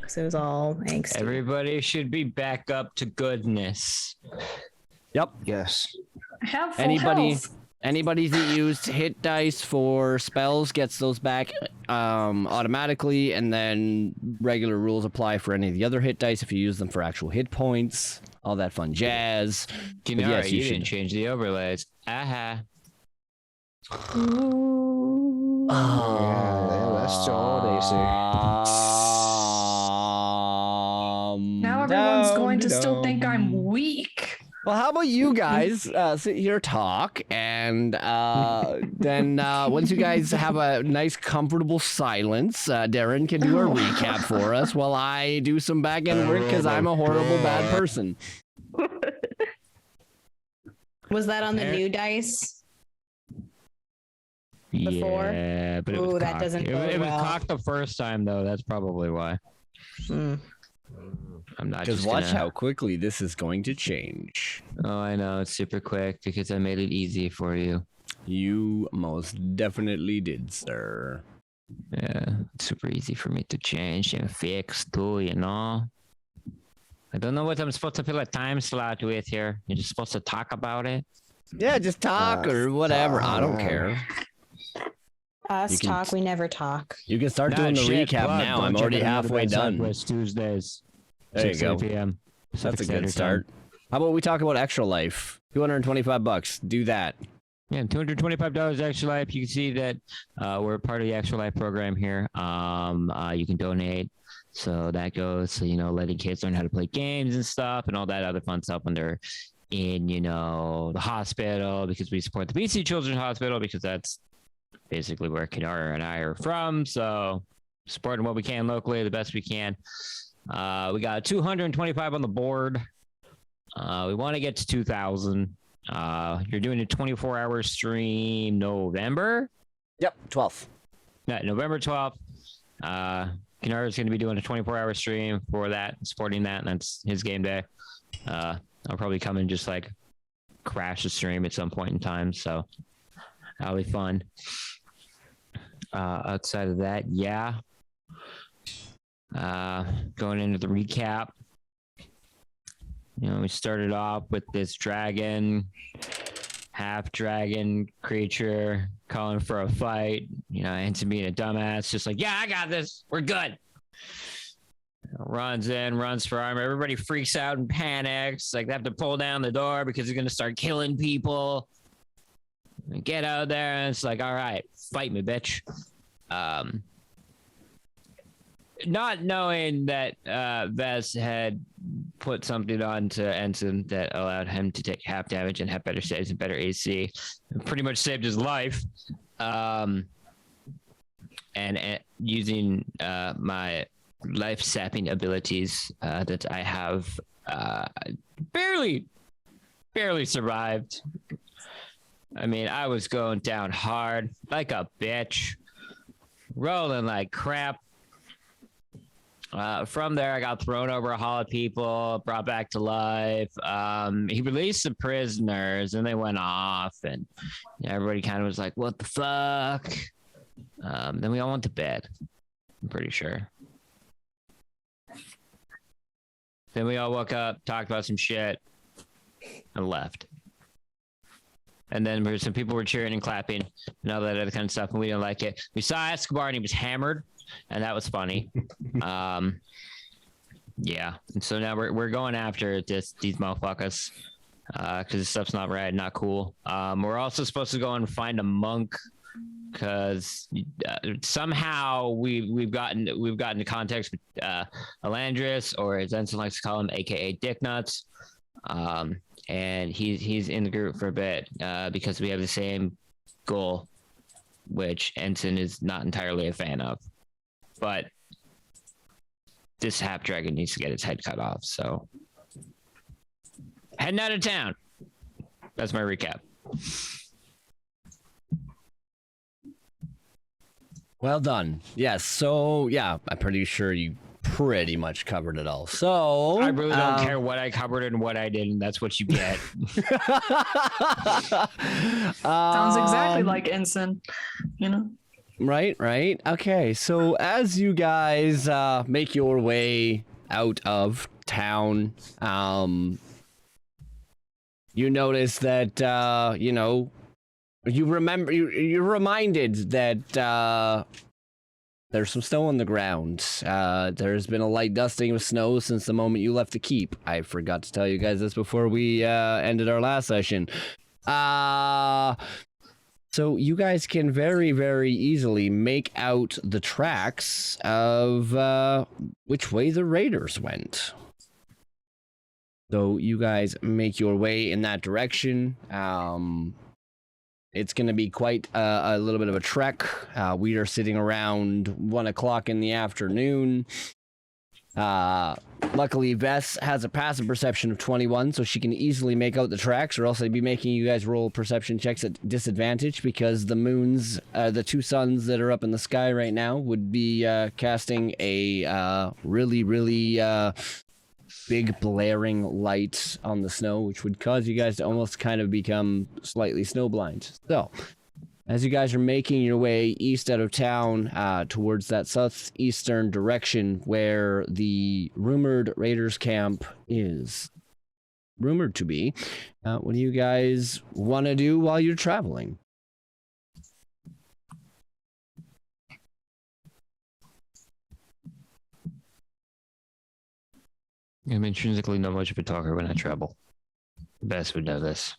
So it was all angsty. Everybody should be back up to goodness. Yep. Yes. I have full health. Anybody that used hit dice for spells gets those back automatically, and then regular rules apply for any of the other hit dice if you use them for actual hit points. All that fun jazz. Yes, you didn't change the overlays. Aha. Yeah, that's all they say. Now everyone's going to still think I'm weak. Well, how about you guys sit here, talk, and then once you guys have a nice, comfortable silence, Darren can do a recap for us while I do some back-end work because I'm a horrible, bad person. Was that on the new dice? Before? Yeah, but it was that cocked. doesn't It bode was well. cocked the first time, though. That's probably why. I'm not Because just watch gonna... how quickly this is going to change. Oh, I know. It's super quick because I made it easy for you. You most definitely did, sir. Yeah, it's super easy for me to change and fix too, you know? I don't know what I'm supposed to fill a time slot with here. You're just supposed to talk about it? Yeah, just talk or whatever. I don't care. Us You can- talk, we never talk. You can start Nah, doing the shit, recap plug. now. Go I'm check already out another halfway Bad done. Southwest Tuesdays. There you 6 go. p.m. That's Pacific a Standard good start. How about we talk about Extra Life? $225. Do that. Yeah, $225 Extra Life. You can see that we're part of the Extra Life program here. You can donate. So that goes to, letting kids learn how to play games and stuff and all that other fun stuff when they're in, the hospital, because we support the BC Children's Hospital because that's basically where Kinara and I are from. So supporting what we can locally, the best we can. We got 225 on the board. We want to get to 2,000. You're doing a 24-hour stream November? Yep, 12th. No, November 12th. Kinara is going to be doing a 24-hour stream for that, supporting that, and that's his game day. I'll probably come and just crash the stream at some point in time, so that'll be fun. Outside of that, yeah. Going into the recap, we started off with this half dragon creature calling for a fight. Anson being a dumbass, just yeah, I got this. We're good. Runs in, runs for armor. Everybody freaks out and panics. They have to pull down the door because he's going to start killing people. Get out there, and it's all right, fight me, bitch. Not knowing that Vess had put something on to Ensign that allowed him to take half damage and have better saves and better AC. It pretty much saved his life. And using my life sapping abilities that I have barely survived. I mean, I was going down hard like a bitch, rolling like crap. From there, I got thrown over a hall of people, brought back to life. He released the prisoners, and they went off, and everybody kind of was like, what the fuck? Then we all went to bed, I'm pretty sure. Then we all woke up, talked about some shit, and left. And then some people were cheering and clapping and all that other kind of stuff, and we didn't like it. We saw Escobar, and he was hammered, and that was funny. Yeah. And so now we're going after these motherfuckers because this stuff's not right, not cool. We're also supposed to go and find a monk because somehow we've gotten into context with Alandris, or as Ensign likes to call him, aka Dick Nuts. And he's in the group for a bit because we have the same goal, which Ensign is not entirely a fan of. But this half dragon needs to get its head cut off. So heading out of town. That's my recap. Well done. Yes. So yeah, I'm pretty sure you pretty much covered it all. So I really don't care what I covered and what I didn't. That's what you get. Sounds exactly like Ensign, Right. Okay, so as you guys make your way out of town, you notice that you're reminded that there's some snow on the ground. There's been a light dusting of snow since the moment you left the keep. I forgot to tell you guys this before we ended our last session. So you guys can very, very easily make out the tracks of which way the raiders went. So you guys make your way in that direction. It's going to be quite a little bit of a trek. We are sitting around 1 o'clock in the afternoon. Luckily, Vess has a passive perception of 21, so she can easily make out the tracks, or else I'd be making you guys roll perception checks at disadvantage, because the moons, the two suns that are up in the sky right now, would be casting a really, really big blaring light on the snow, which would cause you guys to almost kind of become slightly snowblind. So, as you guys are making your way east out of town towards that southeastern direction where the rumored raiders camp is rumored to be, what do you guys want to do while you're traveling? I'm intrinsically not much of a talker when I travel. Best would know this.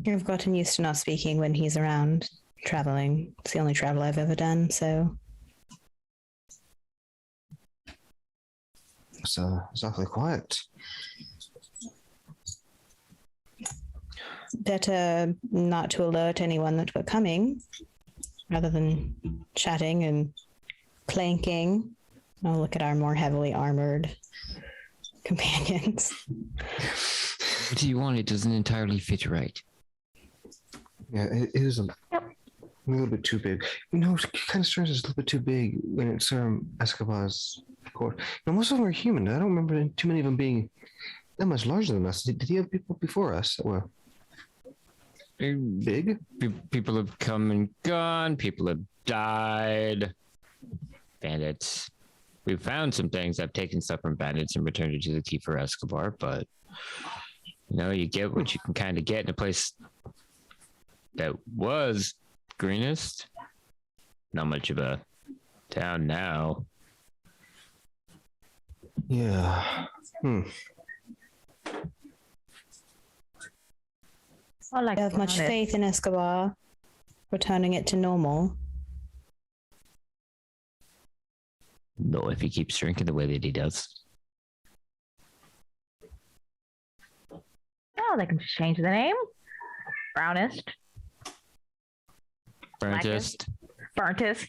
I've gotten used to not speaking when he's around traveling. It's the only travel I've ever done, so. It's awfully quiet. Better not to alert anyone that we're coming, rather than chatting and clanking. I'll look at our more heavily armored companions. What do you want? It doesn't entirely fit right. Yeah, it is a little bit too big. It kind of strikes us a little bit too big when it's Escobar's court. Most of them are human. I don't remember too many of them being that much larger than us. Did he have people before us that were big? People have come and gone. People have died. Bandits. We've found some things. I've taken stuff from bandits and returned it to the keep for Escobar, but you get what you can kind of get in a place that was greenest. Not much of a town now. Yeah. I have much faith in Escobar returning it to normal. No, if he keeps drinking the way that he does. Oh, they can just change the name. Brownest. Burntest. Burntest.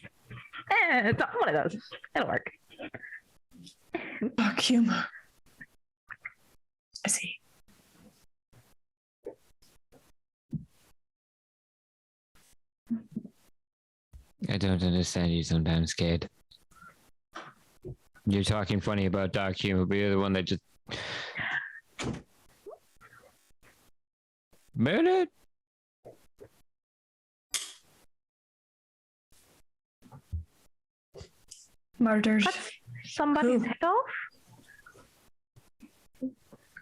It's one of those. It'll work. Dark humor. I see. I don't understand you sometimes, Cade. You're talking funny about dark humor, but you're the one that just murdered. Murdered. Cut somebody's Who? head off?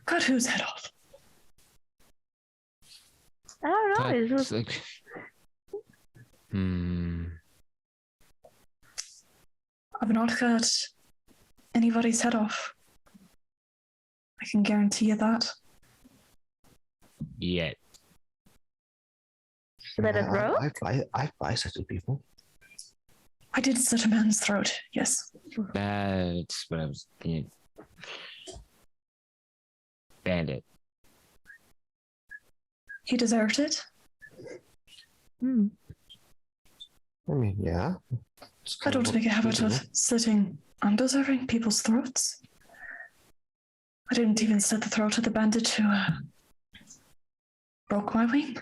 Cut whose head off? I don't know. It's That's just, like, I've not cut anybody's head off. I can guarantee you that. yet. Let it roll? I've bisected people. I did slit a man's throat, yes. That's what I was thinking. Bandit. He deserted. Hmm. I mean, yeah. I don't make a habit of slitting undeserving people's throats. I didn't even slit the throat of the bandit who broke my wing,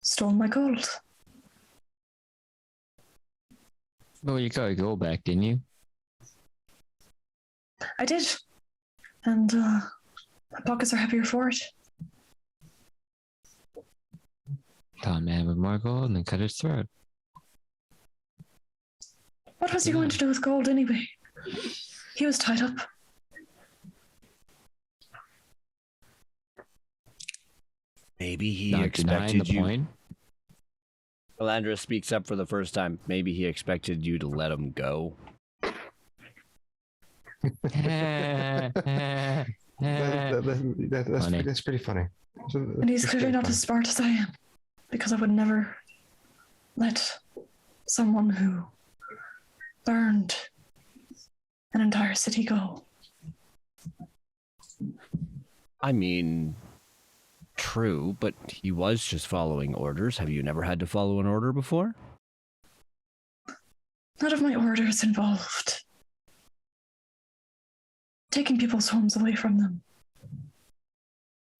stole my gold. Well, you got your gold back, didn't you? I did, and my pockets are happier for it. Kill a man with more gold and then cut his throat. What was he going to do with gold anyway? He was tied up. Maybe he Not denying expected the you. point. Alandra speaks up for the first time. Maybe he expected you to let him go. Funny. That's pretty funny. So And he's that's clearly pretty not funny. as smart as I am, because I would never let someone who burned an entire city go. I mean, true, but he was just following orders. Have you never had to follow an order before? None of my orders involved taking people's homes away from them.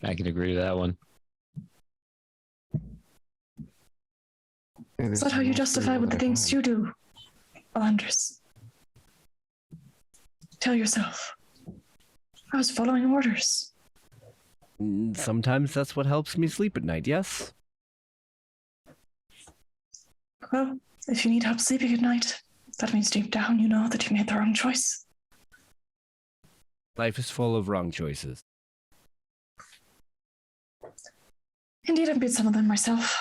I can agree to that one. Is that how you justify with the things you do, Alandris? Tell yourself, I was following orders. Sometimes that's what helps me sleep at night, yes? Well, if you need help sleeping at night, that means deep down you know that you made the wrong choice. Life is full of wrong choices. Indeed, I've made some of them myself.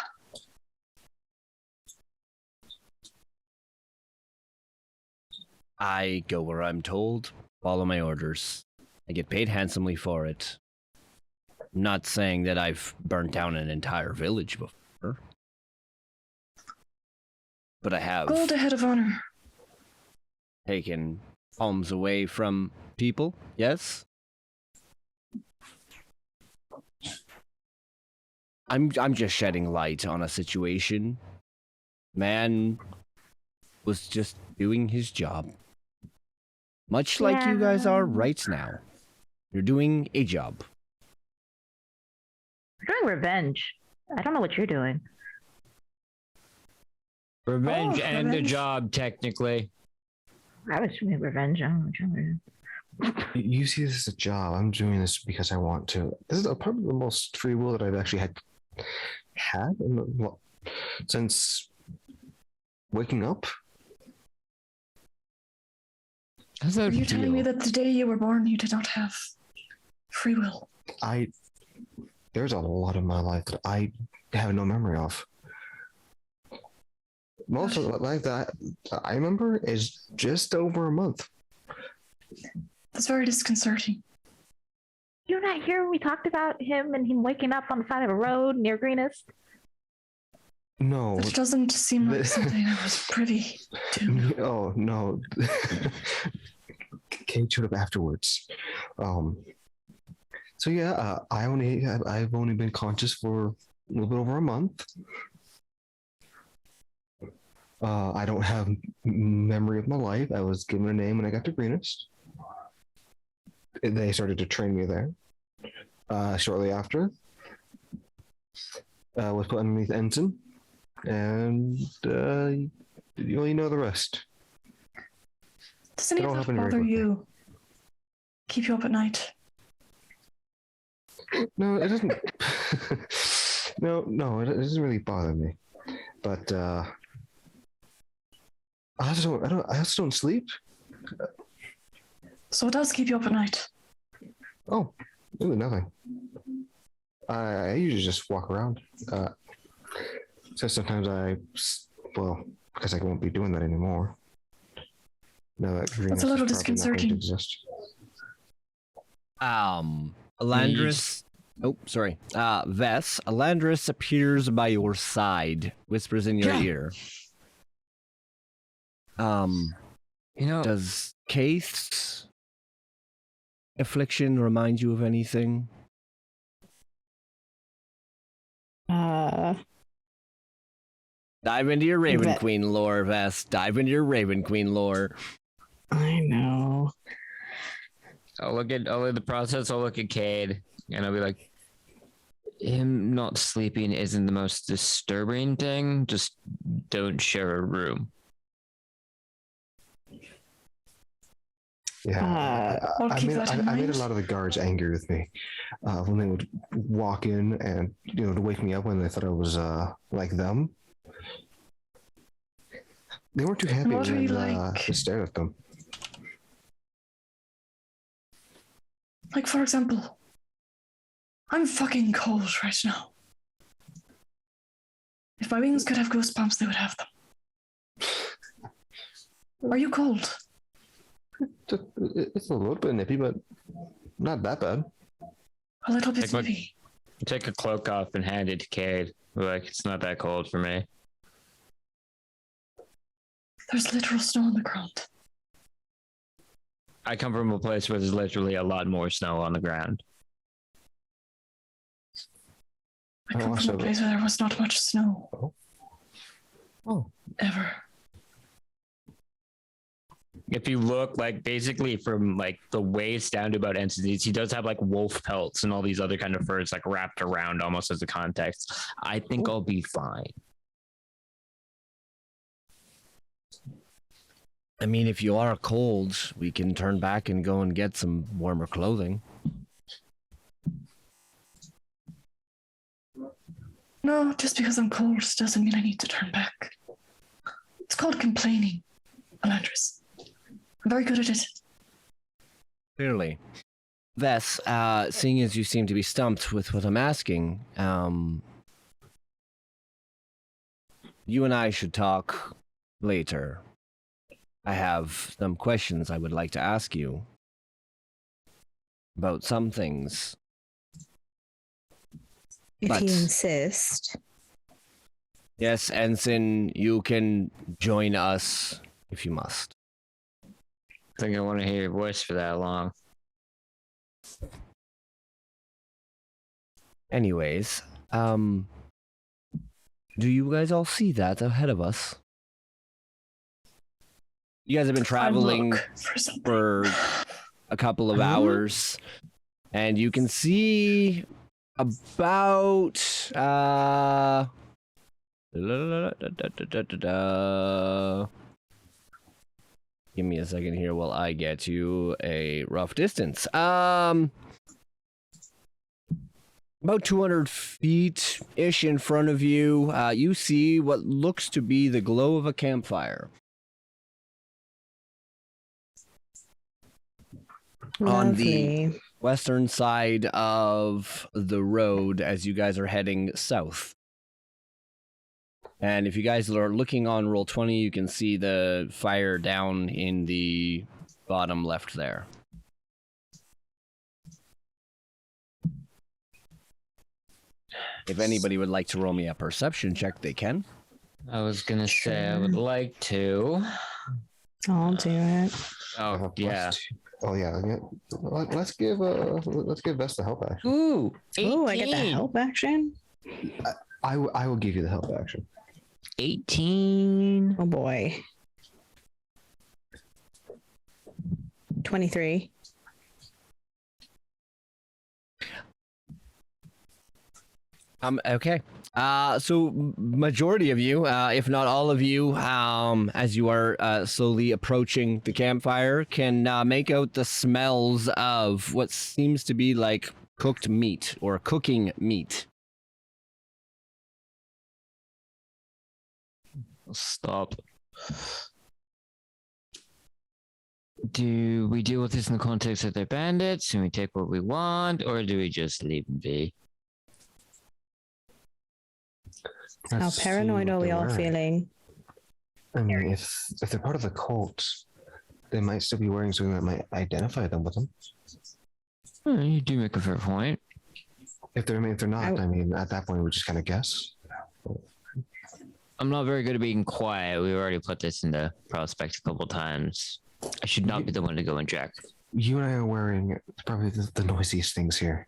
I go where I'm told, follow my orders. I get paid handsomely for it. I'm not saying that I've burnt down an entire village before. But I have Gold ahead of honor. taken homes away from people, yes? I'm just shedding light on a situation. Man was just doing his job. Much like you guys are right now. You're doing a job. We're doing revenge. I don't know what you're doing. Revenge and the revenge. job, technically. I was doing revenge. I don't know what you're doing. You see this as a job. I'm doing this because I want to. This is probably the most free will that I've actually had since waking up. How's that Are you telling me feel? that the day you were born you did not have free will? There's a lot of my life that I have no memory of. Most of the life that I remember is just over a month. That's very disconcerting. You're not here when we talked about him and him waking up on the side of a road near Greenest? No. That doesn't seem like The- something I was privy to. Oh no. Kate showed up afterwards. So yeah, I've only been conscious for a little bit over a month. I don't have memory of my life. I was given a name when I got to Greenest. They started to train me there. Shortly after, was put underneath ensign, and you know the rest. Does any It of all that happened very bother quickly. you? Keep you up at night? No, it doesn't. no, it doesn't really bother me. But I just don't sleep. So it does keep you up at night. Oh, really nothing. I usually just walk around. So sometimes because I won't be doing that anymore. Now that That's a little disconcerting. Exist. Alandris. Oh, sorry. Vess. Alandris appears by your side, whispers in your Yeah. ear. You know, Does Kaith's affliction remind you of anything? Dive into your Raven That- Queen lore, Vess. Dive into your Raven Queen lore. I know. I'll look at the process. I'll look at Cade, and I'll be like, him not sleeping isn't the most disturbing thing. Just don't share a room. Yeah, I'll keep that in I made a mind. lot of the guards angry with me when they would walk in and to wake me up when they thought I was like them. They weren't too happy what are you when like? I stared at them. Like, for example, I'm fucking cold right now. If my wings could have goosebumps, they would have them. Are you cold? It's a little bit nippy, but not that bad. A little bit Like what- maybe. Take a cloak off and hand it to Cade. Like, it's not that cold for me. There's literal snow on the ground. I come from a place where there's literally a lot more snow on the ground. I come from a place where there was not much snow. Oh. Ever. If you look like basically from like the waist down to about entities, he does have like wolf pelts and all these other kind of furs like wrapped around almost as a context. I think I'll be fine. I mean, if you are cold, we can turn back and go and get some warmer clothing. No, just because I'm cold doesn't mean I need to turn back. It's called complaining, Alandris. I'm very good at it. Clearly. Vess, seeing as you seem to be stumped with what I'm asking, you and I should talk later. I have some questions I would like to ask you about some things. If But- you insist. Yes, Ensign, you can join us if you must. I think I want to hear your voice for that long. Anyways, do you guys all see that ahead of us? You guys have been traveling I look for something. for a couple of hours, and you can see about give me a second here while I get you a rough distance. About 200 feet ish in front of you, you see what looks to be the glow of a campfire. On the Lovely. western side of the road as you guys are heading south. And if you guys are looking on Roll20, you can see the fire down in the bottom left there. If anybody would like to roll me a perception check, they can. I was gonna say I would like to. I'll do it. Oh yeah. Yeah. Let's give Vest the help action. Ooh, Oh, I get the 18. help action? I will give you the help action. 18. Oh boy. 23. Okay. So majority of you, if not all of you, as you are slowly approaching the campfire, can make out the smells of what seems to be like cooked meat or cooking meat. Stop. Do we deal with this in the context that they're bandits and we take what we want, or do we just leave them be? How Let's see paranoid what are we they're all wearing. feeling? I mean, if they're part of the cult, they might still be wearing something that might identify them with them. You do make a fair point. If they're not, I mean, at that point, we just kind of guess. I'm not very good at being quiet. We've already put this into prospect a couple times. I should not be the one to go and check. You and I are wearing probably the noisiest things here.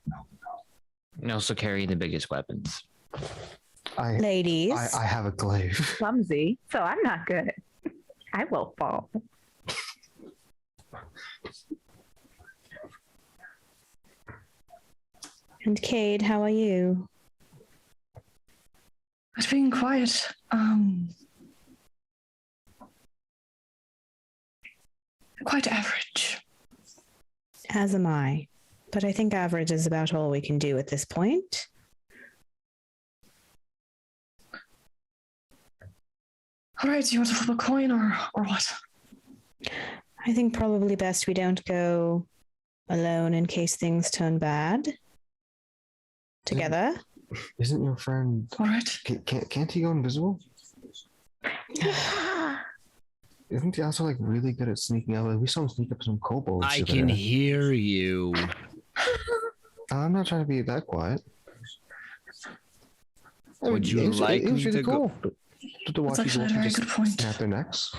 And also carry the biggest weapons. Ladies. I have a glaive. Clumsy, so I'm not good. I will fall. And Cade, how are you? But being quiet, quite average. As am I. But I think average is about all we can do at this point. All right, do you want to flip a coin or what? I think probably best we don't go alone in case things turn bad. Together. Isn't your friend? All right. Can't he go invisible? Yeah. Isn't he also like really good at sneaking out? Like, we saw him sneak up some kobolds. I over can there. hear you. I'm not trying to be that quiet. Would you like it was me really to go? cool to watch That's people actually a very just good point. snap their necks.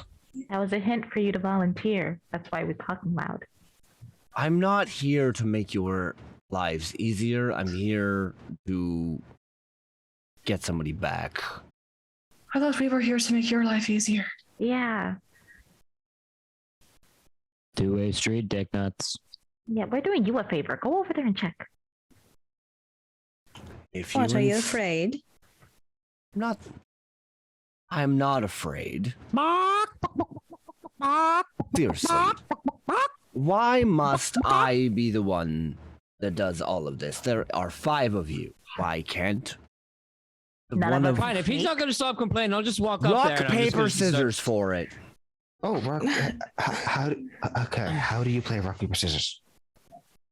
That was a hint for you to volunteer. That's why we're talking loud. I'm not here to make your lives easier. I'm here to get somebody back. I thought we were here to make your life easier. Yeah. Two-way street, dick nuts. Yeah, we're doing you a favor. Go over there and check. If What, are you ins- afraid? I'm not afraid. Seriously. Why must I be the one that does all of this? There are 5 of you. Why can't None one of of us Fine, if he's not going to stop complaining, I'll just walk up there. rock, and I'm just paper, gonna start- scissors for it? Oh, rock. How do you play rock paper scissors?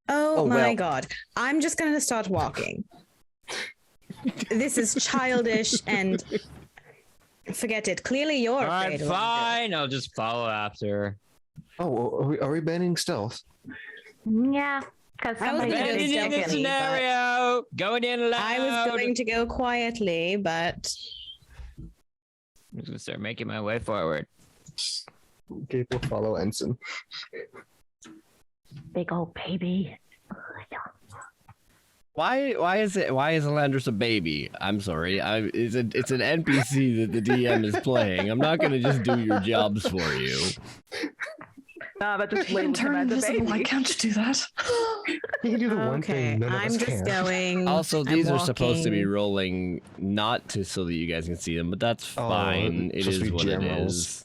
Oh, Oh, my well. God. I'm just going to start walking. This is childish and forget it. Clearly you're All afraid. right, of what I'm fine. I'll just follow after. Oh, well, are we banning stealth? Yeah, because I was somebody gonna go did Abandoning the stealthily, but- scenario. Going in loud. I was going to go quietly, but I'm just going to start making my way forward. Okay, we'll follow Ensign. big old baby. Why is Elandris a baby? I'm sorry. It's an NPC that the DM is playing. I'm not gonna just do your jobs for you. Nah, that just You can turn invisible. I can't do that. You can do the one okay. thing none of I'm us just can. going. Also, I'm these are supposed to be walking. rolling not to so that you guys can see them, but that's Oh, fine. It supposed is to be what it GM is.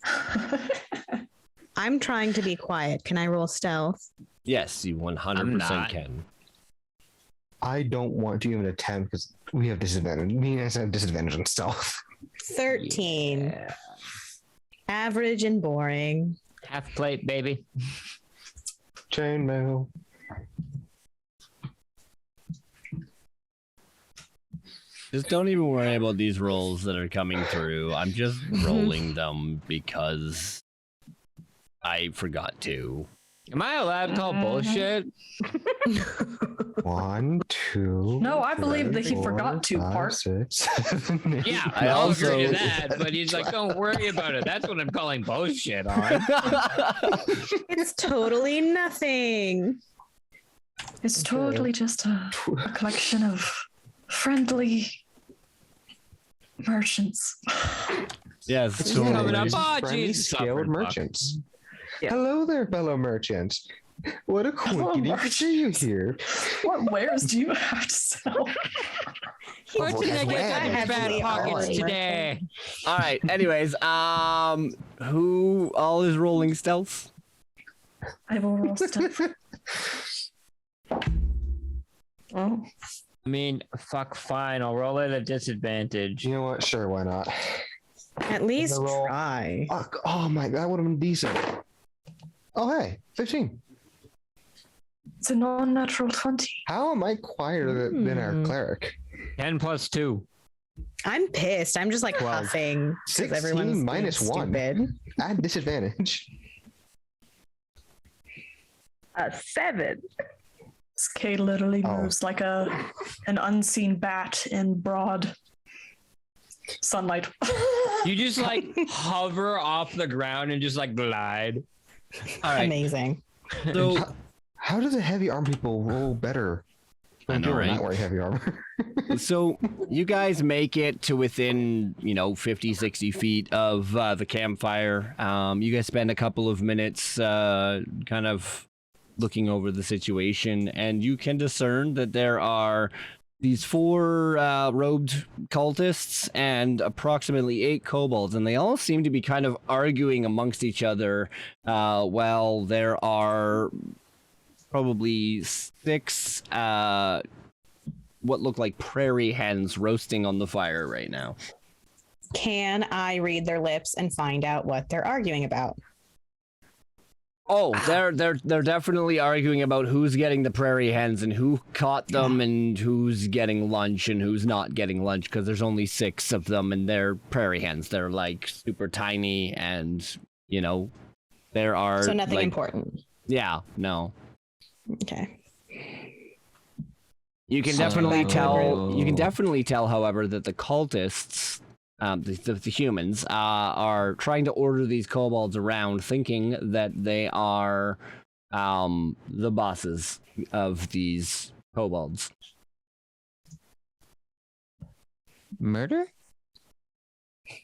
I'm trying to be quiet. Can I roll stealth? Yes, you 100% not. can. I don't want to even attempt because we have disadvantage. Me and I have disadvantage on stealth. 13. Yeah. Average and boring. Half plate, baby. Chainmail. Just don't even worry about these rolls that are coming through. I'm just rolling them because I forgot to. Am I allowed to call bullshit? 1, 2. No, I believe that he 4, forgot to 5, part. 6, 7, 8. Yeah, I I'll also- agree to that. But he's like, don't worry about it. That's what I'm calling bullshit on. It's totally nothing. It's totally just a collection of friendly merchants. Yes, It's Coming totally. up. Oh, friendly, Jesus, skilled suffered, merchants. Yeah. Hello there, fellow merchants. What a Fellow quickie to see you here. What wares do you have to sell? What's Oh, in that's the rad. bad pockets Really? today? All right. Anyways, who all is rolling stealth? I will roll stuff. Oh, I mean, fuck, fine. I'll roll at a disadvantage. You know what? Sure, why not? At least roll. try. Oh my god, that would have been decent. Oh hey, 15. it's a non-natural 20. How am I quieter than our cleric? 10 plus 2. I'm pissed. I'm just like 12. huffing because 16 everyone's being minus 1. stupid. At disadvantage. 7. This Kate literally Oh. moves like an unseen bat in broad sunlight. You just like hover off the ground and just like glide. All right. Amazing. So How do the heavy arm people roll better? I know, People are right? not wearing heavy armor. So you guys make it to within, 50, 60 feet of the campfire. You guys spend a couple of minutes kind of looking over the situation, and you can discern that there are these 4 robed cultists and approximately 8 kobolds, and they all seem to be kind of arguing amongst each other while there are probably 6 what look like prairie hens roasting on the fire right now. Can I read their lips and find out what they're arguing about? Oh, they're definitely arguing about who's getting the prairie hens and who caught them and who's getting lunch and who's not getting lunch, because there's only 6 of them and they're prairie hens. They're like super tiny and, you know, there are So nothing like, important. Yeah, no. Okay. You can So- definitely tell. You can definitely tell, however, that the cultists, the humans, are trying to order these kobolds around, thinking that they are the bosses of these kobolds. Murder?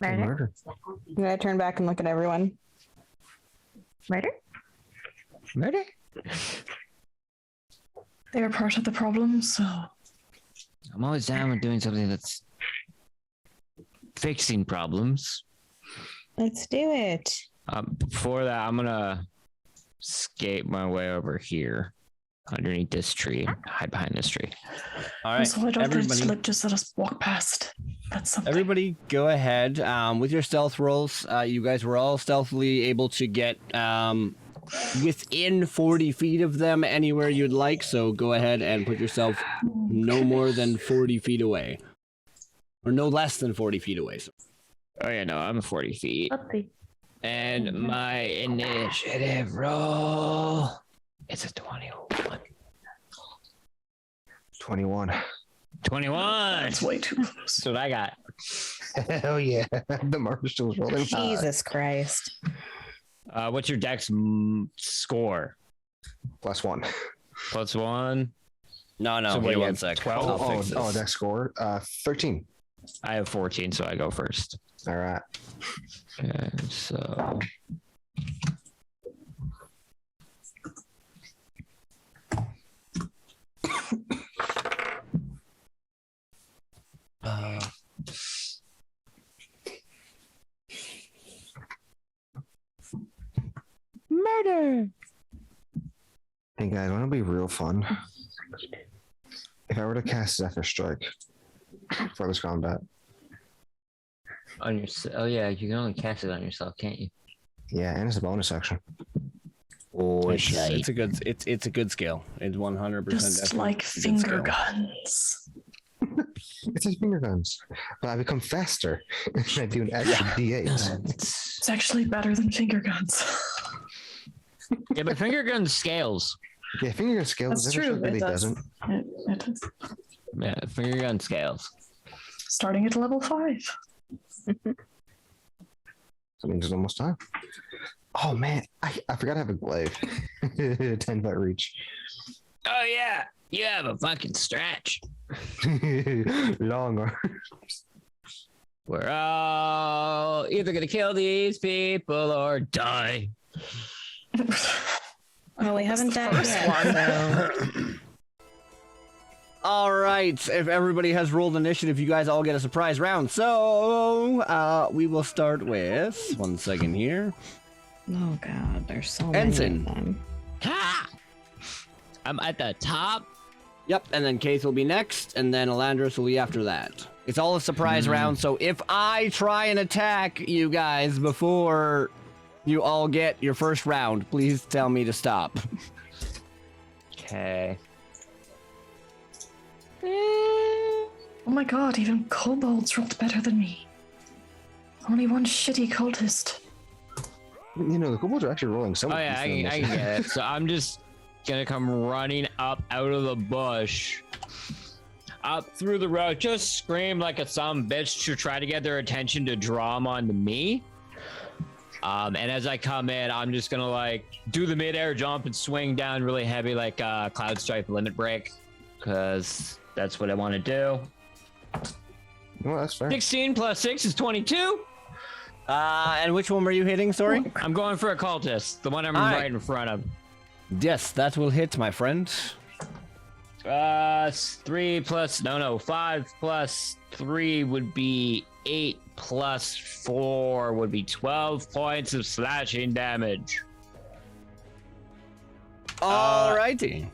Murder? Murder. Did I turn back and look at everyone? Murder? Murder? They are part of the problem, so I'm always down with doing something that's fixing problems. Let's do it. Before that, I'm gonna skate my way over here, underneath this tree, hide behind this tree. All right, so I don't everybody. just let us walk past. That's something. Everybody, go ahead. With your stealth rolls, you guys were all stealthily able to get within 40 feet of them anywhere you'd like. So go ahead and put yourself no more than 40 feet away, or no less than 40 feet away. So. Oh yeah, no, I'm 40 feet. Let's see. And my initiative roll is a 21. 21. 21. That's way too close. That's what I got. Hell yeah. The marshal's rolling. high. Jesus Christ. What's your dex score? +1. +1. No, So wait what, one you sec. 12? I'll fix this. That score. 13. I have 14, so I go first. All right. Okay, so murder. Hey guys, want to be real fun? If I were to cast Zephyr Strike for this combat, On your oh yeah, you can only cast it on yourself, can't you? yeah, and it's a bonus action. Oh, It's a good. It's a good skill. It's 100%. Just definitely like a good finger skill. guns. It's his finger guns, but I become faster. And I do an extra D8. It's actually better than finger guns. Yeah, but finger gun scales. Yeah, finger gun scales. That's Zephyr true. Strike really It does. doesn't. It is. Yeah, finger gun scales. Starting at level 5. That means it's almost time. Oh man, I forgot to have a glaive. 10-foot reach. Oh yeah, you have a fucking stretch. Long arm. We're all either gonna kill these people or die. Oh, we haven't done it first yet. So. All right. If everybody has rolled initiative, you guys all get a surprise round. So we will start with 1 second here. Oh God, there's so Ensign. many of them. Ha! I'm at the top. Yep, and then Keith will be next, and then Elandris will be after that. It's all a surprise round, so if I try and attack you guys before you all get your first round, please tell me to stop. Okay. Oh my god, even kobolds rolled better than me. Only one shitty cultist. You know, the kobolds are actually rolling some. Oh yeah, I can get it. So I'm just gonna come running up out of the bush, up through the road, just scream like a some bitch to try to get their attention to draw them onto me. And as I come in, I'm just gonna like do the midair jump and swing down really heavy like Cloud Stripe Limit Break, because that's what I want to do. Well, that's fair. 16 plus 6 is 22. And which one were you hitting, sorry? I'm going for a cultist, the one I'm All right. right in front of. Yes, that will hit, my friend. 5 plus 3 would be 8 plus 4 would be 12 points of slashing damage. Alrighty.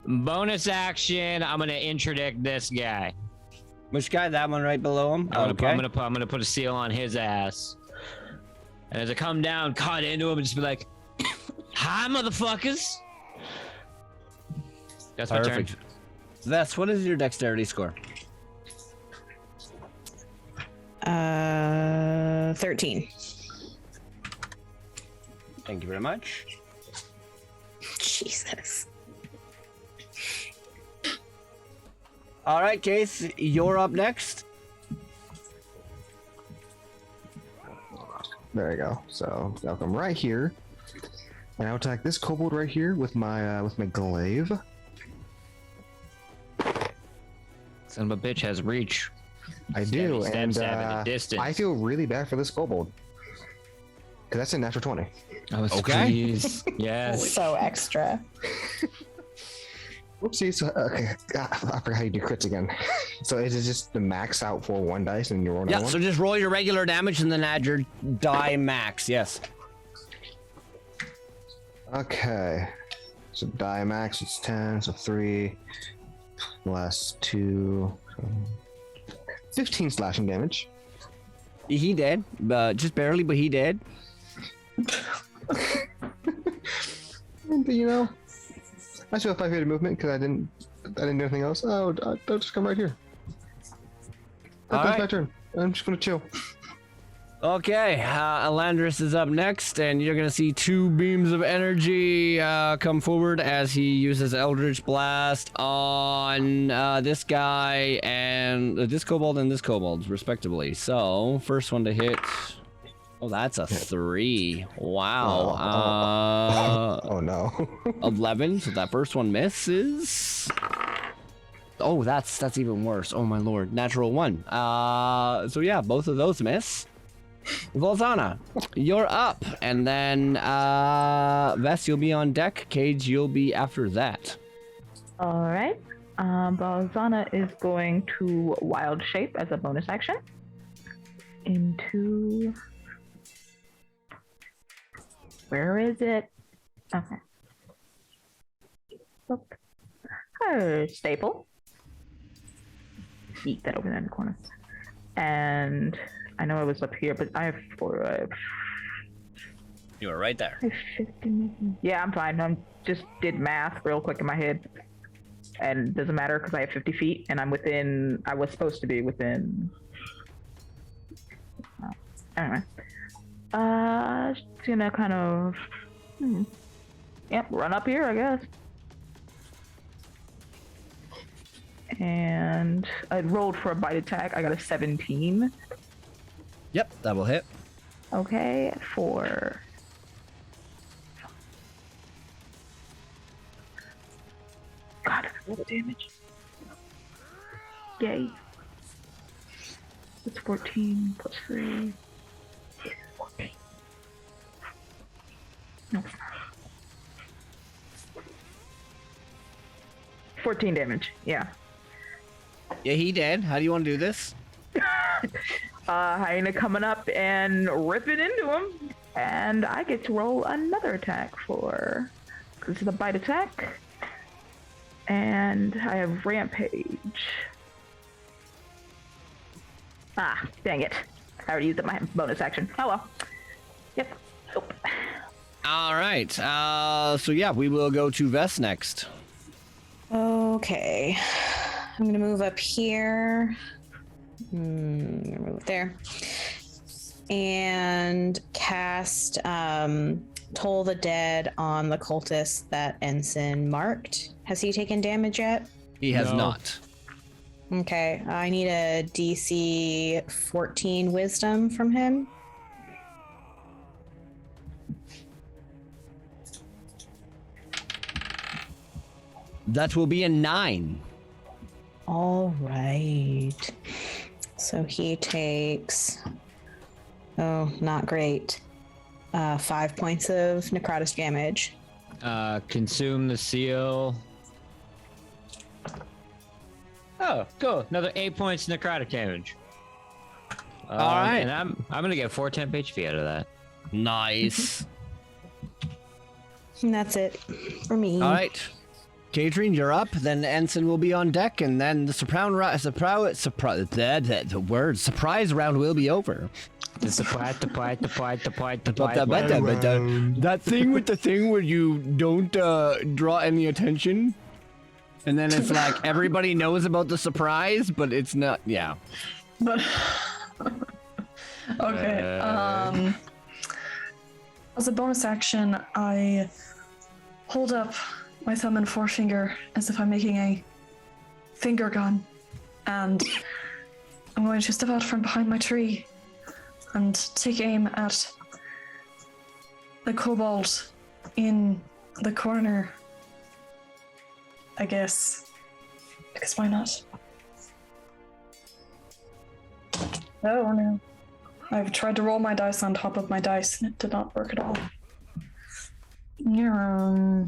Bonus action. I'm gonna interdict this guy. Which guy? That one right below him? I'm gonna put a seal on his ass. And as I come down, cut into him, and just be like, "Hi, motherfuckers." That's my turn. Perfect. Vess, what is your dexterity score? 13. Thank you very much. Jesus. All right, Case, you're up next. There you go. So I'll come right here, and I'll attack this kobold right here with my glaive. Son of a bitch has reach. I do, Stab, and stab at a distance. I feel really bad for this kobold because that's a natural 20. I was Okay. pleased. Yes. So extra. Whoopsies. Okay, I forgot how you do crits again. So is it just the max out for one dice and you roll another Yeah, one? so just roll your regular damage and then add your die max. Yes. Okay. So die max is 10, so 3 plus 2. 15 slashing damage. He did, just barely, but he did. And, you know, I still have 5 feet of movement because I didn't do anything else. Oh, I'll just come right here. That's Alright. my turn. I'm just gonna chill. Okay, Alandris is up next, and you're gonna see 2 beams of energy come forward as he uses Eldritch Blast on this guy and this kobold and this kobold, respectively. So, first one to hit. Oh, that's a 3. Wow. Oh no. 11. So that first one misses. Oh, that's even worse. Oh my lord. Natural 1. So yeah, both of those miss. Volzana, you're up, and then Vess, you'll be on deck. Cage, you'll be after that. All right. Balzana is going to wild shape as a bonus action into. Where is it? Okay. Look. Staple. Eat that over there in the corner. And I know I was up here, but I have 4. You were right there. I have 50. Yeah, I'm fine. I just did math real quick in my head. And it doesn't matter because I have 50 feet and I'm within. I was supposed to be within. Anyway. Just gonna kind of. Yep, run up here, I guess. And I rolled for a bite attack. I got a 17. Yep, that will hit. Okay, for. God, that's a lot of damage. Yay. It's 14 plus 3. 14. No, it's not. 14 damage, yeah. Yeah, he did. How do you want to do this? Hyena coming up and ripping into him. And I get to roll another attack for. This is a bite attack. And I have Rampage. Ah, dang it. I already used up my bonus action. Oh well. Yep. Nope. All right. So yeah, we will go to Vess next. Okay. I'm gonna move up here. I'm gonna move it there. And cast Toll the Dead on the cultist that Ensign marked. Has he taken damage yet? He has No. not. Okay. I need a DC 14 wisdom from him. That will be a 9. All right. So he takes, oh, not great. 5 points of necrotic damage. Consume the seal. Oh, cool. Another 8 points necrotic damage. All right. And I'm gonna get 4 temp HP out of that. Nice. And that's it for me. All right. Kadrien, you're up. Then Ensign will be on deck, and then the surprise round will be over. The surprise. That thing with the thing where you don't draw any attention, and then it's like everybody knows about the surprise, but it's not. Yeah. But okay. As a bonus action, I hold up my thumb and forefinger as if I'm making a finger gun, and I'm going to step out from behind my tree and take aim at the kobold in the corner, I guess. Because why not? Oh no. I've tried to roll my dice on top of my dice and it did not work at all. I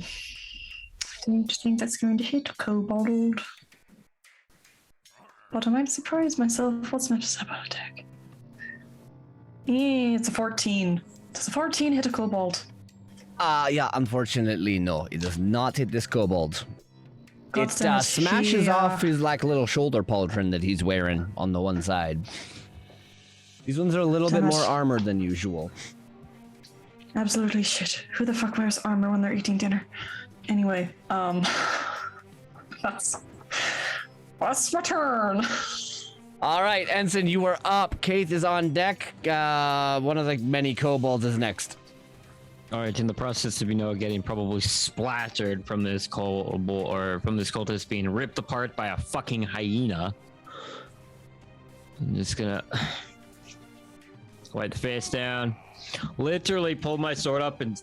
don't think that's going to hit kobold. But I might surprise myself. What's my disable attack? It's a 14. Does a 14 hit a kobold? Yeah, unfortunately, no. It does not hit this kobold. God It damn it, smashes he, off his like little shoulder pauldron that he's wearing on the one side. These ones are a little bit Damn it. more armored than usual. Absolutely shit. Who the fuck wears armor when they're eating dinner? Anyway, that's my turn. All right, Ensign, you are up. Keith is on deck. One of the many kobolds is next. All right, in the process of getting probably splattered from this cultist being ripped apart by a fucking hyena, I'm just gonna wipe the face down, literally pull my sword up and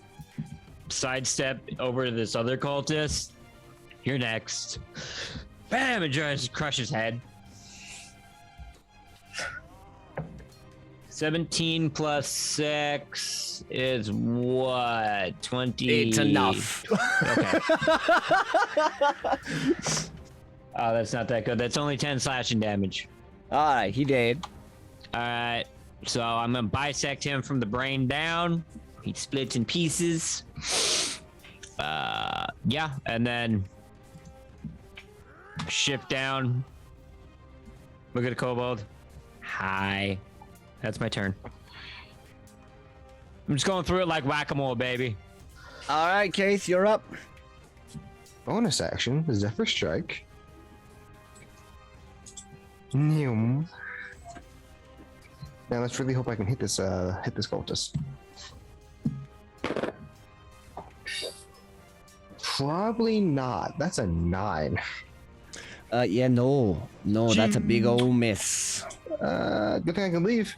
sidestep over to this other cultist. You're next. Bam! And just crush his head. 17 plus 6 is what? 20? It's enough. Okay. Oh, that's not that good. That's only 10 slashing damage. All right, he did. All right. So I'm going to bisect him from the brain down. He splits in pieces. Yeah. And then shift down. Look at the kobold. Hi. That's my turn. I'm just going through it like whack-a-mole, baby. All right, Keith, you're up. Bonus action, Zephyr Strike. Now let's really hope I can hit this cultist. Probably not. That's a 9. Yeah, no, that's a big old miss. Good thing I can leave.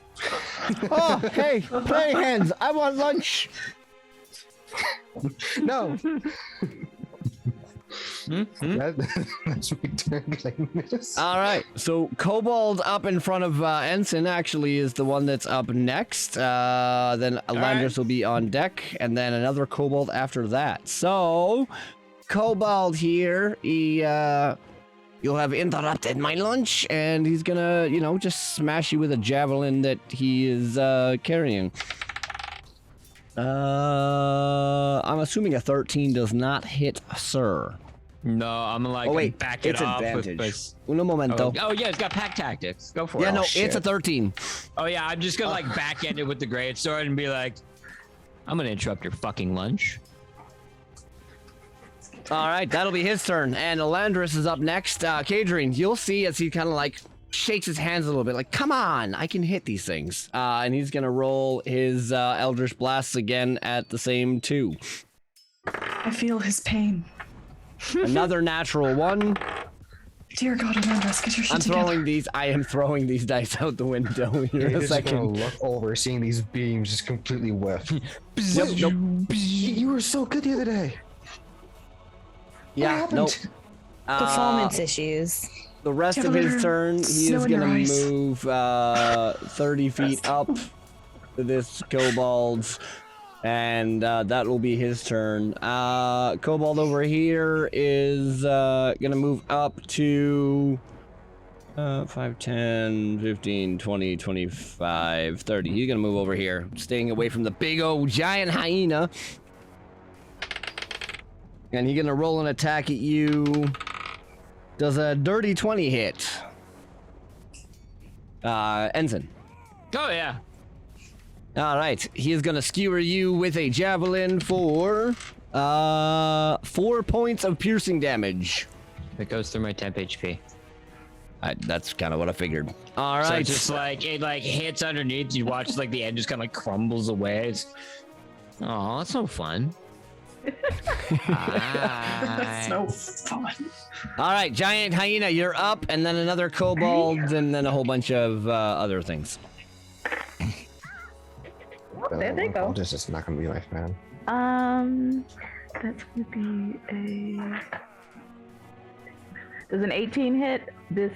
Oh, hey, play hands. I want lunch. No. That's my turn. 'Cause I miss. All right, so Kobold up in front of Ensign actually is the one that's up next. Then Landers will be on deck, and then another Kobold after that. So, Kobold here, you'll have interrupted my lunch, and he's gonna, just smash you with a javelin that he is carrying. I'm assuming a 13 does not hit, sir. No, I'm gonna back it it's off advantage. with Uno momento. Oh yeah, it's got pack tactics. Go for it. Yeah, no, shit. it's a 13. Oh yeah, I'm just gonna back end it with the great sword and be like, I'm gonna interrupt your fucking lunch. All right, that'll be his turn, and Elandris is up next. Kadrien, you'll see as he kind of shakes his hands a little bit, like, come on, I can hit these things. And he's gonna roll his Eldritch Blasts again at the same 2. I feel his pain. Another natural 1. Dear God, Amandus, get your shit I am throwing these dice out the window here in You're a just second. gonna look over, seeing these beams just completely whiff. Nope. You were so good the other day. Yeah, What nope. happened? Performance issues. The rest Do you of have a his little turn, he snow is in your gonna eyes? move 30 feet up to this kobold, and that will be his turn. Kobold over here is gonna move up to 5, 10, 15, 20, 25, 30. He's gonna move over here, staying away from the big old giant hyena. And he's gonna roll an attack at you. Does a dirty 20 hit? Ensign. Oh yeah. All right, he is gonna skewer you with a javelin for 4 points of piercing damage. It goes through my temp HP. That's kind of what I figured. All So right. it's just like it like hits underneath. You watch like the end just kind of like crumbles away. Oh, that's no fun. That's no fun. All right, giant hyena, you're up, and then another kobold, and then a whole bunch of other things. There they go. This is not gonna be my fan. That's gonna be a. Does an 18 hit this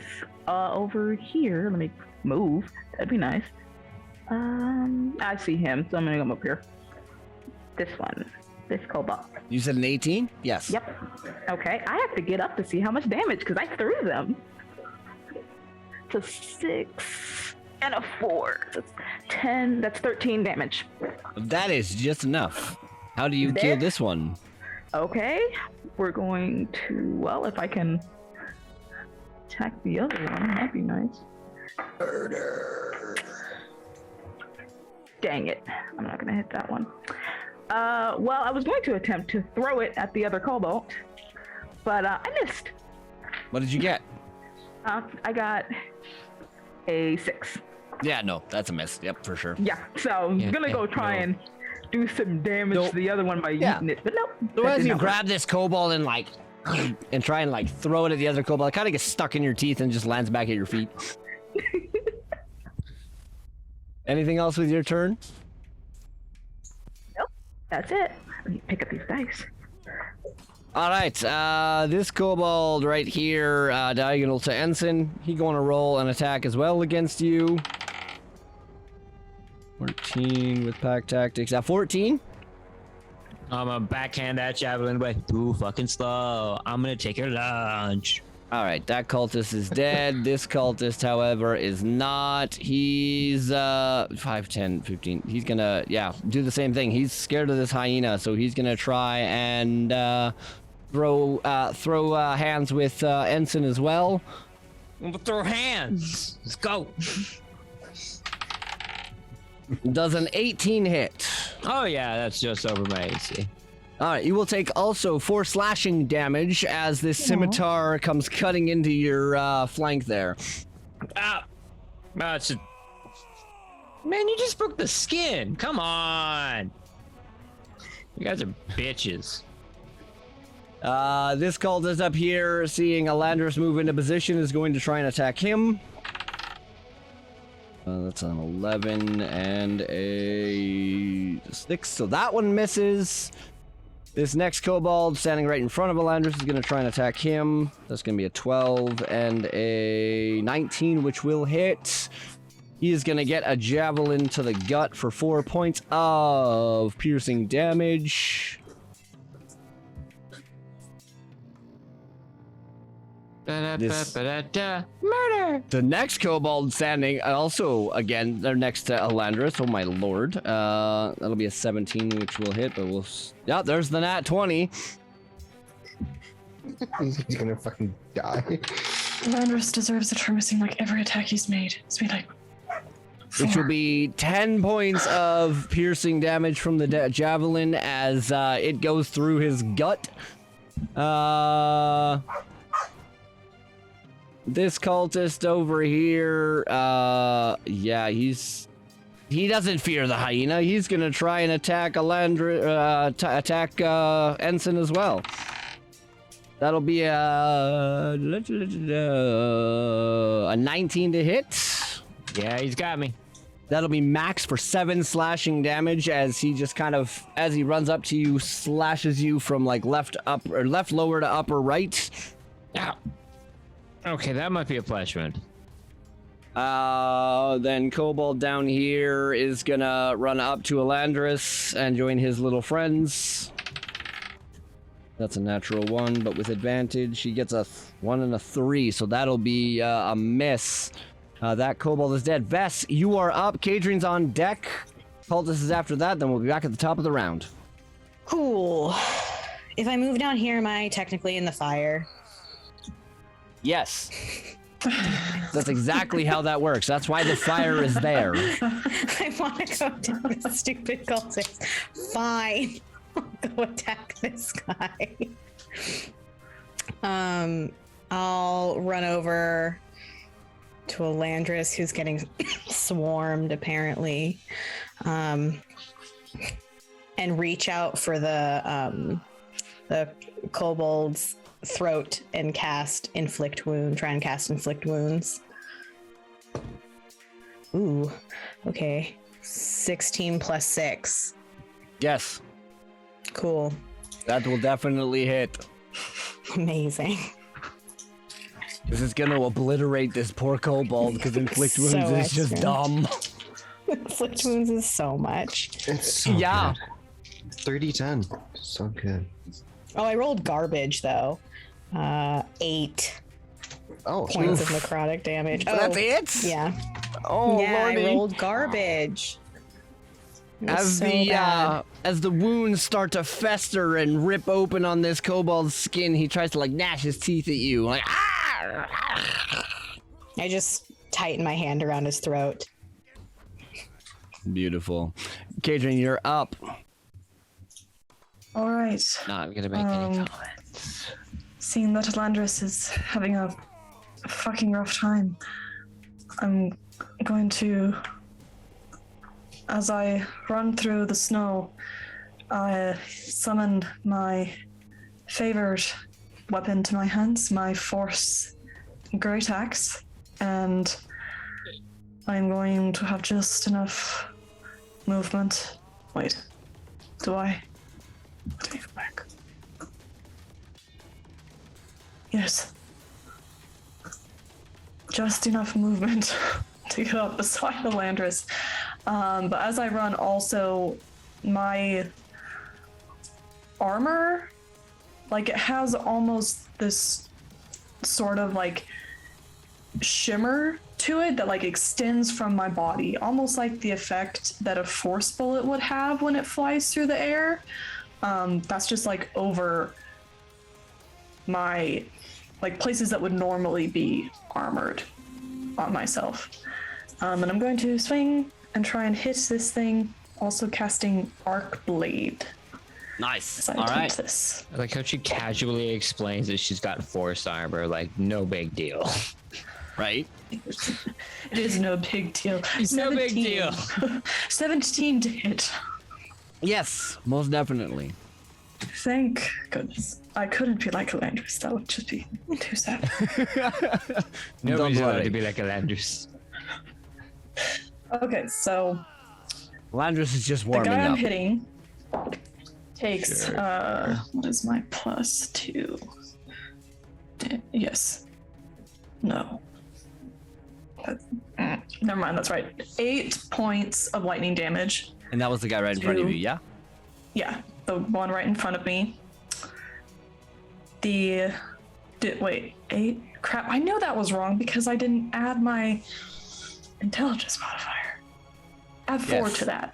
over here? Let me move. That'd be nice. I see him, so I'm gonna come up here. This one. This cobalt. You said an 18? Yes. Yep. Okay, I have to get up to see how much damage because I threw them. It's a 6 and a 4. That's 10. That's 13 damage. That is just enough. How do you There. kill this one? Okay, we're going to. Well, if I can attack the other one, that'd be nice. Murder. Dang it! I'm not gonna hit that one. Well, I was going to attempt to throw it at the other cobalt, but I missed. What did you get? I got a 6. Yeah, no, that's a miss. Yep, for sure. Yeah, so I'm Yeah, gonna go try and do some damage Nope. to the other one by Yeah. eating it, but nope. So that as did you not work. grab this kobold and like, and try and like throw it at the other kobold, it kind of gets stuck in your teeth and just lands back at your feet. Anything else with your turn? Nope, that's it. Let me pick up these dice. All right, this kobold right here, diagonal to Ensign, he going to roll an attack as well against you. 14 with pack tactics. 14? I'm gonna backhand that javelin way too fucking slow. I'm gonna take your lunch. All right, that cultist is dead. This cultist, however, is not. He's 5, 10, 15. He's gonna, yeah, do the same thing. He's scared of this hyena, so he's gonna try and throw hands with Ensign as well. I'm gonna throw hands. Let's go. Does an 18 hit? Oh yeah, that's just over my AC. All right, you will take also 4 slashing damage as this scimitar comes cutting into your flank there. Ah, that's a... Man, you just broke the skin. Come on. You guys are bitches. This cultist up here, seeing Alandris move into position, is going to try and attack him. That's an 11 and a 6, so that one misses. This next kobold standing right in front of Alandris is going to try and attack him. That's going to be a 12 and a 19, which will hit. He is going to get a javelin to the gut for 4 points of piercing damage. Murder. The next kobold standing, also, again, they're next to Alandris. Oh, my lord. That'll be a 17, which will hit, but we'll... Yeah, there's the nat 20. He's gonna fucking die. Landris deserves a turn missing like every attack he's made. It's been like Which will 4. be 10 points of piercing damage from the javelin as it goes through his gut. This cultist over here, yeah, he doesn't fear the hyena. He's gonna try and attack attack Ensign as well. That'll be a 19 to hit. Yeah, he's got me. That'll be max for 7 slashing damage as he just kind of, as he runs up to you, slashes you from like left lower to upper right. Ow. Okay, that might be a flesh wound. Then Kobold down here is gonna run up to Alandris and join his little friends. That's a natural 1, but with advantage, he gets a 1 and a 3, so that'll be a miss. That Kobold is dead. Vess, you are up. Kadrian's on deck. Cultist is after that, then we'll be back at the top of the round. Cool. if I move down here, am I technically in the fire? Yes. That's exactly how that works. That's why the fire is there. I want to go down the stupid cultist. Fine. I'll go attack this guy. I'll run over to Elandris, who's getting swarmed apparently, and reach out for the kobold's throat and cast inflict wound. Try and cast inflict wounds. Ooh, okay. 16 plus 6. Yes, Cool. that will definitely hit. Amazing. This is gonna obliterate this poor kobold because inflict So wounds is just extra. dumb. Inflict wounds is so much. It's so Yeah. good. 30-10. So good. Oh, I rolled garbage though. 8 Oh, points oof. of necrotic damage. So Oh, that's it? yeah. Oh, yeah, lordy. I rolled garbage. It was so bad. As the wounds start to fester and rip open on this kobold's skin, he tries to like gnash his teeth at you, like ah! I just tighten my hand around his throat. Beautiful. Kadrian, you're up. All right. Not gonna make any Um, comments. Seeing that Elandris is having a fucking rough time, I'm going to, as I run through the snow, I summon my favored weapon to my hands, my Force Great Axe, and I'm going to have just enough movement. Wait, do I? Let me go back. Yes. Just enough movement to get up beside Elandris. But as I run, also, my armor, like, it has almost this sort of, like, shimmer to it that, like, extends from my body. Almost like the effect that a force bullet would have when it flies through the air. That's just, like, over my, like, places that would normally be armored on myself. And I'm going to swing and try and hit this thing, also casting Arc Blade Nice. as I All attempt right. this. I like how she casually explains that she's got force armor, like no big deal. Right. It is no big deal. It's no big deal. 17 to hit. Yes, most definitely. Thank goodness. I couldn't be like Elandris. That would just be too sad. Nobody's allowed worry. to be like Elandris. Okay, so Landris is just the warming guy I'm up. hitting takes what is my plus 2? Yes. No. Never mind, that's right. 8 points of lightning damage. And that was the guy right in front of Two. you, yeah? Yeah, the one right in front of me. Wait, 8? Crap, I know that was wrong because I didn't add my intelligence modifier. Add 4 Yes. to that.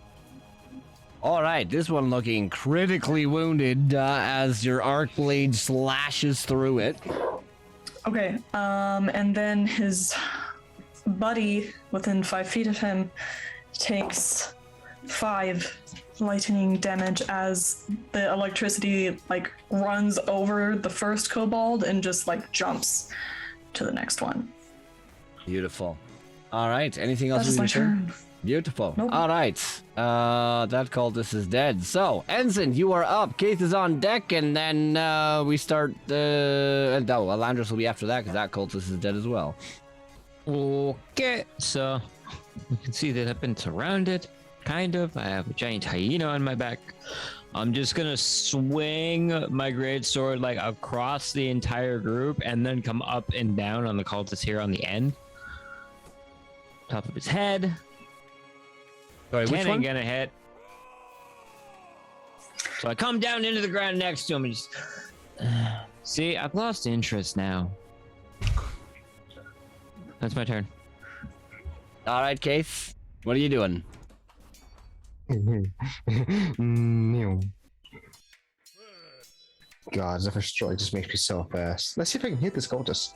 All right, this one looking critically wounded as your arc blade slashes through it. Okay, and then his buddy within 5 feet of him takes 5 lightning damage as the electricity like runs over the first kobold and just like jumps to the next one. Beautiful. All right, anything else? That is we my can turn? turn. Beautiful. Nope. All right. That cultist is dead. So, Ensign, you are up. Keith is on deck, and then we start. No, Elandris will be after that because that cultist is dead as well. Okay, so we can see that I've been surrounded, kind of. I have a giant hyena on my back. I'm just gonna swing my great sword like across the entire group and then come up and down on the cultist here on the end. Top of his head. Sorry, 10 which ain't one? gonna hit. So I come down into the ground next to him and just... See, I've lost interest now. That's my turn. All right, Keith. What are you doing? Meow. God, Zephyr Strike just makes me so fast. Let's see if I can hit this cultist.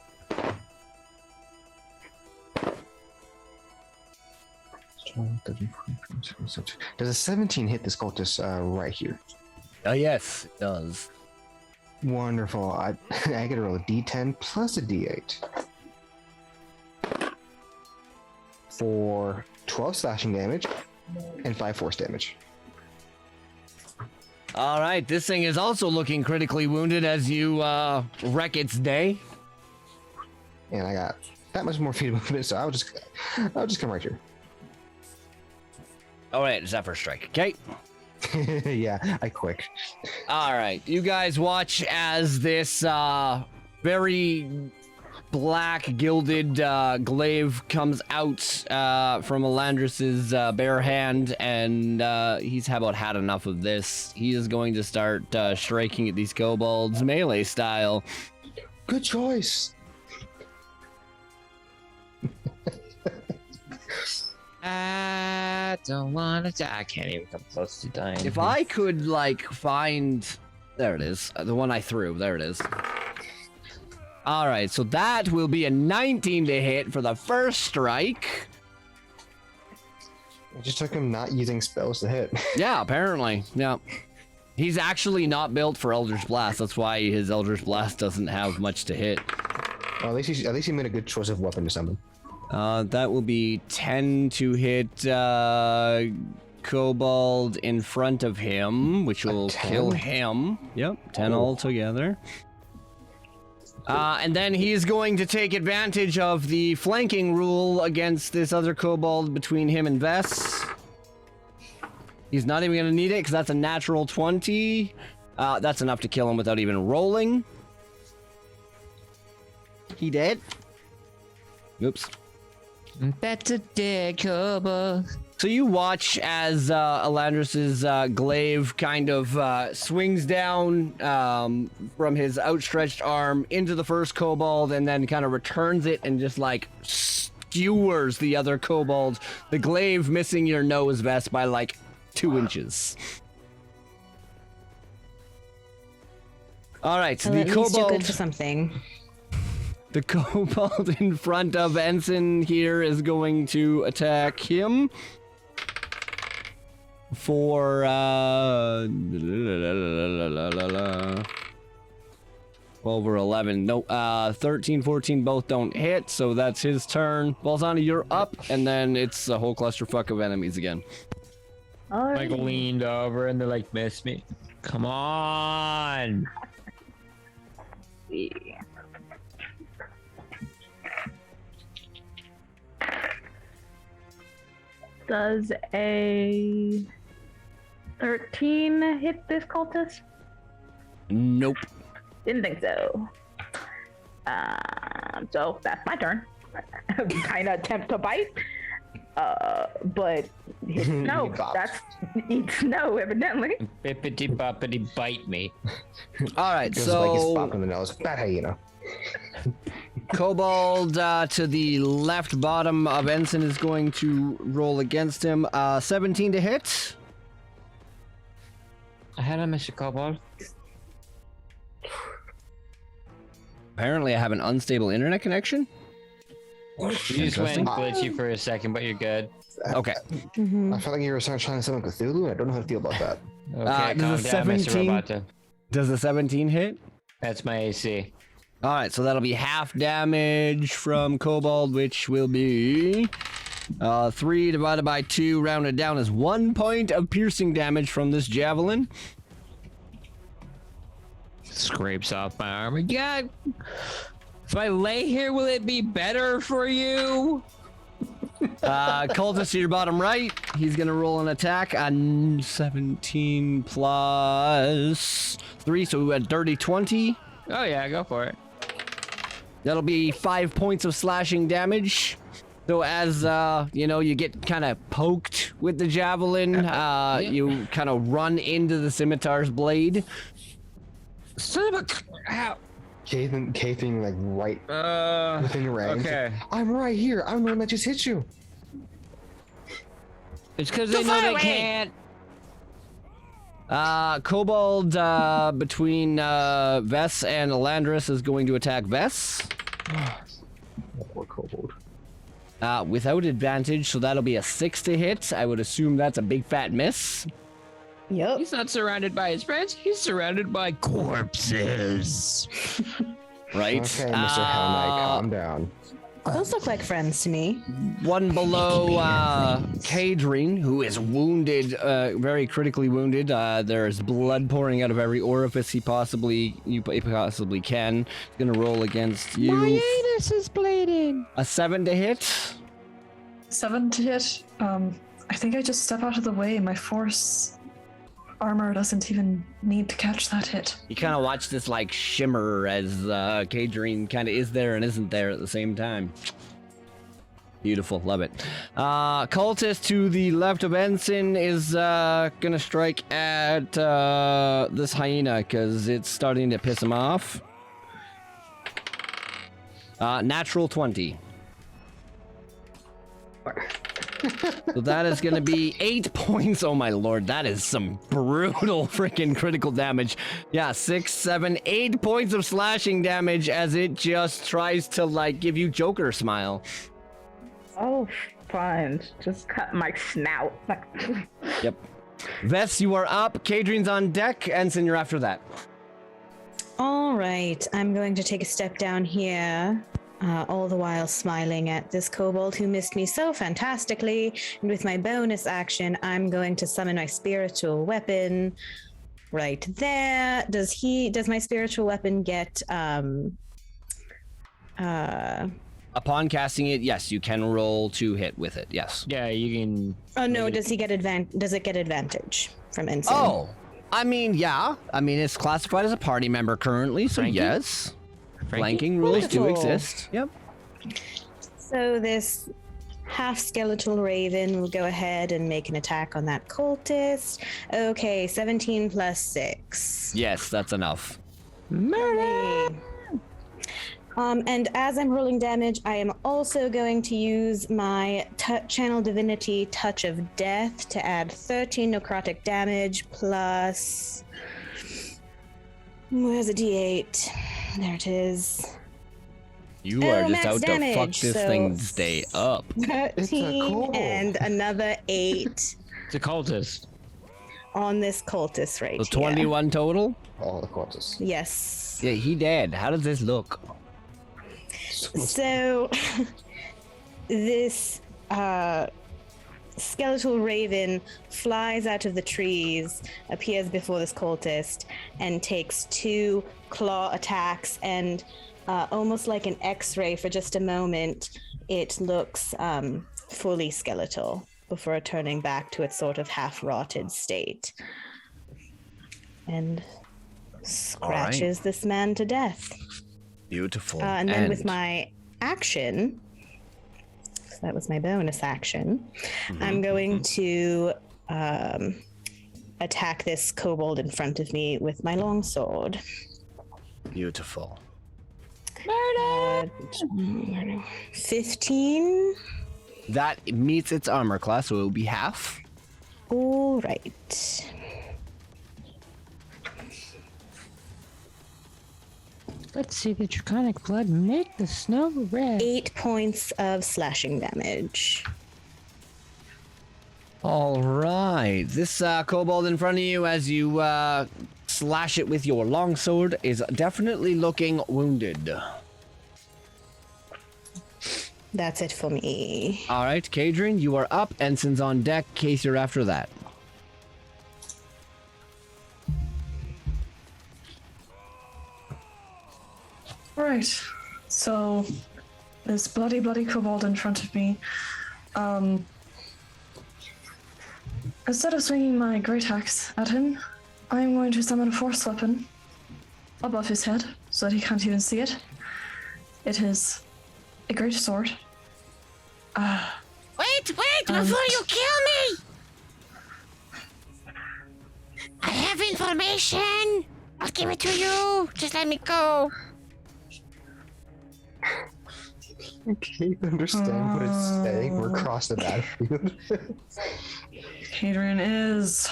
Does a 17 hit this cultist right here? Oh, yes, it does. Wonderful. I gotta roll a d10 plus a d8 for 12 slashing damage and 5 force damage. All right, this thing is also looking critically wounded as you wreck its day. And I got that much more feet of movement, so I'll just come right here. All right, Zephyr Strike. Okay. Yeah, I quick. All right, you guys watch as this very black gilded glaive comes out from Elandris's bare hand, and he's about had enough of this. He is going to start striking at these kobolds melee style. Good choice. I don't want to die. I can't even come close to dying. If I could, like, find... There it is. The one I threw. There it is. All right, so that will be a 19 to hit for the first strike. It just took him not using spells to hit. Yeah, apparently. Yeah. He's actually not built for Eldritch Blast. That's why his Eldritch Blast doesn't have much to hit. Well, at least he made a good choice of weapon to summon. That will be 10 to hit Kobold in front of him, which will kill him. Yep, 10 altogether. And then he's going to take advantage of the flanking rule against this other Kobold between him and Vess. He's not even going to need it because that's a natural 20. That's enough to kill him without even rolling. He dead. Oops. That's a dead kobold. So you watch as Elandris's glaive kind of swings down from his outstretched arm into the first kobold and then kind of returns it and just like skewers the other kobold. The glaive missing your nose vest by like 2 inches. All right, so Well, the at least you're kobold. good for something. The kobold in front of Ensign here is going to attack him for 12 or 11. No, 13, 14 both don't hit, so that's his turn. Balzani, you're up, and then it's a whole clusterfuck of enemies again. Like leaned over and they're like, miss me. Come on. Yeah. Does a 13 hit this cultist? Nope. Didn't think so. So that's my turn. Kind of attempt to bite. But hit no. That's eats no, evidently. Bippity boppity bite me. All right, Feels like he's so bopping the nose. Bad hyena. Kobold to the left bottom of Ensign is going to roll against him. 17 to hit. I had a Mr. Kobold. Apparently, I have an unstable internet connection. You just went glitchy for a second, but you're good. Okay. I felt like you were trying to summon Cthulhu, and I don't know how to feel about that. Okay, calm does a down, Mr. 17 Roboto. Does the 17 hit? That's my AC. All right, so that'll be half damage from Kobold, which will be 3 divided by 2, rounded down as 1 point of piercing damage from this javelin. Scrapes off my armor. Yeah. If I lay here, will it be better for you? Cultist to your bottom right. He's gonna roll an attack on 17 plus 3, so a dirty 20. Oh yeah, go for it. That'll be 5 points of slashing damage. So as you get kind of poked with the javelin, you kind of run into the scimitar's blade. Son of a... Ow. Caving like right within range. Okay. I'm right here. I'm the one that just hit you. It's because they know they can't. Kobold between Vess and Elandris is going to attack Vess. Poor kobold. Without advantage, so that'll be a 6 to hit. I would assume that's a big fat miss. Yep. He's not surrounded by his friends. He's surrounded by corpses. Right? Okay, Mr. Hell Knight, calm down. Those look like friends to me. One below Kadrine, who is wounded, very critically wounded. There's blood pouring out of every orifice he possibly can. He's gonna roll against you. My anus is bleeding. A 7 to hit. 7 to hit. I think I just step out of the way. My force armor doesn't even need to catch that hit. You kind of watch this like shimmer as Kadrine kind of is there and isn't there at the same time. Beautiful, love it. Cultist to the left of Ensign is gonna strike at this hyena because it's starting to piss him off. Natural 20. So that is going to be 8 points. Oh my lord, that is some brutal freaking critical damage. Yeah, 6, 7, 8 points of slashing damage as it just tries to like give you Joker smile. Oh, fine. Just cut my snout. Yep. Vess, you are up. Kadrine's on deck. Ensign, you're after that. All right, I'm going to take a step down here, all the while smiling at this kobold who missed me so fantastically. And with my bonus action, I'm going to summon my spiritual weapon right there. Does my spiritual weapon get Upon casting it, yes, you can roll to hit with it. Yes. Yeah, you can. Oh no, does it get advantage from Ensign? Oh, I mean, yeah. I mean, it's classified as a party member currently, so Frankie? yes. Frankie? Flanking rules do Wonderful. exist. Yep. So this half skeletal raven will go ahead and make an attack on that cultist. Okay, 17 plus 6. Yes, that's enough. Murder! And as I'm rolling damage, I am also going to use my Channel Divinity Touch of Death to add 13 necrotic damage plus... Where's a D8? There it is. You are just max out to fuck damage, this so- thing stay up. 13 kobold. and another 8 It's a cultist. on this cultist right So here. 21 total? All the corpses. Yes. Yeah, he dead. How does this look? So this skeletal raven flies out of the trees, appears before this cultist, and takes 2 claw attacks, and almost like an X-ray for just a moment, it looks fully skeletal before turning back to its sort of half-rotted state. And scratches this man to death. Beautiful. And then with my action, so that was my bonus action, I'm going to attack this kobold in front of me with my longsword. Beautiful. 15. That meets its armor class, so it will be half. All right. Let's see the draconic blood make the snow red. 8 points of slashing damage. All right. This kobold in front of you, as you slash it with your longsword, is definitely looking wounded. That's it for me. All right, Kadrine, you are up. Ensign's on deck. Case, you're after that. Right. So this bloody kobold in front of me. Instead of swinging my great axe at him, I'm going to summon a force weapon above his head so that he can't even see it. It is a great sword. Wait, before you kill me! I have information! I'll give it to you! Just let me go! Can you understand what it's saying? We're across the battlefield. Hadrian is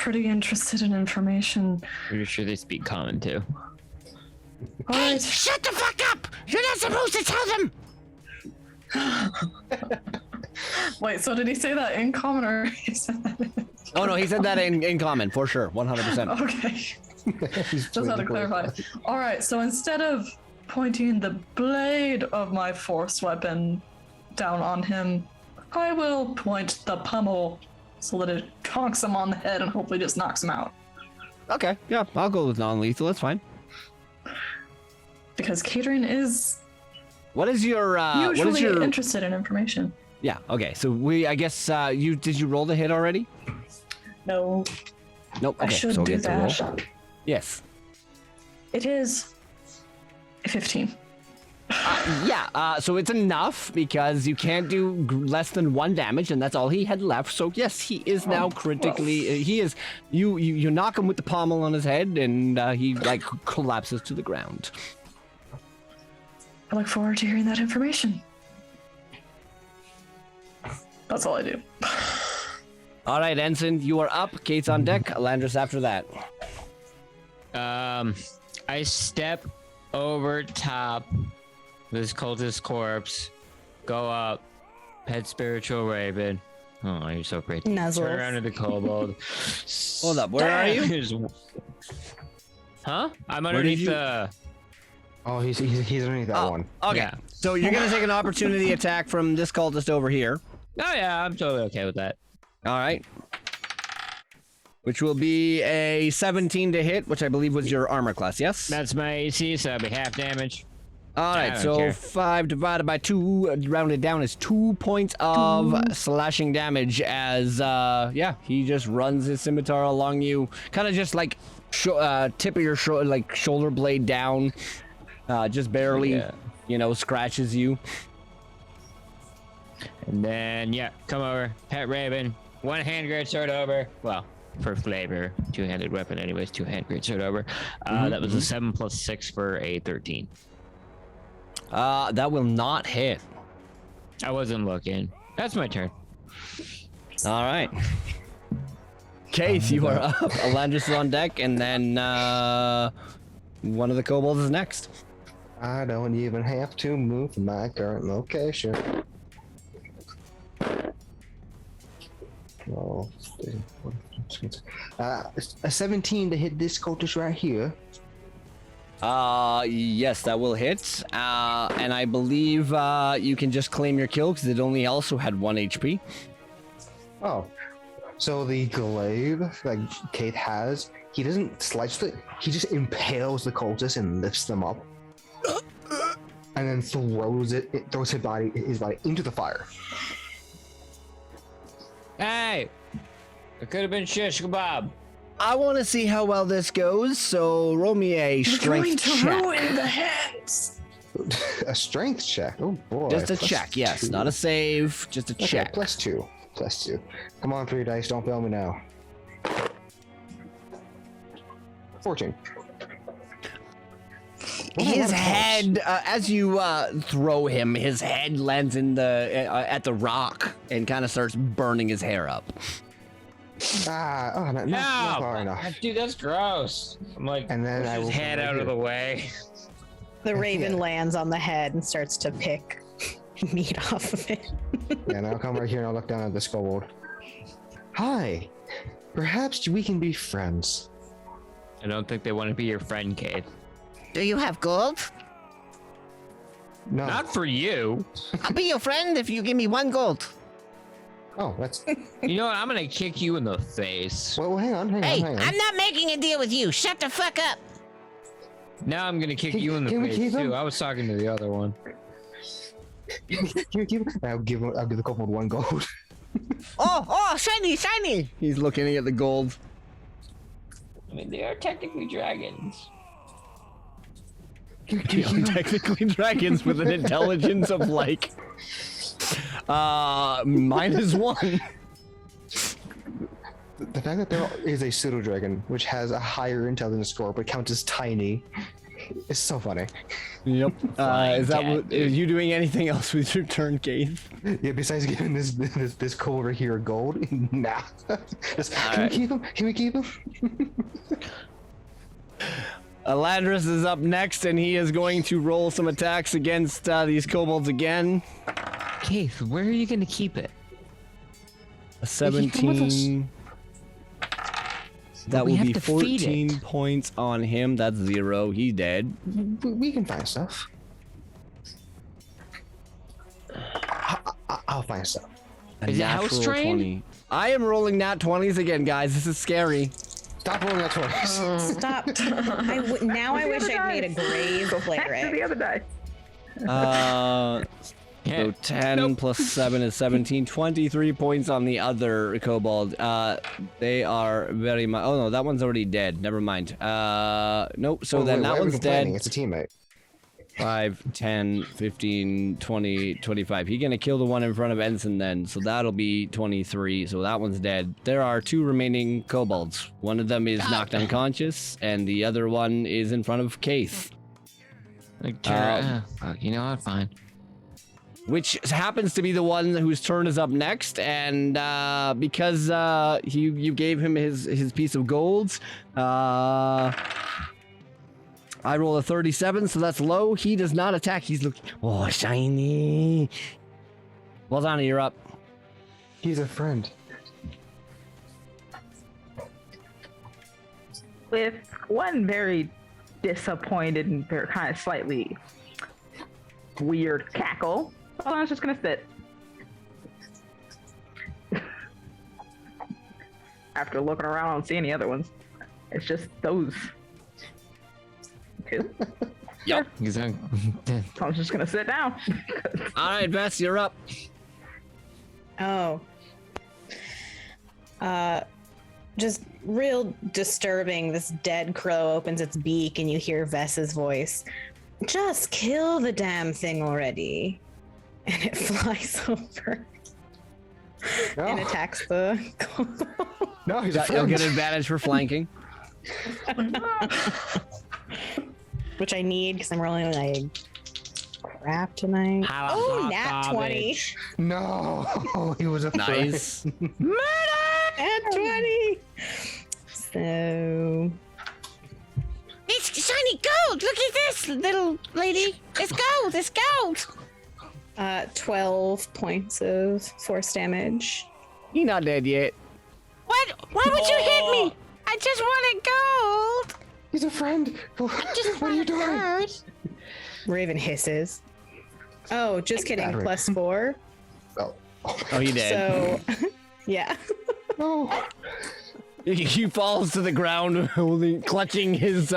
pretty interested in information. Pretty sure they speak common too. All Hey, right. shut the fuck up! You're not supposed to tell them! Wait, so did he say that in common or he said that? Oh no, he said that in common for sure, 100%. Okay. Just had to clarify. All right, so instead of pointing the blade of my force weapon down on him, I will point the pummel so that it conks him on the head and hopefully just knocks him out. Okay, yeah, I'll go with non-lethal. That's fine. Because catering is What is your usually interested in information. Yeah. Okay. So I guess did you roll the hit already? No, Nope. I Okay. should So we'll do get the roll. that. Yes. It is a 15. Yeah. So it's enough because you can't do less than 1 damage, and that's all he had left. So yes, he is now critically. He is. You knock him with the pommel on his head, and he like collapses to the ground. I look forward to hearing that information. That's all I do. All right, Ensign, you are up. Kate's on deck. Landris after that. I step over top this cultist corpse, go up, pet spiritual raven. Oh, you're so pretty. Nuzzles. Turn around to the kobold. Hold up, where are you? Huh? I'm Where did underneath you- the. Oh, he's underneath that one. Okay. Yeah. So you're gonna take an opportunity attack from this cultist over here. Oh yeah, I'm totally okay with that. All right. Which will be a 17 to hit, which I believe was your armor class, yes? That's my AC, so that'll be half damage. All right, I don't so care. 5 divided by 2, rounded down, is 2 points of slashing damage as, he just runs his scimitar along you. Kind of just like tip of your shoulder blade down, just barely, scratches you. And then, come over. Pet Raven. 1 hand great sword over. Well, for flavor. 2-handed weapon anyways. 2-hand great sword over. That was a 7 plus 6 for a 13. That will not hit. I wasn't looking. That's my turn. All right. Case, you are up. Alandris is on deck, and then one of the kobolds is next. I don't even have to move from my current location. Well, a 17 to hit this cultist right here. Yes, that will hit. And I believe you can just claim your kill because it only also had 1 HP. Oh, so the glaive like Kate has, he doesn't slice it. He just impales the cultist and lifts them up, and then throws his body into the fire. Hey! It could have been shish kebab. I want to see how well this goes, so roll me a strength check. ruin the heads. A strength check. Oh boy. Just a Plus check, yes, 2. not a save, just a Okay, check. plus 2. Plus 2. Come on, 3 dice. Don't fail me now. 14. His head, as you throw him, his head lands in at the rock and kind of starts burning his hair up. Not far enough. Dude, that's gross. I'm like, And then push I his will head come out right of here. the way. The raven Yeah. lands on the head and starts to pick meat off of it. And I'll come right here and I'll look down at the kobold. Hi. Perhaps we can be friends. I don't think they want to be your friend, Kate. Do you have gold? No. Not for you. I'll be your friend if you give me 1 gold. Oh, that's. You know what? I'm gonna kick you in the face. Well, hang on. Hey, hang on. I'm not making a deal with you. Shut the fuck up. Now I'm gonna kick Can- you in the can we face keep him? too. I was talking to the other one. Can you keep it? I'll give the kobold 1 gold. Oh, shiny, shiny. He's looking at the gold. I mean, they are technically dragons. Technically dragons with an intelligence of like -1. The fact that there is a pseudo dragon which has a higher intelligence score but counts as tiny It's so funny. Yep. Flying Is that cat, what? dude. Are you doing anything else with your turn, Keith? Yeah, besides giving this coal over here gold, nah. Can we keep him? Can we keep him? Alandris is up next, and he is going to roll some attacks against these kobolds again. Keith, where are you gonna keep it? A keep him with us. 17. That we will have be to feed 14 it. points on him. That's 0. He's dead. We can find stuff. I'll find stuff. A Is it house natural trained? 20. I am rolling nat 20s again, guys. This is scary. Stop rolling that twice. Stop. Now I wish I'd made a grave Back to the cleric. other dice. So 10 plus 7 is 17. 23 points on the other kobold. They are very much. Oh no, that one's already dead. Never mind. Nope. So then Wait, that why are we one's dead. complaining? It's a teammate. 5, 10, 15, 20, 25. He's gonna kill the one in front of Ensign then. So that'll be 23. So that one's dead. There are 2 remaining kobolds. One of them is knocked unconscious, and the other one is in front of Keith. Like, fuck, you know what? Fine. Which happens to be the one whose turn is up next, and because you gave him his piece of gold, I roll a 37, so that's low. He does not attack. He's looking. Oh, shiny. Well done, you're up. He's a friend. With one very disappointed and very kind of slightly weird cackle, Balon's just gonna sit. After looking around, I don't see any other ones. It's just those 2. Yep. He's on. So I'm just gonna sit down. All right, Vess, you're up. Oh. Just real disturbing. This dead crow opens its beak and you hear Vess's voice. Just kill the damn thing already. And it flies over and attacks the kobold. No, he's a You'll friend. get advantage for flanking. Which I need because I'm rolling like crap tonight. Oh, nat 20. No, he was a friend. Nice. Nat 20. So It's shiny gold. Look at this, little lady. It's gold. It's gold. 12 points of force damage. He's not dead yet. What? Why would you hit me? I just wanted gold. He's a friend. Just What are you doing? gold. Raven hisses. Oh, just kidding. Battery. Plus 4. Oh, Oh, he dead. So, yeah. no. He falls to the ground, holding, clutching his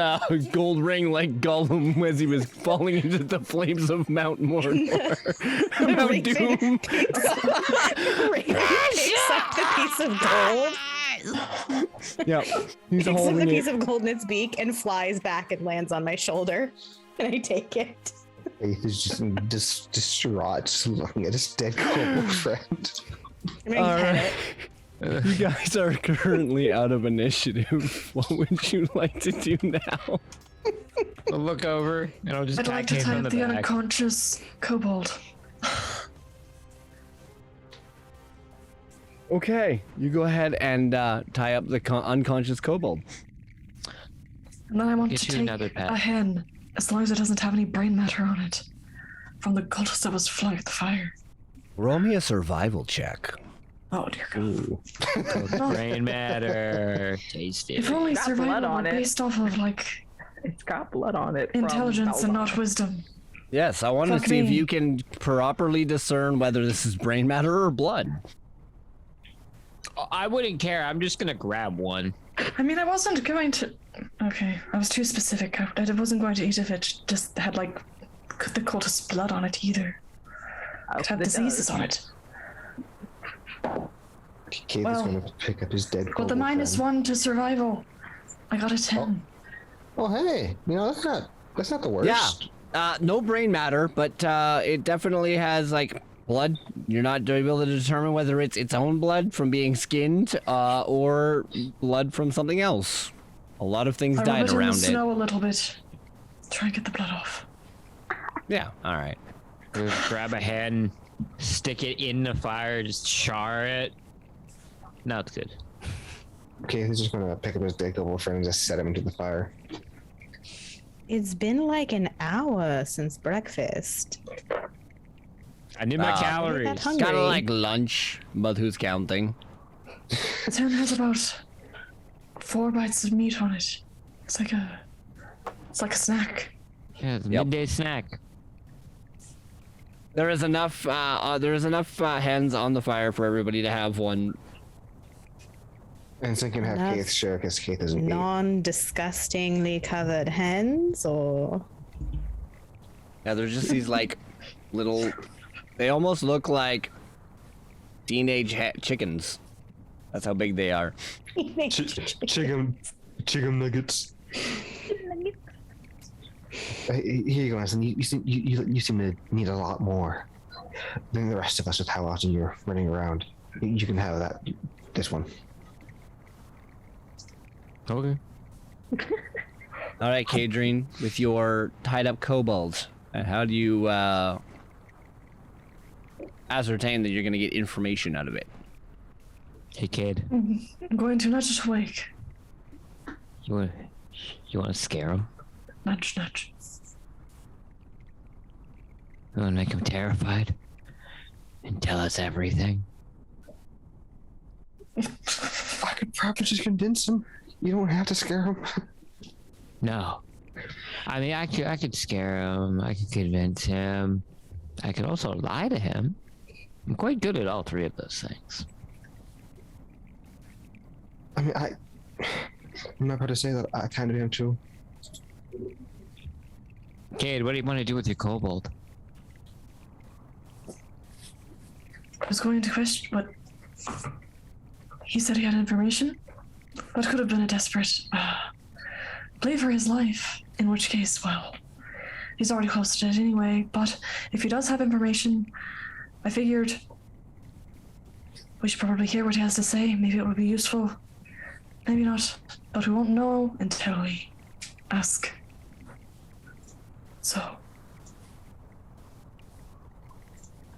gold ring like Gollum as he was falling into the flames of Mount Mordor. Mount Raven Doom. picks up the piece of gold. Yep. He's Picks up the holding piece it. of gold in its beak and flies back and lands on my shoulder. And I take it. Faith is just distraught, just looking at his dead kobold friend. I'm gonna All pet right. it. You guys are currently out of initiative. What would you like to do now? I'll look over and I'll just I'd like to him tie from up the the back. unconscious kobold. Okay, you go ahead and tie up the unconscious kobold. And then I want Get to you take another pet. a hen, as long as it doesn't have any brain matter on it, from the cultist that was flung at the fire. Roll me a survival check. Oh dear God. Brain matter. Tasty. If only Got blood survival on were it. based off of like It's got blood on it. from intelligence and not Balon. wisdom. Yes, I wanted to Fuck see if me. you can properly discern whether this is brain matter or blood. I wouldn't care. I'm just gonna grab one. I mean, I wasn't going to. Okay, I was too specific. I wasn't going to eat if it just had like the cultist's blood on it either. Oh, It had it diseases does. on it. Kate Well, is going to pick up his dead But kobold the friend. -1 to survival. I got a 10. Oh, hey, that's not the worst. Yeah. No brain matter, but it definitely has like blood. You're not able to determine whether it's its own blood from being skinned or blood from something else. A lot of things I died rubbed it in around the it. snow a little bit. Try and get the blood off. Yeah. All right. Just grab a hand, stick it in the fire, just char it. Now it's good. Okay, he's just gonna pick up his big double friend and just set him into the fire. It's been like an hour since breakfast. I need my calories. Not hungry. Kind of like lunch, but who's counting? The town has about 4 bites of meat on it. It's like a snack. Yeah, it's a Yep. midday snack. There is enough. Hands on the fire for everybody to have one. And so can have Enough Keith share because Keith isn't eat. Non-disgustingly covered hens, or Yeah, they're just these like little. They almost look like teenage chickens. That's how big they are. Chicken nuggets. Here you go, Anson. You seem to need a lot more than the rest of us with how often you're running around. You can have that. This one. Okay. All right, Kadrine, with your tied-up kobolds, how do you ascertain that you're going to get information out of it? Hey, kid. I'm going to nudge it awake. You want to scare him? Nudge, nudge. You want to make him terrified? And tell us everything? I could probably just convince him. You don't have to scare him. No. I mean, I could scare him. I could convince him. I could also lie to him. I'm quite good at all three of those things. I mean, I'm not about to say that I kind of am too. Cade, what do you want to do with your kobold? I was going to question, but he said he had information. What could have been a desperate plea for his life, in which case, well, he's already hosted it anyway, but if he does have information, I figured we should probably hear what he has to say. Maybe it would be useful. Maybe not, but we won't know until we ask. So,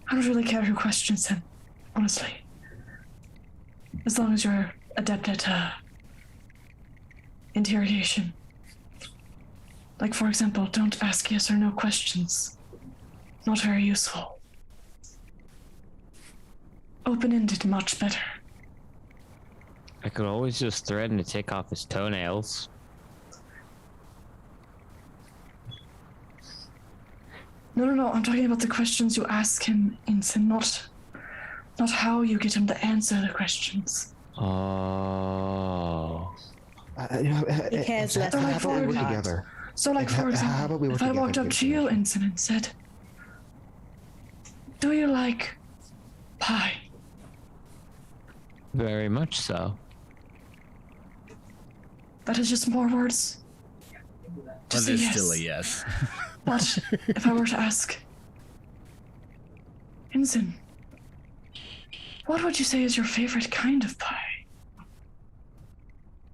I don't really care who questions him, honestly. As long as you're adept at interrogation. Like, for example, don't ask yes or no questions. Not very useful. Open-ended, much better. I could always just threaten to take off his toenails. No, I'm talking about the questions you ask him, Ensign, not how you get him to answer the questions. Oh. He cares less about how about we work that. together? So, like, for How about we example, work if I together walked to up get to you, information? Ensign, and said, "Do you like pie?" Very much so. That is just more words. But Just say it's yes. still a yes. But if I were to ask, Ensign, what would you say is your favorite kind of pie?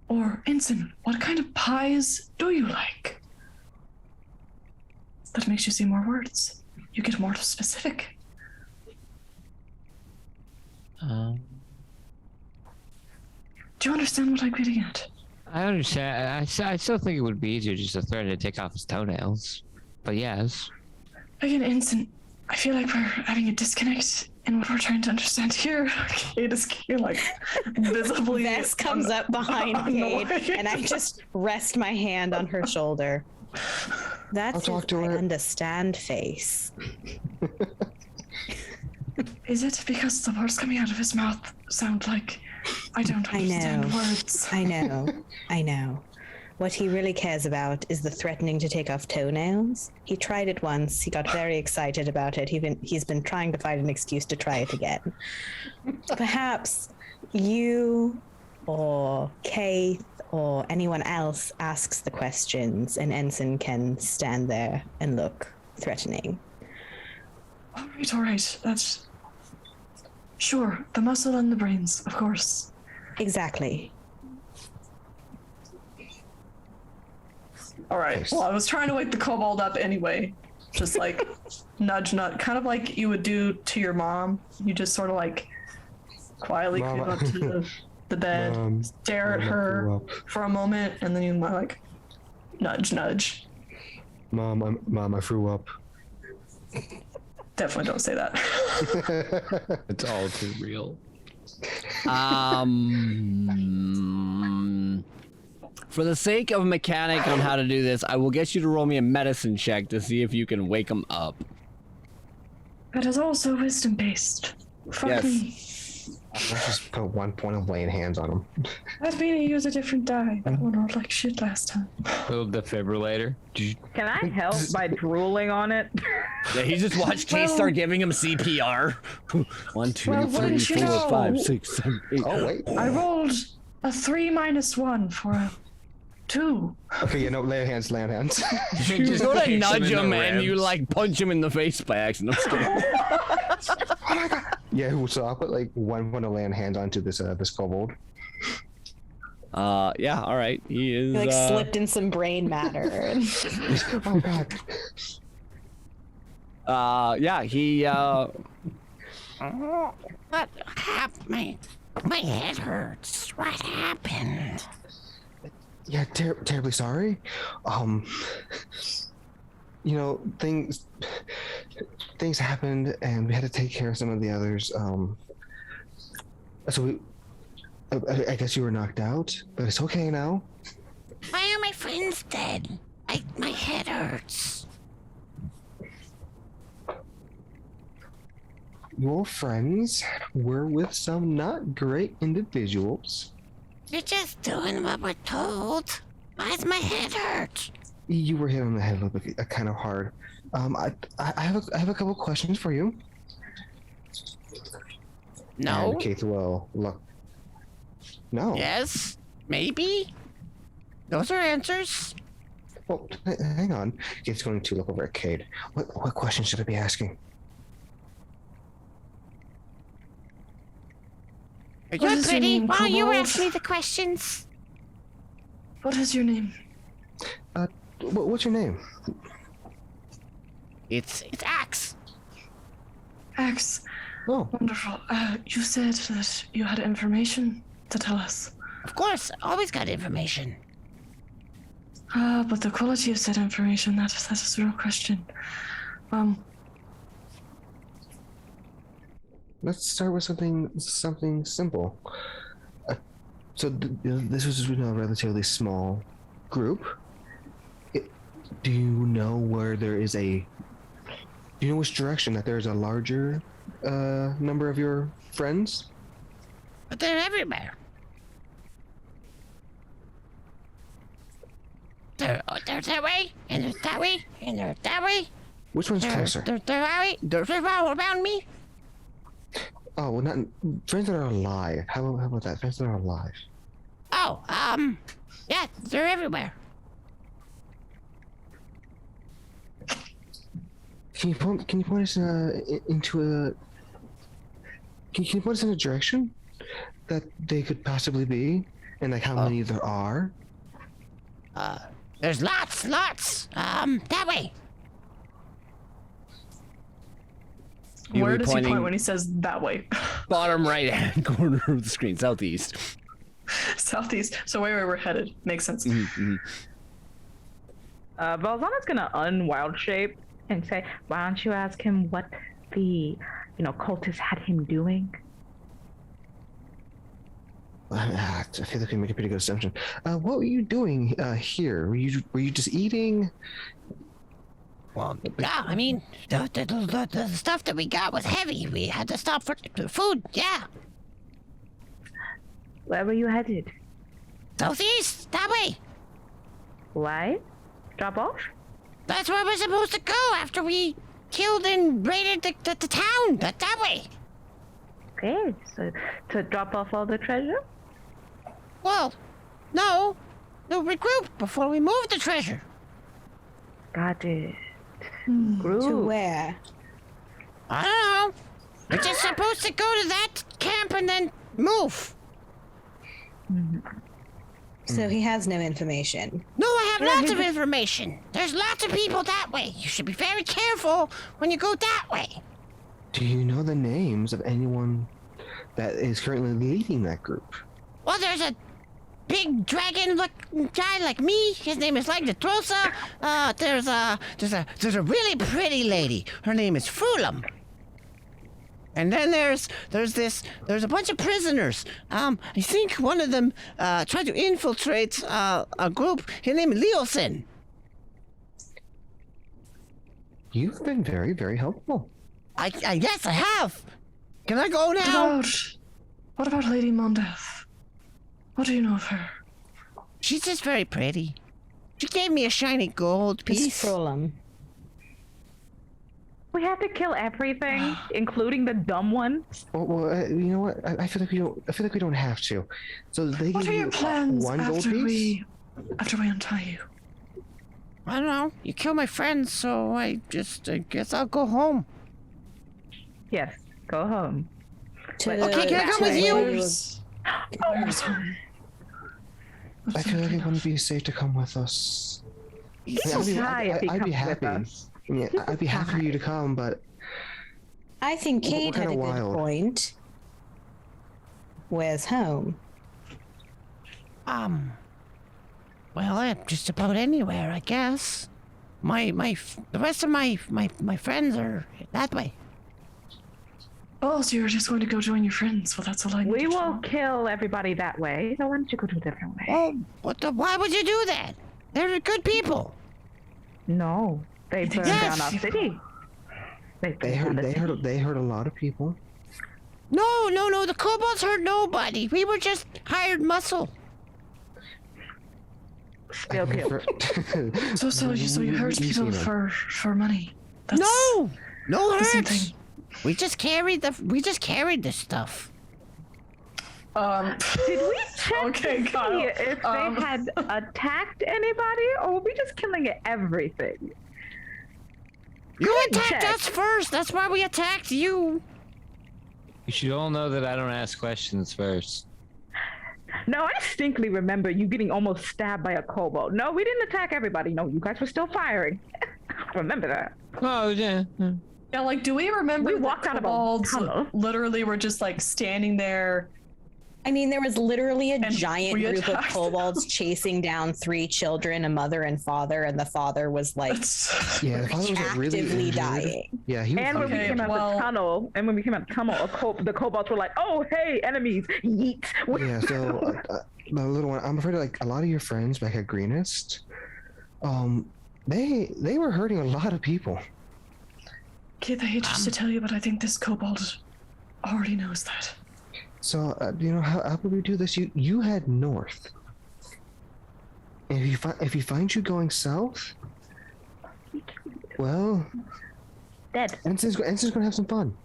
Or, Ensign, what kind of pies do you like? That makes you say more words. You get more specific. Um, Do you understand what I'm getting at? I understand. I still think it would be easier just to threaten to take off his toenails. But yes. Again, Ensign, I feel like we're having a disconnect in what we're trying to understand here. Kate is like visibly. Vess comes up behind annoyed. Cade, and I just rest my hand on her shoulder. That's I'll talk his to I her. understand face. Is it because the words coming out of his mouth sound like I don't I understand know. words? I know. What he really cares about is the threatening to take off toenails. He tried it once. He got very excited about it. He's been trying to find an excuse to try it again. Perhaps you or Keith or anyone else asks the questions and Ensign can stand there and look threatening. All right. That's sure. The muscle and the brains, of course. Exactly. All right. Nice. Well, I was trying to wake the kobold up anyway. Just like nudge, kind of like you would do to your mom. You just sort of like quietly Mom, creep up to the bed, Mom, stare at Mom, I her threw up. for a moment, and then you might like nudge. Mom, I threw up. Definitely don't say that. It's all too real. For the sake of a mechanic on how to do this, I will get you to roll me a medicine check to see if you can wake him up. That is also wisdom based. Fuck Yes. me. Let's just put 1 point of laying hands on him. That mean he used a different die. That one rolled like shit last time. Little defibrillator. Can I help by drooling on it? Yeah, he just watched Kate Well- start giving him CPR. 1, 2, Well, 3, wouldn't you 4, know? 5, 6, 7, 8. Oh wait. I rolled a 3 - 1 for a 2. Okay, yeah, no, lay hands. You just go to kicks nudge him in him the and you ribs. like punch him in the face by accident. I'm just kidding. Yeah, so I'll put like 1 point of laying hands onto this this kobold. Yeah, all right. He is. He like slipped in some brain matter. Oh god. Yeah, he. What happened? My head hurts. What happened? Yeah, terribly sorry. You know, things happened, and we had to take care of some of the others. So I guess you were knocked out, but it's okay now. Why are my friends dead? My head hurts. Your friends were with some not great individuals. You're just doing what we're told. Why's my head hurt? You were hit on the head a little bit, kind of hard. I have a couple questions for you. No. And Keith will look. No. Yes. Maybe. Those are answers. Well, hang on. Keith's going to look over at Cade. What questions should I be asking? You're What is your pretty. name, Why don't you kobold? ask me the questions? What is your name? What's your name? It's Axe. Axe. Oh, Wonderful. You said that you had information to tell us. Of course, always got information. But the quality of said information, that is the real question. let's start with something simple. This was a relatively small group. Do you know where there is a? Do you know which direction that there's a larger number of your friends? But they're everywhere. They're that way, and they're that way, and they're that way. Which one's closer? They're that way. They're all around me. Oh, well, not friends that are alive. How about that? Friends that are alive. Oh, yeah, they're everywhere. Can you point us into a? Can you point us in a direction that they could possibly be, and like how many there are? There's lots. That way. You Where were does he pointing- point when he says that way? bottom right hand corner of the screen, southeast. Southeast. So where we're headed. Makes sense. Valzana's gonna unwild shape and say, "Why don't you ask him what the, cultists had him doing?" I feel like we make a pretty good assumption. What were you doing here? Were you just eating? Well, Yeah, I mean, the stuff that we got was heavy. We had to stop for food. Yeah, Where were you headed? southeast. That way. Why? Drop off? That's where we're supposed to go after we killed and raided the town. That way. Okay, so to drop off all the treasure? Well, no. No, regroup before we move the treasure. Got it. To Groove. where? I don't know. We're just supposed to go to that camp and then move. So he has no information. No, I have lots of information. There's lots of people that way. You should be very careful when you go that way. Do you know the names of anyone that is currently leading that group? Well, there's a big dragon guy like me. His name is like Trosa. There's a really pretty lady. Her name is Fulham. And then there's a bunch of prisoners. I think one of them tried to infiltrate a group. His name is Leosin. You've been very, very helpful. Yes, I have. Can I go now? What about Lady Mondeath? What do you know of her? She's just very pretty. She gave me a shiny gold It's piece. Frolam. We have to kill everything, including the dumb one. Well, you know what? I feel like we don't. I feel like we don't have to. So they What give are you your plans one gold after piece. we untie you? I don't know. You killed my friends, so I guess I'll go home. Yes, go home. Okay, can I come with you? Where's home? I feel like it wouldn't be safe to come with us. He's so shy if he I'd be comes with happy. us. Yeah, I'd be happy for you to come, but I think We're Kate had a kinda good wild. point. Where's home? Well, just about anywhere, I guess. The rest of my friends are that way. Oh, so you're just going to go join your friends? Well, that's all I need We to will know. kill everybody that way. So why don't you go to a different way? Oh, why would you do that? They're good people. No, they burned Yes. down our city. they hurt a lot of people. No, the kobolds hurt nobody. We were just hired muscle. Still kill. So you hurt We've people seen 'em. for money? That's No the same hurts. thing. We just carried this stuff. Did we check Okay, to Kyle. see if they had attacked anybody, or were we just killing everything? You attacked check. us first. That's why we attacked you. You should all know that I don't ask questions first. No, I distinctly remember you getting almost stabbed by a kobold. No, we didn't attack everybody. No, you guys were still firing. Remember that. Oh yeah. Yeah, like, do we remember We that walked out of a kobolds tunnel. literally were just like standing there? I mean, there was literally a And giant we group of attacked them. kobolds chasing down 3 children, a mother and father, and the father was like Yeah, the father was like really actively injured. dying. Yeah, he was. And when we Okay, came out well- the tunnel, the kobolds were like, "Oh, hey, enemies, yeet!" Yeah, so my little one, I'm afraid like a lot of your friends back at Greenest, they were hurting a lot of people. Kid, I hate just to tell you, but I think this kobold already knows that. So you know how would we do this? You head north. And if he finds you going south, well, Dead. Ensign's gonna have some fun.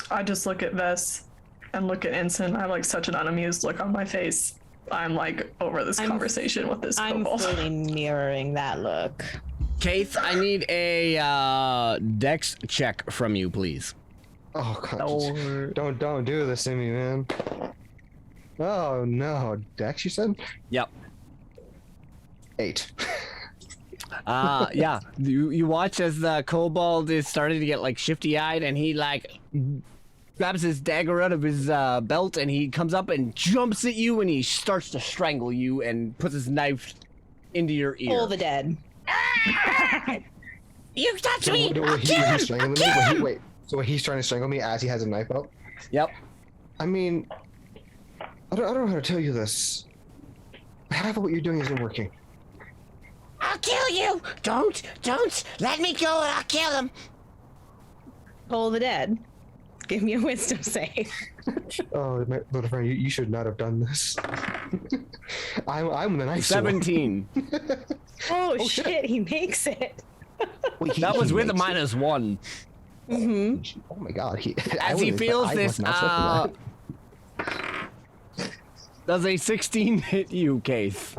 I just look at Vess and look at Ensign. I have like such an unamused look on my face. I'm like over this conversation with this I'm kobold. fully mirroring that look. Keith, I need a dex check from you, please. Oh god, don't do this to me, man. Oh no, Dex, you said? Yep. 8. Yeah. You watch as the kobold is starting to get like shifty-eyed, and he like grabs his dagger out of his belt, and he comes up and jumps at you, and he starts to strangle you, and puts his knife into your ear. Pull the dead. You touch me. He's strangling me? Wait. So he's trying to strangle me as he has a knife out? Yep. I mean, I don't know how to tell you this. Half of what you're doing isn't working. I'll kill you. Don't let me go. I'll kill him. Pull the dead. Give me a wisdom save. Oh, my little friend, you should not have done this. I'm the nice one. 17. Oh, shit, he makes it. Wait, That was with a makes it. -1. Mm-hmm. Oh my god. As he feels this, does a 16 hit you, Keith?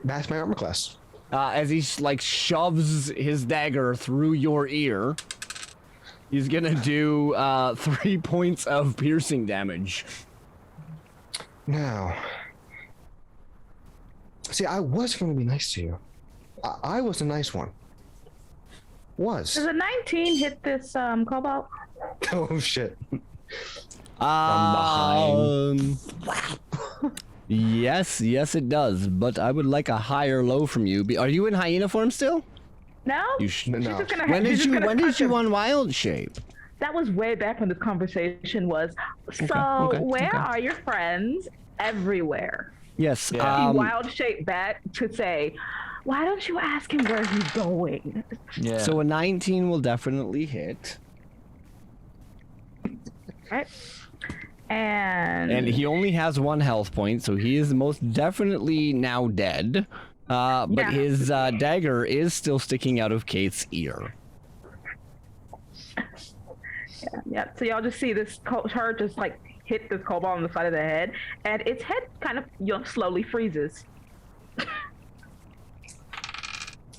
That's my armor class. As he like shoves his dagger through your ear, he's gonna do 3 points of piercing damage. Now, See, I was going to be nice to you. I was a nice one. Was. Does a 19 hit this cobalt? Oh shit. Yes, it does. But I would like a higher low from you. Are you in hyena form still? No. You She's no. just gonna, When she's did just gonna touch him. on wild shape? That was way back when this conversation was. So okay, where okay. are your friends? Everywhere. Yes. He wild shaped back to say, why don't you ask him where he's going? Yeah. So a 19 will definitely hit. Right. And he only has 1 health point, so he is most definitely now dead. But Yeah. his dagger is still sticking out of Kate's ear. yeah. So y'all just see this her just like hit this cobalt on the side of the head, and its head kind of slowly freezes.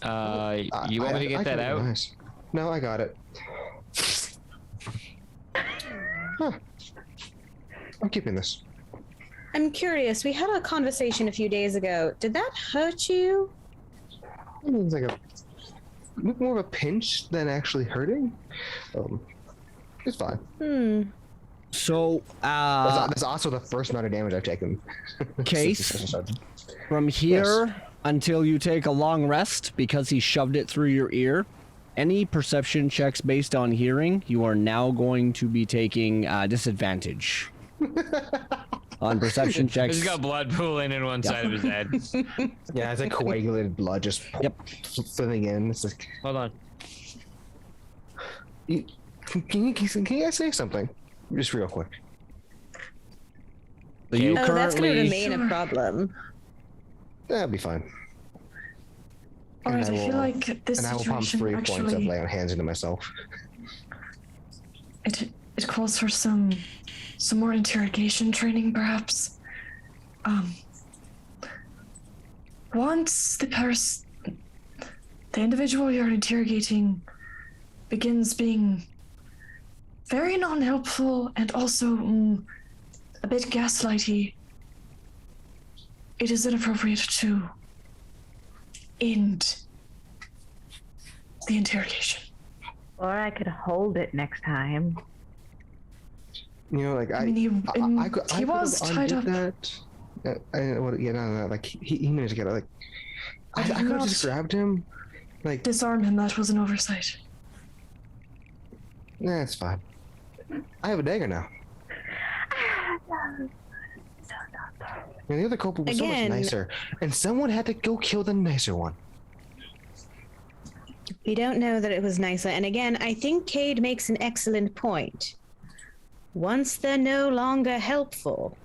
You want me to get that out? Nice. No, I got it. Huh. I'm keeping this. I'm curious. We had a conversation a few days ago. Did that hurt you? It was like more of a pinch than actually hurting. It's fine. So, That's also the first amount of damage I've taken. Case, from here until you take a long rest, because he shoved it through your ear, any perception checks based on hearing, you are now going to be taking disadvantage. On perception checks. He's got blood pooling in one side of his head. Yeah, it's like coagulated blood just filling in. It's like, Hold on. can you say something? Just real quick. So you Oh, that's going to currently remain a problem. That'll be fine. Alright, I feel like this And I will pump situation 3 points of actually laying hands into myself. it calls for some more interrogation training, perhaps. Once the individual you're interrogating begins being very non-helpful and also a bit gaslighty, it is inappropriate to end the interrogation. Or I could hold it next time. You know, like I mean, he was tied up. Like he managed to get it. Like I did could have not just grabbed him. Like, Disarm him, that was an oversight. nah, it's fine. I have a dagger now. And the other couple was so much Again- nicer, and someone had to go kill the nicer one. We don't know that it was nicer. And again, I think Cade makes an excellent point. Once they're no longer helpful,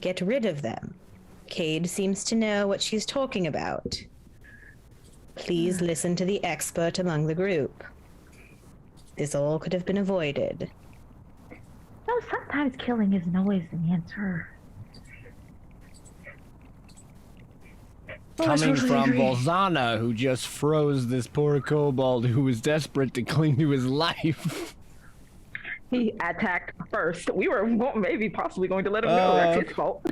get rid of them. Cade seems to know what she's talking about. Please listen to the expert among the group. This all could have been avoided. No, sometimes killing isn't always the answer. Oh, I coming totally from agree. Bolzana, who just froze this poor kobold who was desperate to cling to his life. He attacked first. We were possibly going to let him go. That's his fault.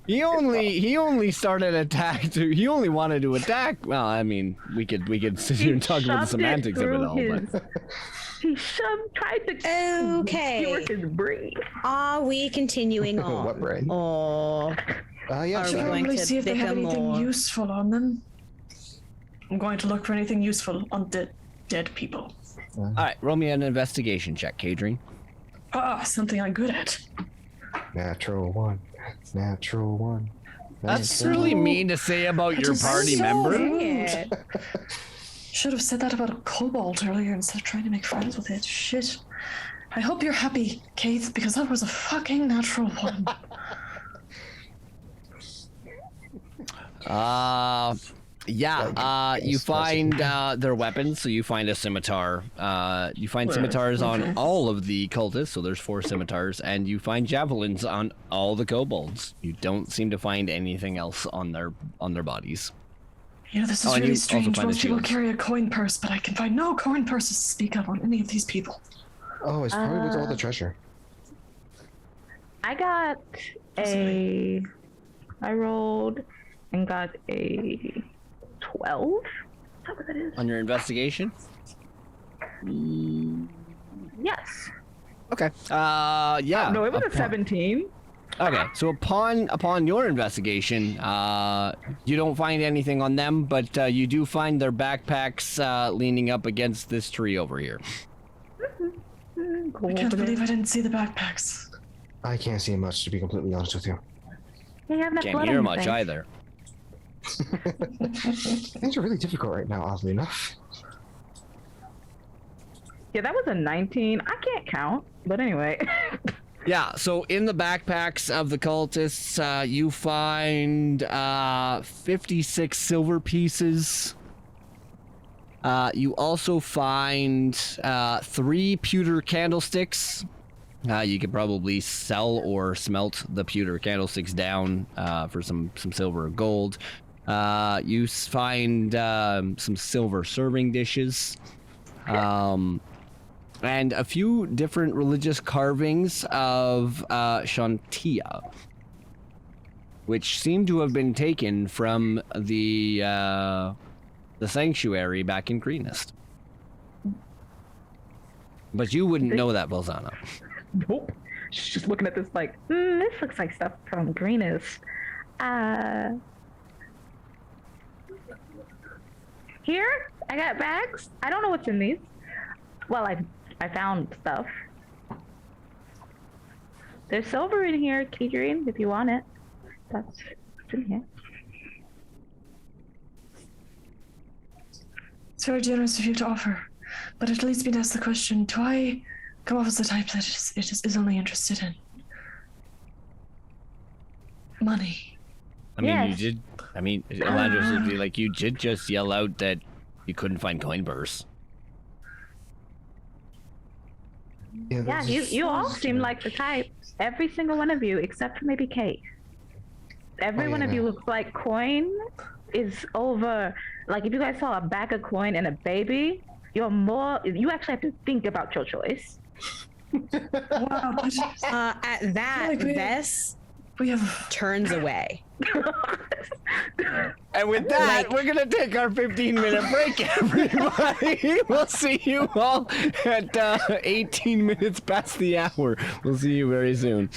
He only started attack to. He only wanted to attack. Well, I mean, we could sit here and talk about the shoved it semantics of it through all, but He tried to Okay. skewer his brain. Are we continuing on? What brain? Or Yeah, Are Should we I going probably to see if they have bicker anything more? useful on them? I'm going to look for anything useful on dead people. all right. Roll me an investigation check, Kadrine. Something I'm good at. Natural one. Natural one. That's Natural really mean to say about That your is party so member. rude. Should have said that about a kobold earlier instead of trying to make friends with it. Shit. I hope you're happy, Keith, because that was a fucking natural one. You find their weapons. So you find a scimitar. You find scimitars on all of the cultists. So there's 4 scimitars, and you find javelins on all the kobolds. You don't seem to find anything else on their bodies. You know, this Oh, is and you really also strange. find Most the people shields. carry a coin purse, but I can find no coin purses to speak of on any of these people. Oh, it's probably with all the treasure. I rolled and got a 12. Is that what that is? On your investigation? Yes. Okay. Yeah. No, it was a 17. Okay, so upon your investigation, you don't find anything on them, but you do find their backpacks leaning up against this tree over here. Cool. I can't believe I didn't see the backpacks. I can't see much, to be completely honest with you. They have enough Can't blood hear on much things. either. Things are really difficult right now, oddly enough. Yeah, that was a 19. I can't count, but anyway. Yeah, so in the backpacks of the cultists, you find 56 silver pieces. You also find 3 pewter candlesticks. You could probably sell or smelt the pewter candlesticks down for some silver or gold. You find some silver serving dishes. And a few different religious carvings of Shantia, which seem to have been taken from the sanctuary back in Greenest. But you wouldn't know that, Balzana. Nope. She's just looking at this like, this looks like stuff from Greenest. Here, I got bags. I don't know what's in these. Well, I found stuff. There's silver in here, Keydreen, if you want it. That's what's in here. It's very generous of you to offer, but it leads me to ask the question: do I come off as the type that is only interested in money? I mean, Yes. you did. I mean, Elandros would be like, you did just yell out that you couldn't find coin bursts. Yeah, you all seem like the type. Every single one of you, except for maybe Kate. Every one of you looks like coin is over. Like, if you guys saw a bag of coin and a baby, you actually have to think about your choice. Wow, but At that, Like we- Vess we have turns away. And with that, we're gonna take our 15-minute break, everybody. We'll see you all at 18 minutes past the hour. We'll see you very soon.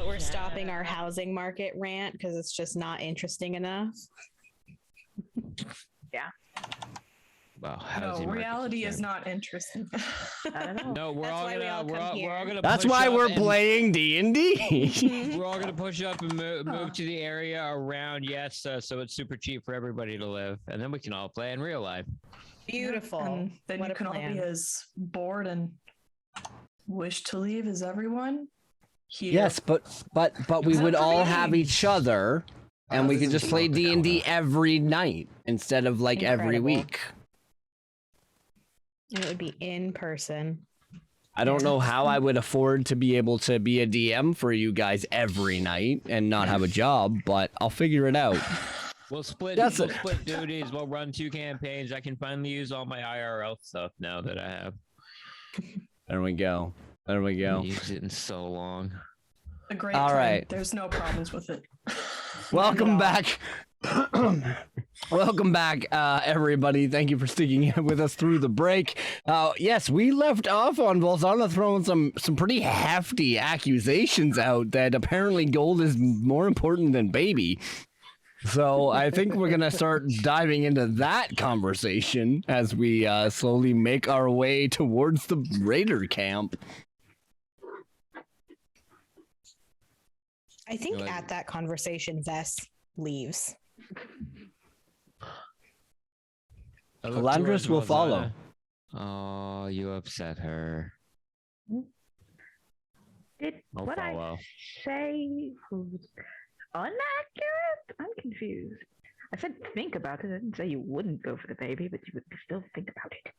We're stopping our housing market rant because it's just not interesting enough. Wow, no housing market reality is concern. not interesting. I don't know. No, we're That's all why we all gonna we're come all, we're all here. gonna. That's push why up we're and- playing D&D. We're all gonna push up and move to the area around, yes, so it's super cheap for everybody to live, and then we can all play in real life. Beautiful. And then What you a can all plan. be as bored and wish to leave as everyone here. Yes, but we would all That's have amazing. each other, and we This could is just play about the D&D every night instead of like every Incredible. week. And it would be in person. I don't know how I would afford to be able to be a DM for you guys every night and not have a job, but I'll figure it out. We'll split duties. We'll run 2 campaigns. I can finally use all my IRL stuff now that I have. There we go. There we I go. haven't used it in so long. A great All plan. right. There's no problems with it. Welcome back. Welcome back, everybody. Thank you for sticking with us through the break. Yes, we left off on Balzana throwing some pretty hefty accusations out that apparently gold is more important than baby. So I think we're gonna start diving into that conversation as we slowly make our way towards the raider camp. I think Like- at that conversation, Vess leaves. I look Elandris towards will follow. Balzana. Oh, you upset her. Did I'll what follow. I say was inaccurate? I'm confused. I said think about it. I didn't say you wouldn't go for the baby, but you would still think about it.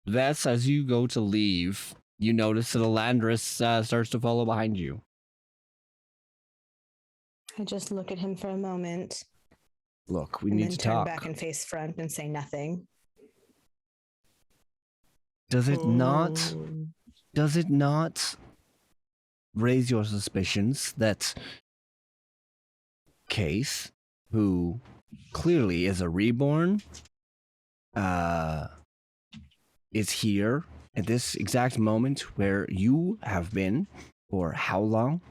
Vess, as you go to leave, you notice that Elandris starts to follow behind you. I just look at him for a moment Look, we and need then to turn talk. back and face front and say nothing. Does it not? Ooh. Does it not raise your suspicions that Case, who clearly is a reborn, is here at this exact moment where you have been for how long?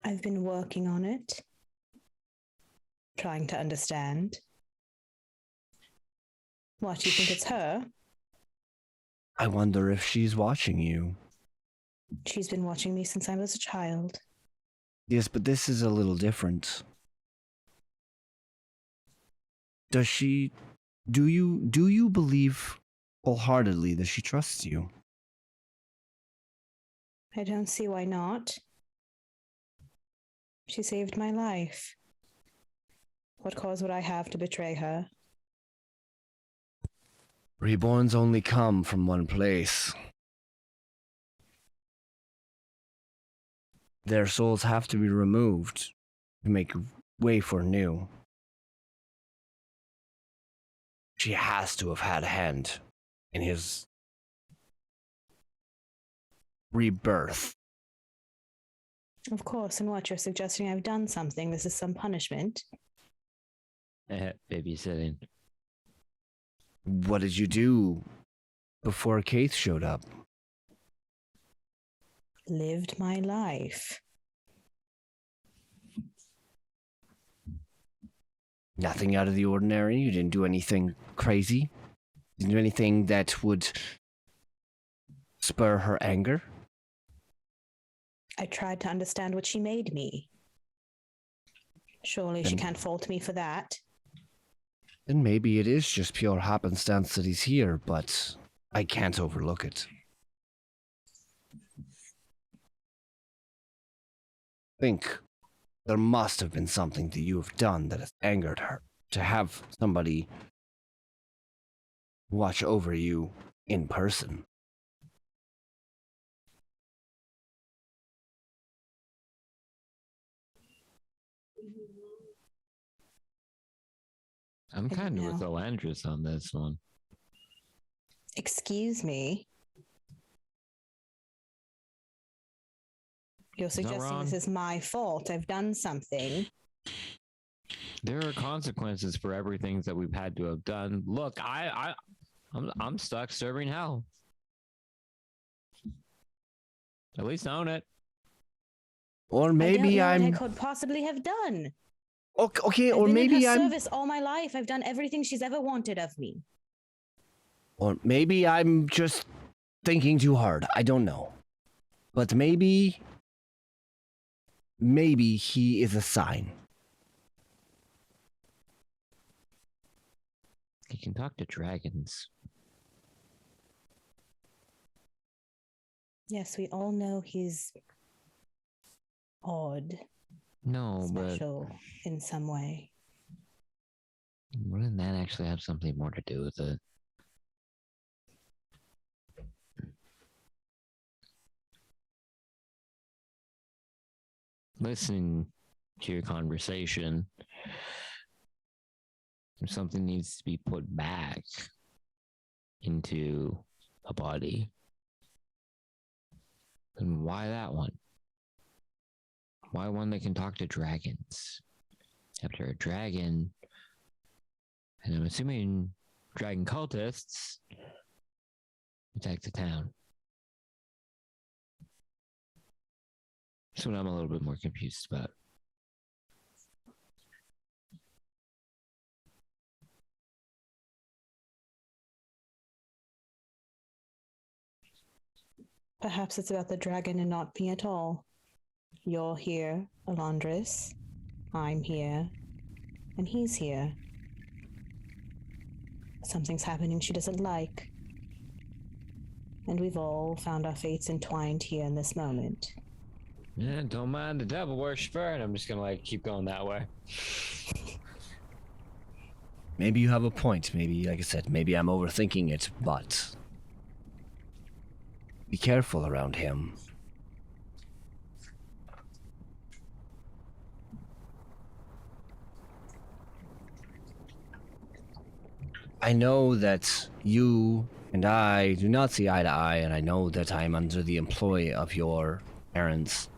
I've been working on it, trying to understand. What, do you think it's her? I wonder if she's watching you. She's been watching me since I was a child. Yes, but this is a little different. Do you believe wholeheartedly that she trusts you? I don't see why not. She saved my life. What cause would I have to betray her? Reborns only come from one place. Their souls have to be removed to make way for new. She has to have had a hand in his rebirth. Of course, and what, you're suggesting I've done something? This is some punishment? Babysitting. What did you do before Keith showed up? Lived my life. Nothing out of the ordinary? You didn't do anything crazy? Didn't do anything that would spur her anger? I tried to understand what she made me. Surely she can't fault me for that. Then maybe it is just pure happenstance that he's here, but I can't overlook it. Think there must have been something that you have done that has angered her. To have somebody watch over you in person. I'm kind of with Elandris on this one. Excuse me. You're suggesting this is my fault. I've done something. There are consequences for everything that we've had to have done. Look, I'm stuck serving hell. At least own it. Or maybe I don't know I'm. what I could possibly have done. Okay, I've or been maybe in her I'm. service all my life. I've done everything she's ever wanted of me. Or maybe I'm just thinking too hard. I don't know. But maybe he is a sign. He can talk to dragons. Yes, we all know he's odd. No, special in some way. Wouldn't that actually have something more to do with it? Listening to your conversation, if something needs to be put back into a body, then why that one? Why one that can talk to dragons? After a dragon, and I'm assuming dragon cultists attack the town. That's what I'm a little bit more confused about. Perhaps it's about the dragon and not me at all. You're here, Elandris. I'm here. And he's here. Something's happening she doesn't like. And we've all found our fates entwined here in this moment. Yeah, don't mind the devil worshiper, and I'm just gonna keep going that way. Maybe you have a point. Maybe, like I said, maybe I'm overthinking it, but be careful around him. I know that you and I do not see eye to eye, and I know that I'm under the employ of your parents.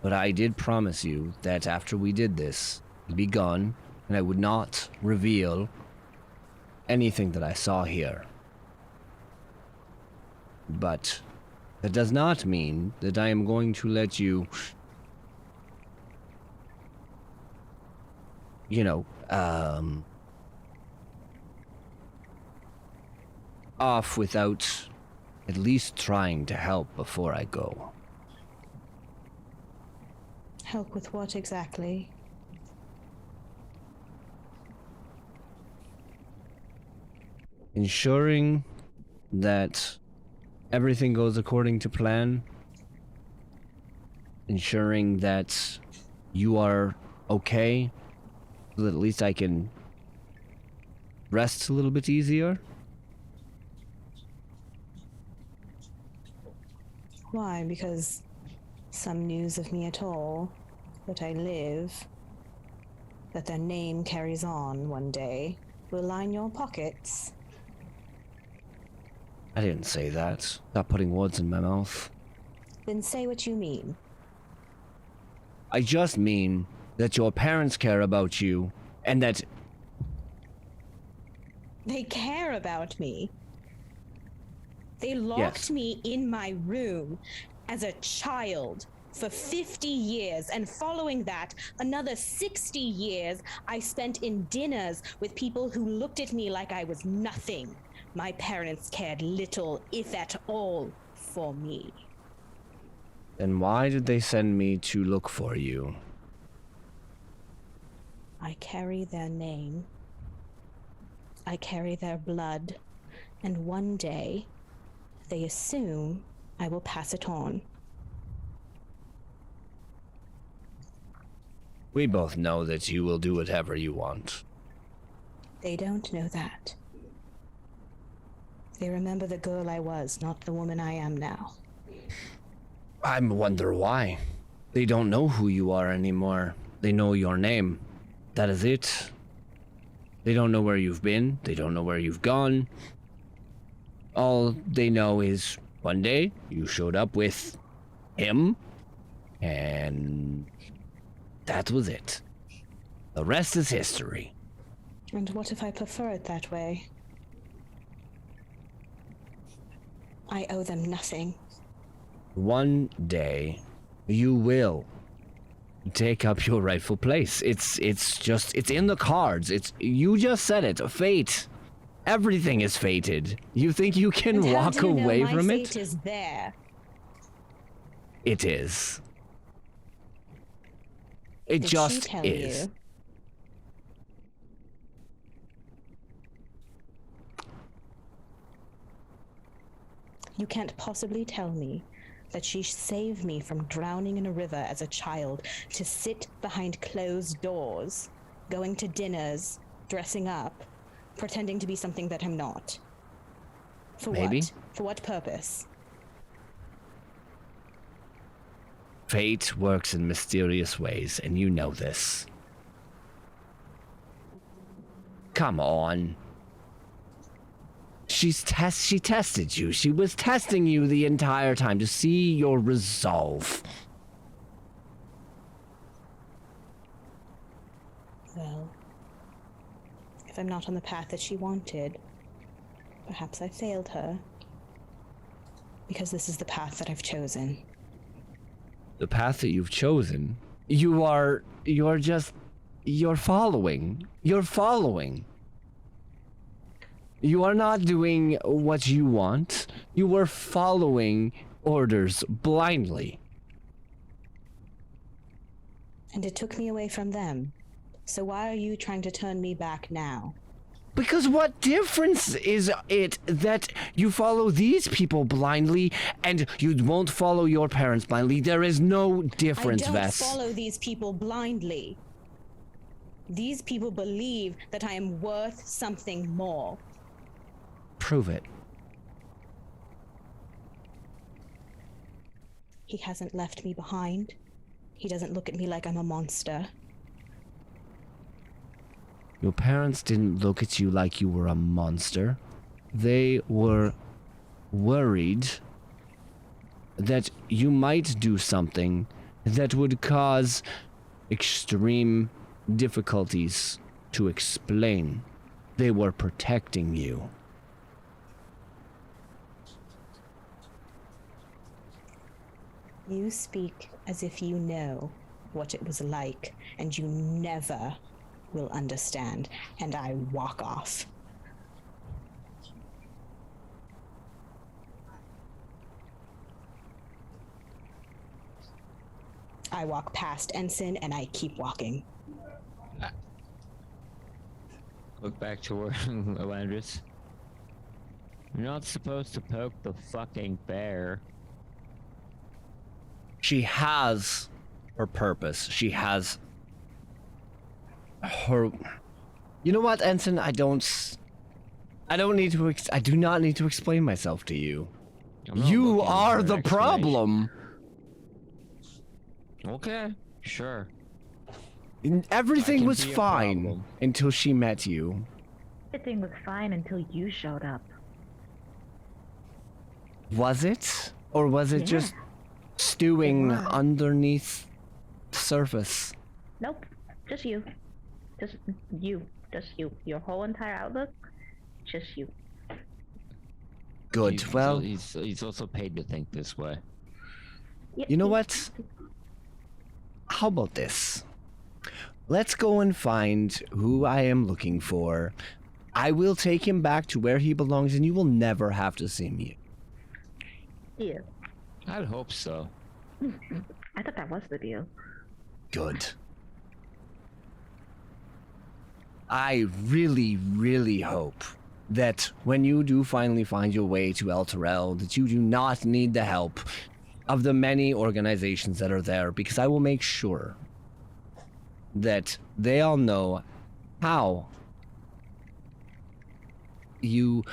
But I did promise you that after we did this, I'd be gone, and I would not reveal anything that I saw here. But that does not mean that I am going to let you, off without at least trying to help before I go. Help with what exactly? Ensuring that everything goes according to plan. Ensuring that you are okay, so that at least I can rest a little bit easier. Why? Because some news of me at all, that I live, that their name carries on one day, will line your pockets. I didn't say that. Stop putting words in my mouth. Then say what you mean. I just mean that your parents care about you, and that... They care about me. They locked me in my room as a child for 50 years, and following that, another 60 years I spent in dinners with people who looked at me like I was nothing. My parents cared little, if at all, for me. Then why did they send me to look for you? I carry their name. I carry their blood. And one day, they assume I will pass it on. We both know that you will do whatever you want. They don't know that. They remember the girl I was, not the woman I am now. I wonder why. They don't know who you are anymore. They know your name. That is it. They don't know where you've been. They don't know where you've gone. All they know is one day you showed up with him, and that was it. The rest is history. And what if I prefer it that way? I owe them nothing. One day, you will take up your rightful place. It's in the cards. You just said it. Fate. Everything is fated. You think you can And how walk do you know away my from fate it? is there. It is. It Did just she tell is. you? You can't possibly tell me that she saved me from drowning in a river as a child, to sit behind closed doors, going to dinners, dressing up, pretending to be something that I'm not. For Maybe. what? For what purpose? Fate works in mysterious ways, and you know this. Come on. She tested you. She was testing you the entire time to see your resolve. Well, if I'm not on the path that she wanted, perhaps I failed her. Because this is the path that I've chosen. The path that you've chosen, you're following. You're following. You are not doing what you want. You were following orders blindly. And it took me away from them. So why are you trying to turn me back now? Because what difference is it that you follow these people blindly and you won't follow your parents blindly? There is no difference, I don't Vess. follow these people blindly. These people believe that I am worth something more. Prove it. He hasn't left me behind. He doesn't look at me like I'm a monster. Your parents didn't look at you like you were a monster. They were worried that you might do something that would cause extreme difficulties to explain. They were protecting you. You speak as if you know what it was like, and you never will understand. And I walk off. I walk past Ensign and I keep walking. Look back toward Elandris. You're not supposed to poke the fucking bear. She has her purpose. She has her... You know what, Ensign? I do not need to explain myself to you. You are the problem. Okay, sure. Everything was fine until she met you. Everything was fine until you showed up. Was it? Or was it just stewing underneath the surface? Nope, just you. Just you. Just you. Your whole entire outlook, just you. Good. Well, he's also paid to think this way. You know what? How about this? Let's go and find who I am looking for. I will take him back to where he belongs, and you will never have to see me. Yeah. I'd hope so. I thought that was the deal. Good. I really, really hope that when you do finally find your way to El Terrell, that you do not need the help of the many organizations that are there, because I will make sure that they all know how you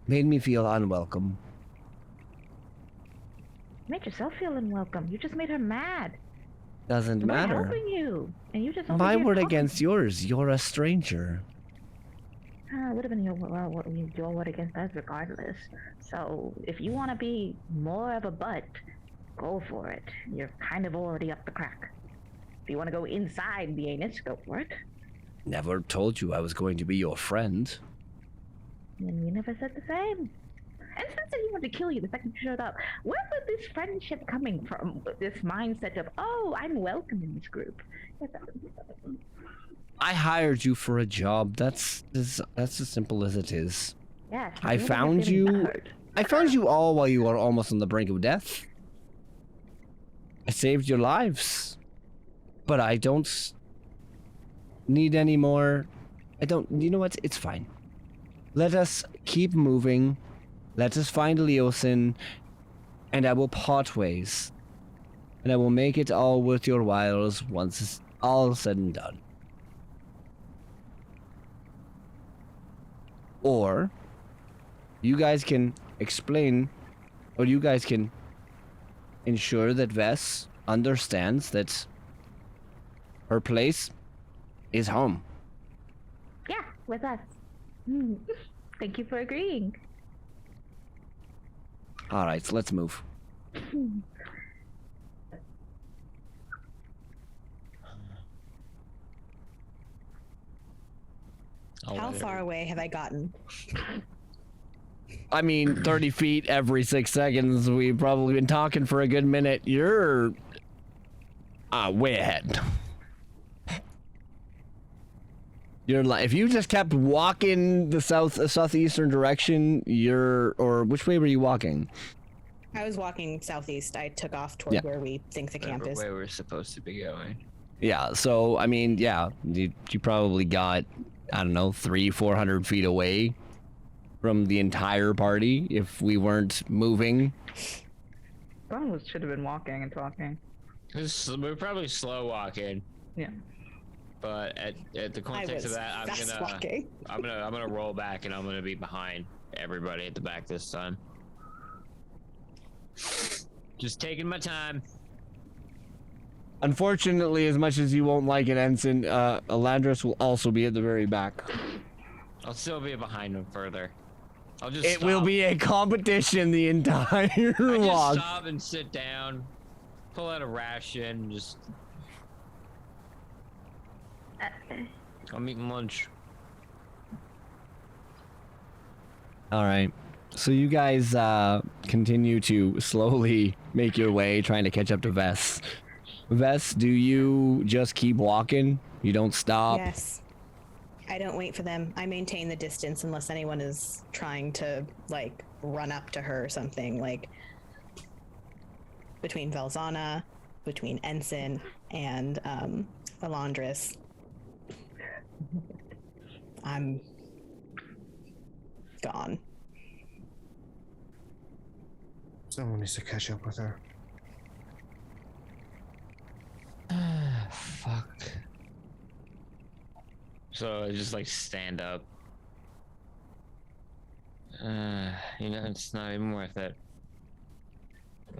made me feel unwelcome. You made yourself feel unwelcome. You just made her mad. Doesn't We're matter. helping you, and you just My word against yours. You're a stranger. It would have been your word against us regardless. So if you want to be more of a butt, go for it. You're kind of already up the crack. If you want to go inside the anus, go for it. Never told you I was going to be your friend. And we never said the same. And since he wanted to kill you the second you showed up, where was this friendship coming from? This mindset of, oh, I'm welcome in this group. I hired you for a job. That's as simple as it is. Yes. I found you all while you were almost on the brink of death. I saved your lives. But I don't need any more. You know what? It's fine. Let us keep moving. Let us find Leosin, and I will part ways. And I will make it all worth your whiles once it's all said and done. Or you guys can explain, or you guys can ensure that Vess understands that her place is home. Yeah, with us. Thank you for agreeing. All right, so let's move. How far away have I gotten? I mean, 30 feet every 6 seconds. We've probably been talking for a good minute. You're way ahead. You're like, if you just kept walking the southeastern direction, or which way were you walking? I was walking southeast. I took off toward where we think the camp is. Where we're supposed to be going. Yeah, so, I mean, yeah, you probably got, I don't know, 300-400 feet away from the entire party if we weren't moving. Someone should have been walking and talking. We're probably slow walking. Yeah. But at the context of that, I'm gonna roll back and I'm gonna be behind everybody at the back this time. Just taking my time. Unfortunately, as much as you won't like it, Ensign, Elandris will also be at the very back. I'll still be behind him further. I'll just It will be a competition the entire I walk. just stop and sit down. pull out a ration. Just I'm eating lunch. All right. So you guys continue to slowly make your way, trying to catch up to Vess. Vess, do you just keep walking? You don't stop? Yes. I don't wait for them. I maintain the distance unless anyone is trying to, like, run up to her or something. Like, between Velzana, between Ensign, and Elandris. I'm gone. Someone needs to catch up with her. Fuck. So I just like stand up. You know, it's not even worth it.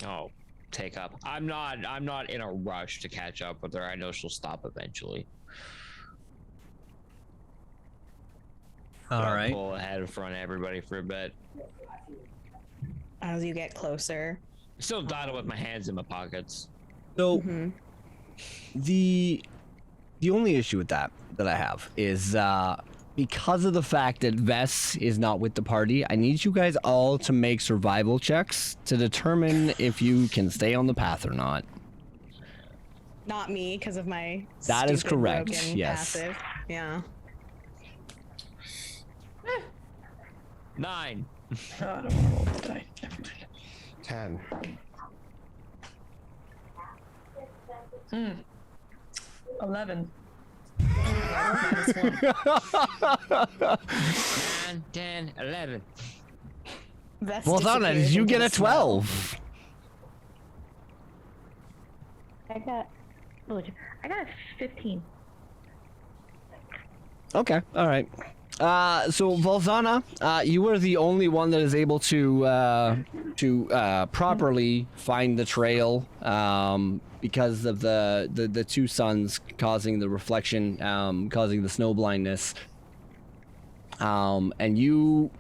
Oh, take up. I'm not in a rush to catch up with her. I know she'll stop eventually. All I'll right. pull ahead in front of everybody for a bit. As you get closer. Still dotted with my hands in my pockets. So Mhm. the only issue with that I have is because of the fact that Vess is not with the party, I need you guys all to make survival checks to determine if you can stay on the path or not. Not me, because of my That is stupid correct, broken yes. passive. Yeah. 9. I don't want to roll the die. Never mind. 10. 11. 9, 10, 11. Vest Well, Donna, did disappears you into get the a 12? I got a 15. Okay, all right. So Volzana, you were the only one that is able to properly find the trail because of the two suns causing the reflection, causing the snow blindness. And you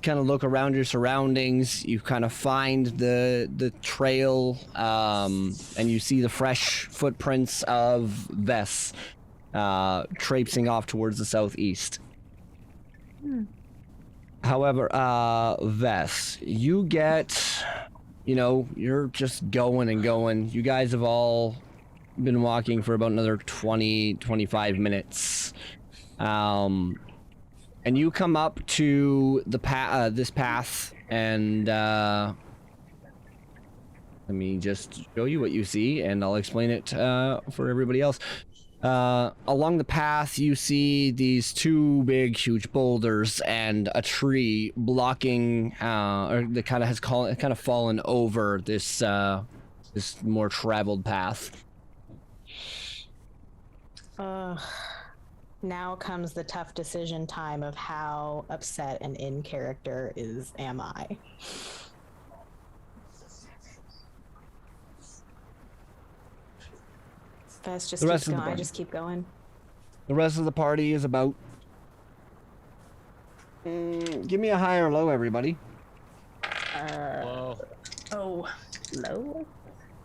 kind of look around your surroundings. You kind of find the trail, and you see the fresh footprints of Vess traipsing off towards the southeast. However, Vess, you get, you're just going and going. You guys have all been walking for about another 20, 25 minutes. And you come up to the this path, and let me just show you what you see, and I'll explain it for everybody else. Along the path, you see these two big, huge boulders and a tree blocking, or that kind of fallen over this this more traveled path. Now comes the tough decision time of how upset and in character am I. Fest just keeps going. I just keep going. The rest of the party is about. Give me a high or low, everybody. Low. Oh. Low?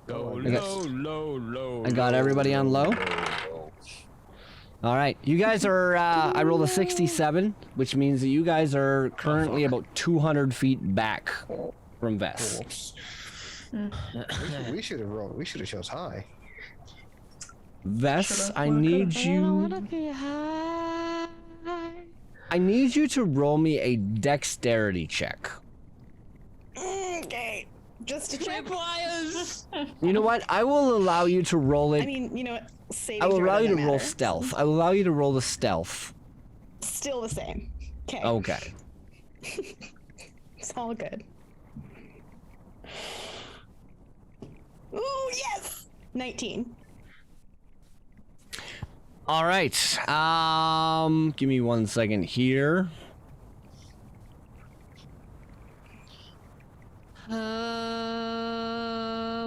Go I got- low. I got everybody on low. All right, you guys are. I rolled a 67, which means that you guys are currently about 200 feet back from Vess. We should have rolled. We should have chose high. Vess, I need you to roll me a dexterity check. Okay, just to check. You know what? I will allow you to roll it. I mean, you know what? Saving I will throw allow you to doesn't roll matter. stealth. I will allow you to roll the stealth. Still the same. Okay. Okay. It's all good. Ooh, yes! 19. All right. Give me 1 second here.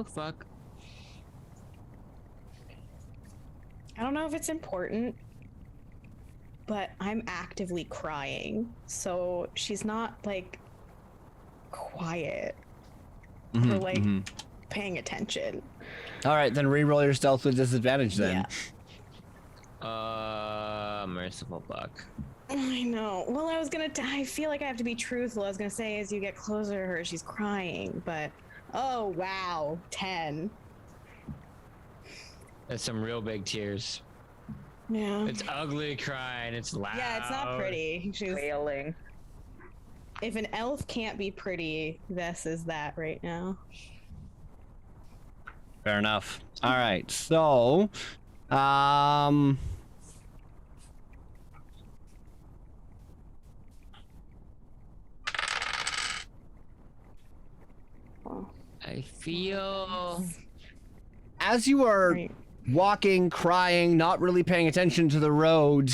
Fuck. I don't know if it's important, but I'm actively crying. So she's not like quiet. Or like paying attention. All right, then re-roll your stealth with disadvantage then. Yeah. Merciful buck. I know. Well, I feel like I have to be truthful. I was gonna say as you get closer to her, she's crying, but oh wow, 10. That's some real big tears. Yeah. It's ugly crying. It's loud. Yeah, it's not pretty. She's Wailing. If an elf can't be pretty, Vess is that right now. Fair enough. All right, so, I feel. as you are Right. walking, crying, not really paying attention to the road,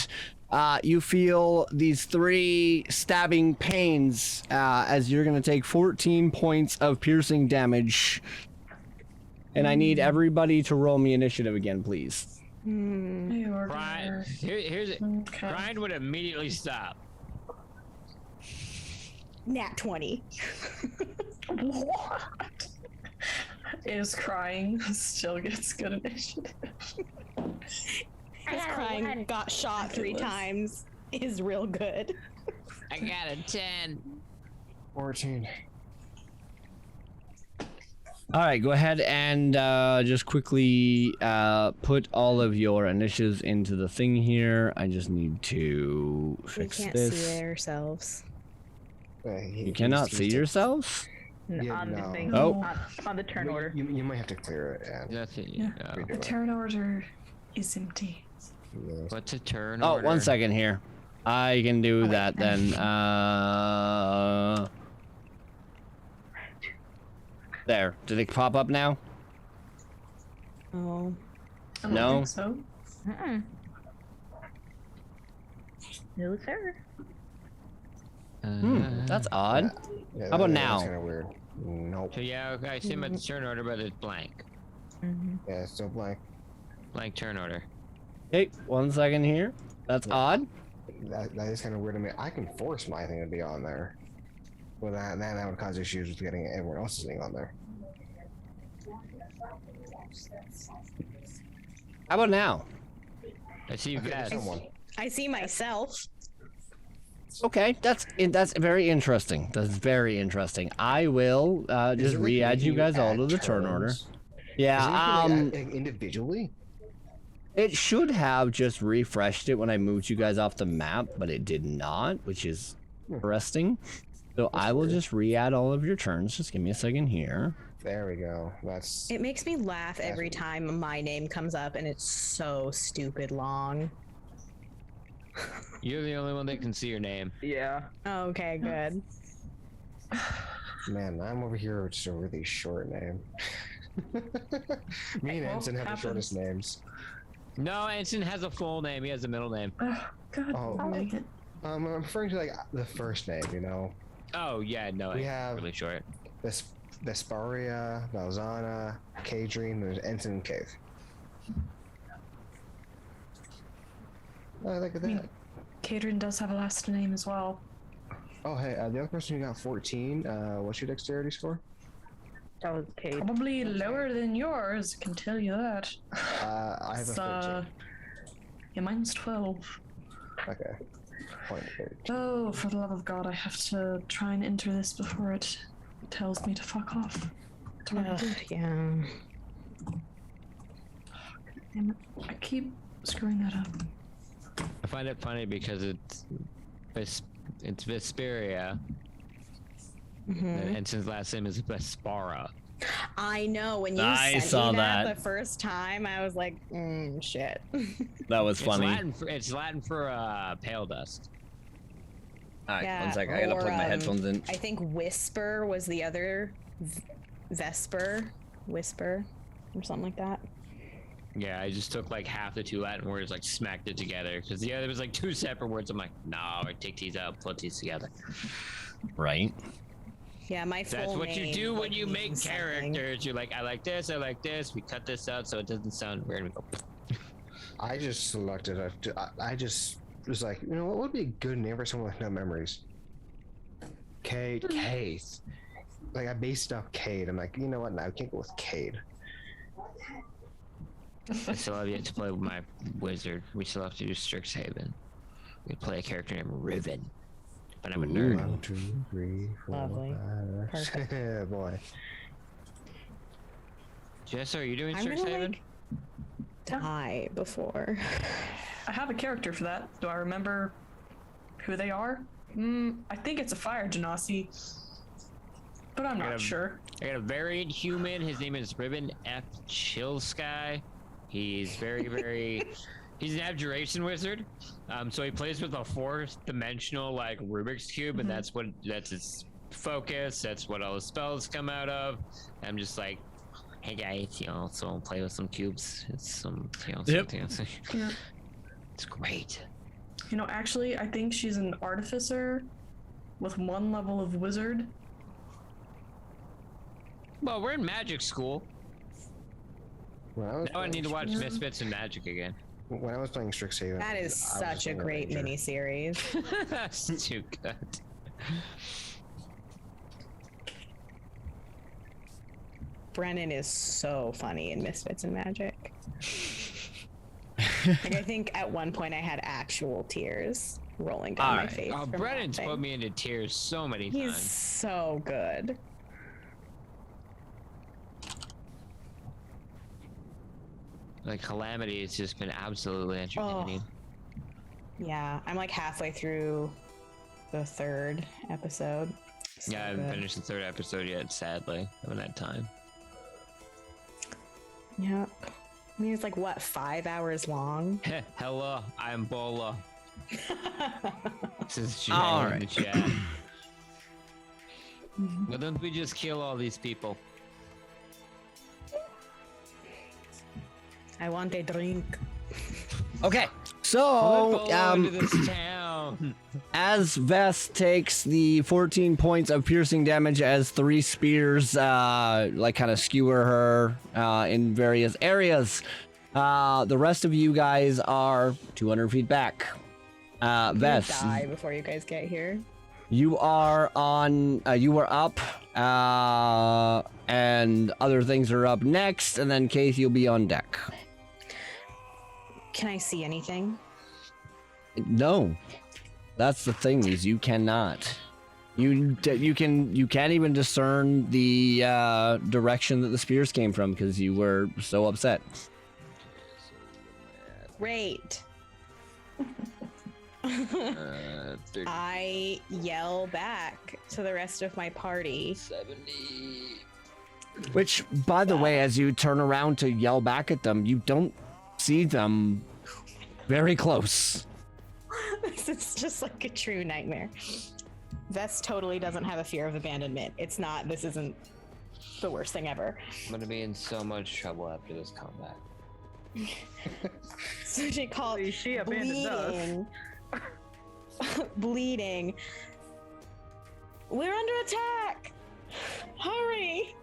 you feel these 3 stabbing pains as you're going to take 14 points of piercing damage. And I need everybody to roll me initiative again, please. Brian, here's it. Okay. Brian would immediately stop. Nat 20. What? Is crying still gets good initiative. This crying got shot 3 times is real good. I got a 10. 14. All right, go ahead and just quickly put all of your initiatives into the thing here. I just need to We fix can't this. see ourselves. You cannot see yourselves? Yeah, On the no. thing. Oh. On the turn order. You might have to clear it. Yeah. Nothing. Yeah. Redo The it. turn order is empty. Yeah. What's a turn Oh, order? 1 second here. I can do wait. that then. There. Do they pop up now? Oh. I don't No. think so. Mm-mm. No, sir. That's odd. Yeah, How about that's now? kind of weird. Nope. So yeah, okay, I see him at the turn order, but it's blank. Yeah, it's still blank. Blank turn order. Okay, 1 second here. That's odd. That is kind of weird to me. I can force my thing to be on there. Well, that would cause issues with getting everyone else's thing on there. How about now? I see you Okay, guys. someone. I see myself. Okay, that's very interesting. That's very interesting. I will Is just it like re-add making you guys all add to the turn order. turns? Yeah, Is it like individually? it should have just refreshed it when I moved you guys off the map, but it did not, which is interesting. So I will just re-add all of your turns. Just give me a second here. There we go. That's It makes me laugh every what- time my name comes up, and it's so stupid long. You're the only one that can see your name. Yeah. Okay, good. man. I'm over here with just a really short name. Me and Well, Ensign have the happens. shortest names. No, Ensign has a full name. He has a middle name. Oh, God. Oh. I'll make it. I'm referring to like the first name. You know, Oh yeah, no, We it's have- really short. Vesparia, Valzana, Kadrine, there's Ensign and Cave. Oh, look at that. Catherine does have a last name as well. Oh, hey, the other person who got 14, what's your dexterity score? That was Kate. Probably lower than yours, I can tell you that. I have a It's, 13. yeah, mine's 12. Okay. Point 13. Oh, for the love of God, I have to try and enter this before it tells me to fuck off. Ugh, yeah. Damn it. I keep screwing that up. I find it funny because it's Vesperia, and Ensign's last name is Vespara. I know. When you I sent saw me that that. the first time, I was like, shit. That was funny. It's Latin for pale dust. All right, Yeah, 1 second. I gotta or, plug my headphones in. I think Whisper was the other Vesper, Whisper, or something like that. Yeah, I just took like half the 2 Latin words, like smacked it together, because the other was like 2 separate words. I'm like, no, I take these out, put these together. Right. Yeah, my full That's what you name, do when like, you make means something. characters. You're like, I like this, we cut this out so it doesn't sound weird. And we go, I just selected I just was like, you know, what would be a good name for someone with no memories? Kate. like I based it off Cade. I'm like, you know what? No, I can't go with Cade. I still have yet to play with my wizard. We still have to do Strixhaven. We play a character named Riven, but I'm a nerd. 1, 2, 3, 4, Lovely. 5, 6. Yeah, boy. Jess, are you doing I'm gonna Strixhaven? like die before. I have a character for that. Do I remember who they are? I think it's a fire genasi, but I'm not sure. I got a variant human. His name is Ribbon F. Chillsky. He's very, he's an abjuration wizard. So he plays with a 4th-dimensional like Rubik's cube, and that's his focus. That's what all his spells come out of. I'm just like, hey guys, so I'll play with some cubes. It's some, something else. Yeah. It's great. Actually, I think she's an artificer with 1 level of wizard. Well, we're in magic school. Now I need to watch Misfits and Magic again. When I was playing Strixhaven, That is I was such a playing great ranger. mini-series. That's too good. Brennan is so funny in Misfits and Magic. Like, I think at one point I had actual tears rolling down my face. Oh, from Brennan's laughing. put me into tears so many He's times. so good. Like Calamity has just been absolutely entertaining. Yeah, I'm like halfway through the 3rd episode. So Yeah, I haven't good. finished the 3rd episode yet, sadly. I haven't had time. Yep. I mean, it's like, what, 5 hours long? Hello, I'm Bola. This is Jay All in the chat. Why don't we just kill all these people? I want a drink. Okay, Let's so go into this town. as Vest takes the 14 points of piercing damage as 3 spears like kind of skewer her in various areas, the rest of you guys are 200 feet back. I'm gonna Vest, die before you guys get here. you are on. You are up, and other things are up next, and then Keith, you'll be on deck. Can I see anything? No, that's the thing, is you cannot. You can't even discern the direction that the spears came from because you were so upset. Great. I yell back to the rest of my party. 70. Which, by the way, as you turn around to yell back at them, you don't see them very close. This is just like a true nightmare. Vest totally doesn't have a fear of abandonment. It's not, this isn't the worst thing ever. I'm gonna be in so much trouble after this combat. So she called She abandoned us. bleeding. Bleeding. We're under attack! Hurry!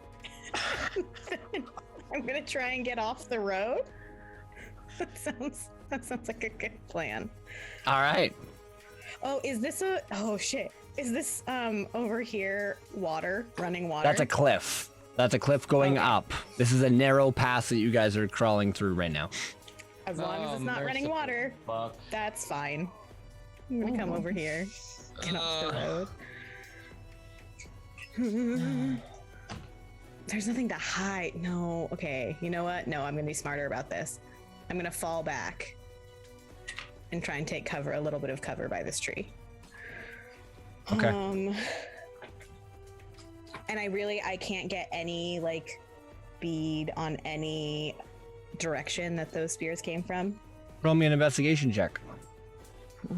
I'm gonna try and get off the road. That sounds like a good plan. All right. Oh, oh shit. Is this over here water? Running water? That's a cliff. That's a cliff going Okay. up. This is a narrow pass that you guys are crawling through right now. As long as it's not running water, Fuck. that's fine. I'm gonna come over here. Get off the road. There's nothing to hide. No, okay. You know what? No, I'm gonna be smarter about this. I'm gonna fall back and try and take cover, a little bit of cover by this tree. Okay. And I can't get any like bead on any direction that those spears came from. Roll me an investigation check.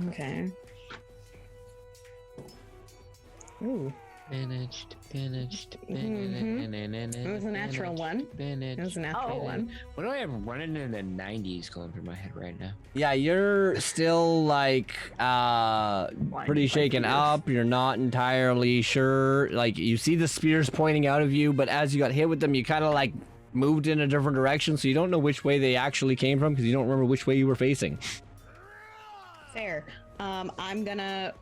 Okay. Ooh. Finished. It was a natural one. It was a natural one. What do I have running in the 90s going through my head right now? Yeah, you're still like pretty shaken up. You're not entirely sure. Like you see the spears pointing out of you, but as you got hit with them, you kind of like moved in a different direction, so you don't know which way they actually came from because you don't remember which way you were facing. Fair. I'm gonna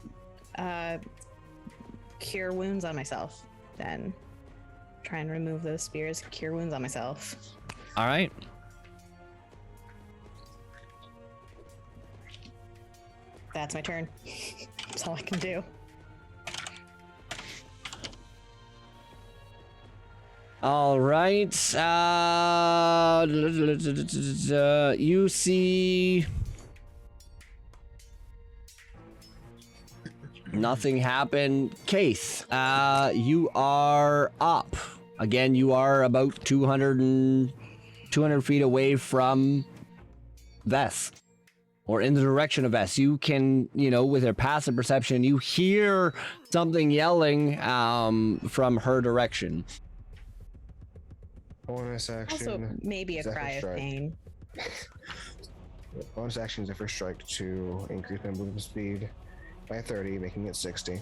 cure wounds on myself then. try and remove those spears, cure wounds on myself. All right. That's my turn. That's all I can do. All right. You see nothing happen. Case, you are up. Again, you are about 200 feet away from Vess. Or in the direction of Vess. You can, with your passive perception, you hear something yelling from her direction. Bonus action. Also, maybe a Second cry of strike. pain. Bonus action is a first strike to increase my movement speed by 30, making it 60.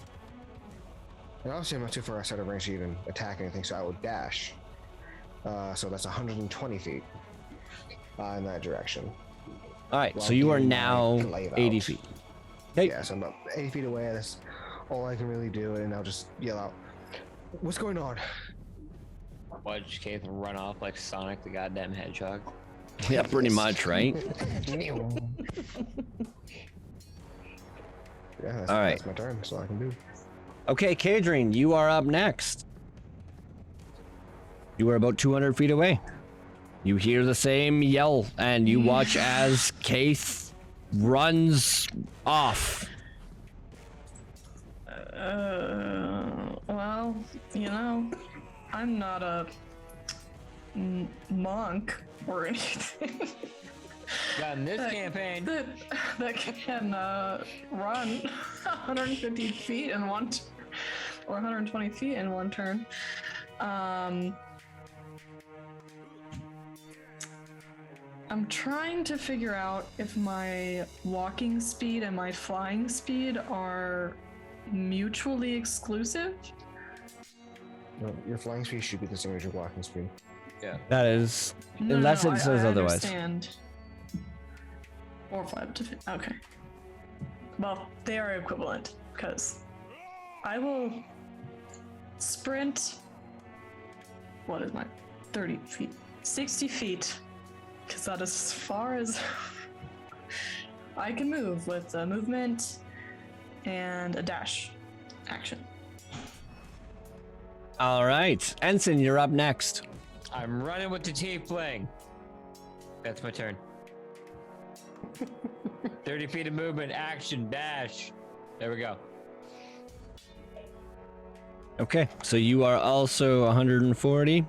And obviously I'm not too far outside of range to even attack anything, so I would dash. So that's 120 feet in that direction. All right, Well, so you are getting my now glaive 80 out. feet. Hey. Yeah, so I'm about 80 feet away. That's all I can really do, and I'll just yell out, "What's going on?" Watch Keith run off like Sonic the goddamn Hedgehog. Yeah, pretty much, right? Yeah, All right. that's my turn. That's all I can do. Okay, Kadrine, you are up next. You are about 200 feet away. You hear the same yell, and you watch as Keith runs off. Well, I'm not a monk or anything Not in this campaign. that can run 150 feet in one or 120 feet in one turn. I'm trying to figure out if my walking speed and my flying speed are mutually exclusive. No, your flying speed should be the same as your walking speed. That is, unless it says I otherwise. Understand. Or fly up to okay. Well, they are equivalent because I will sprint. What is my 30 feet? 60 feet. Because that is as far as I can move with a movement and a dash action. All right, Ensign, you're up next. I'm running with the tiefling. That's my turn. 30 feet of movement, action, dash. There we go. Okay, so you are also 140.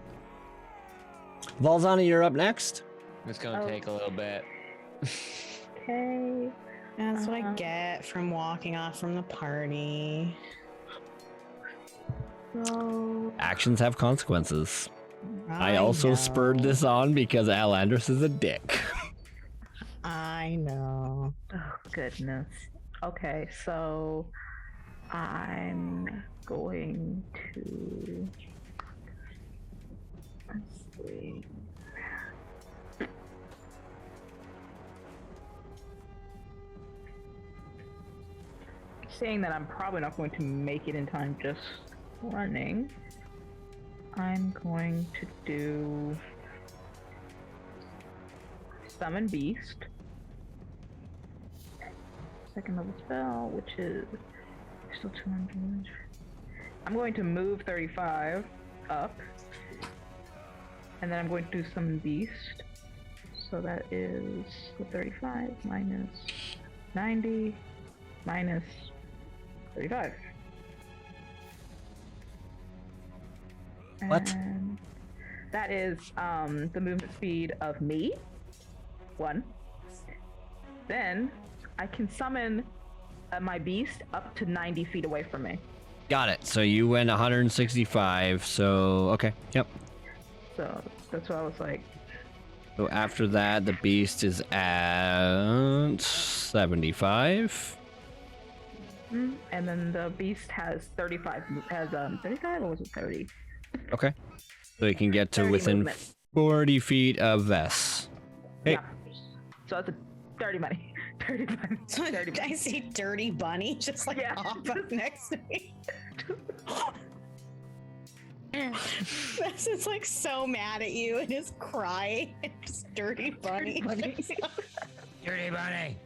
Valzana, you're up next. It's gonna take a little bit. Okay. That's what I get from walking off from the party. So Actions have consequences. I know. also spurred this on because Al Andrus is a dick. I know. oh goodness. Okay, so I'm going to let's see. Saying that I'm probably not going to make it in time just running. I'm going to do Summon Beast. Second level spell, which is still 200. I'm going to move 35 up. And then I'm going to do Summon Beast. So that is the 35 minus 90 minus 35. What? And that is the movement speed of me. 1. Then I can summon my beast up to 90 feet away from me. Got it. So you went 165. So, okay. Yep. So that's what I was like. So after that, the beast is at 75. And then the beast has 35. Has 35 or was it 30? Okay. So you can get to 30 within movement. 40 feet of Vess. Hey. Yeah. So that's a dirty money. Dirty money. Dirty Did I say dirty bunny? Just like Yeah. pop up next to me. This is like so mad at you and is crying. It's dirty bunny. Dirty bunny.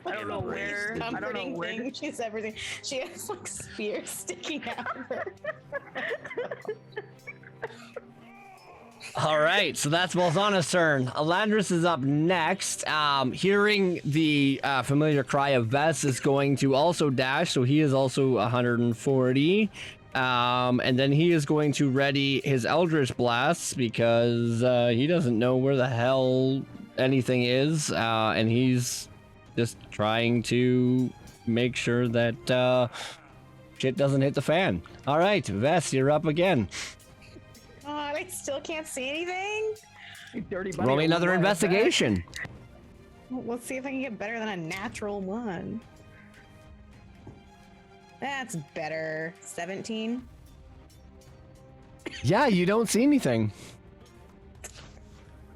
I don't know where. I don't know where. Thing. She's everything. She has like spears sticking out of her. All right, so that's Balzana's turn. Alandris is up next. Hearing the familiar cry of Vess is going to also dash, so he is also 140. And then he is going to ready his Eldritch Blasts because he doesn't know where the hell anything is, and he's just trying to make sure that shit doesn't hit the fan. All right, Vess, you're up again. God, I still can't see anything. You dirty bunny. Roll me another investigation. Well, let's see if I can get better than a natural 1. That's better. 17. Yeah, you don't see anything.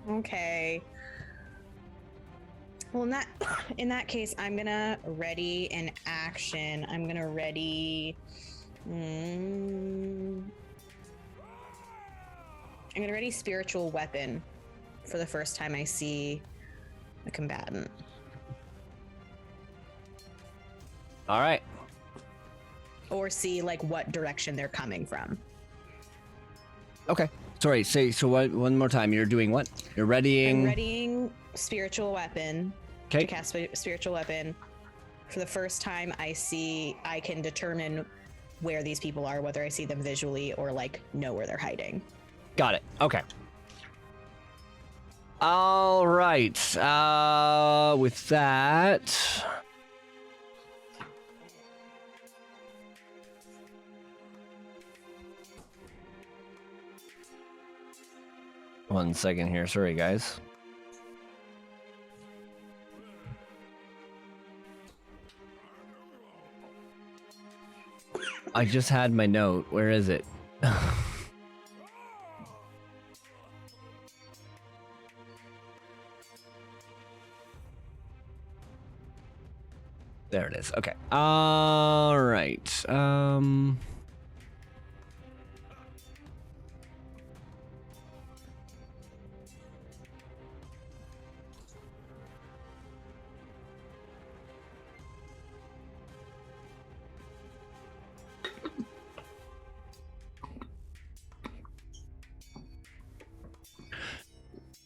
Okay. Well, in that case, I'm gonna ready an action. I'm gonna ready. I'm gonna ready spiritual weapon for the first time I see a combatant. All right. Or see like what direction they're coming from. Okay. Sorry. So what? One more time. You're doing what? You're readying. I'm readying spiritual weapon. Okay. To cast spiritual weapon. For the first time, I can determine where these people are, whether I see them visually or like know where they're hiding. Got it. Okay. All right. With that. One second here. Sorry, guys. I just had my note. Where is it? There it is. Okay. All right.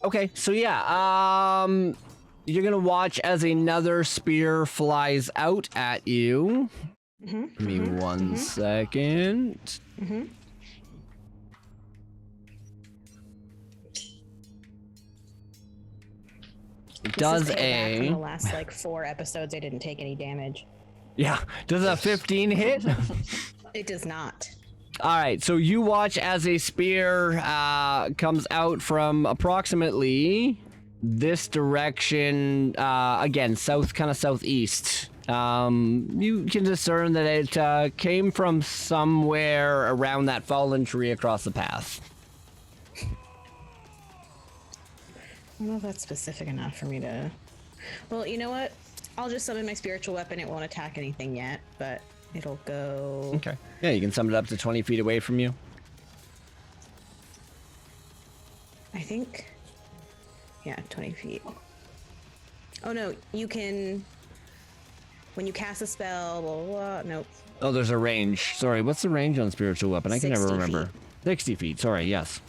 Okay, so yeah, you're gonna watch as another spear flies out at you. Give me 1 second. It does a. From the last like 4 episodes, I didn't take any damage. Yeah, does a 15 hit? It does not. All right, so you watch as a spear comes out from approximately this direction, again, kind of southeast. You can discern that it came from somewhere around that fallen tree across the path. I don't know if that's specific enough for me to... Well, you know what? I'll just summon my spiritual weapon. It won't attack anything yet, but it'll go... Okay. Yeah, you can summon it up to 20 feet away from you. I think... Yeah, 20 feet. Oh, no, you can... When you cast a spell, blah, blah, blah. Nope. Oh, there's a range. Sorry, what's the range on spiritual weapon? I can never 60 remember. feet. 60 feet, sorry, yes.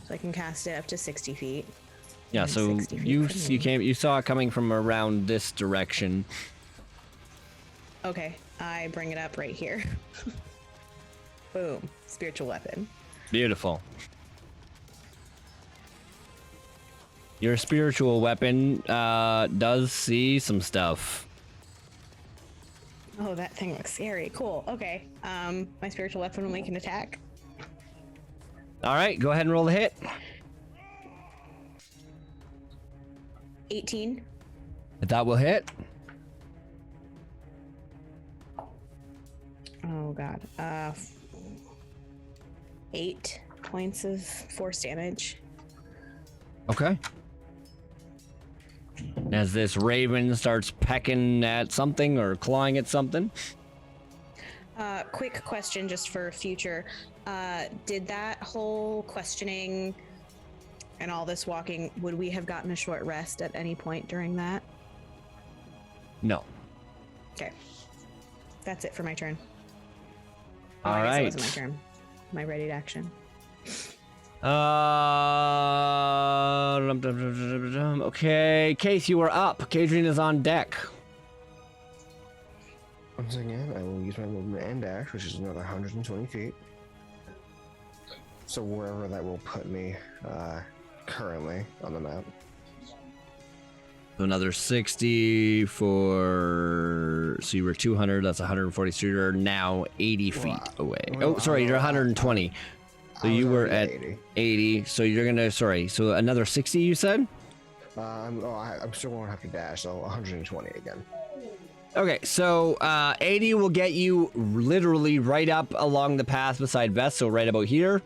So I can cast it up to 60 feet. Yeah, And so 60 feet you from me. you saw it coming from around this direction. Okay, I bring it up right here. Boom. Spiritual weapon. Beautiful. Your spiritual weapon does see some stuff. Oh, that thing looks scary. Cool. Okay. My spiritual weapon will make an attack. All right, go ahead and roll the hit. 18. That will hit. Oh god. 8 points of force damage. Okay. As this raven starts pecking at something or clawing at something. Quick question just for future. Did that whole questioning and all this walking, would we have gotten a short rest at any point during that? No. Okay. That's it for my turn. All I guess right. it wasn't my turn. My ready to action. Okay, Case, you are up. Kadrian is on deck. Once again, I will use my movement and dash, which is another 120 feet. So wherever that will put me currently on the map. Another 60 for... So you were 200, that's 140. So you're now 80 feet away. Oh, sorry, you're 120. So you were at 80. So you're gonna... Sorry, so another 60 you said? I'm still going to have to dash, so 120 again. Okay, so 80 will get you literally right up along the path beside Vest, so right about here.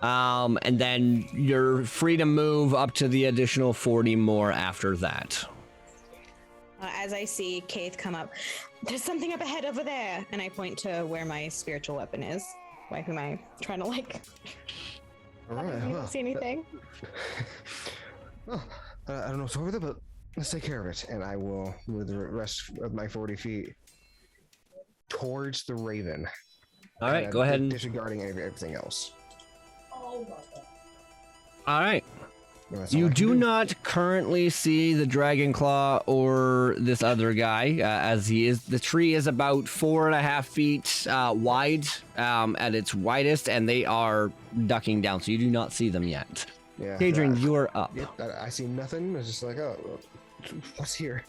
And then you're free to move up to the additional 40 more after that. As I see Kaith come up, there's something up ahead over there, and I point to where my spiritual weapon is. Why am I trying to like? All right, I don't see anything. Well, I don't know what's over there, but let's take care of it. And I will move the rest of my 40 feet towards the Raven. All right, go ahead and... Disregarding everything else. All right. You do not currently see the Dragon Claw or this other guy, as he is. The tree is about 4.5 feet wide at its widest, and they are ducking down, so you do not see them yet. Yeah. Kadrian, you are up. Yep, I see nothing. It's just like, oh, what's here?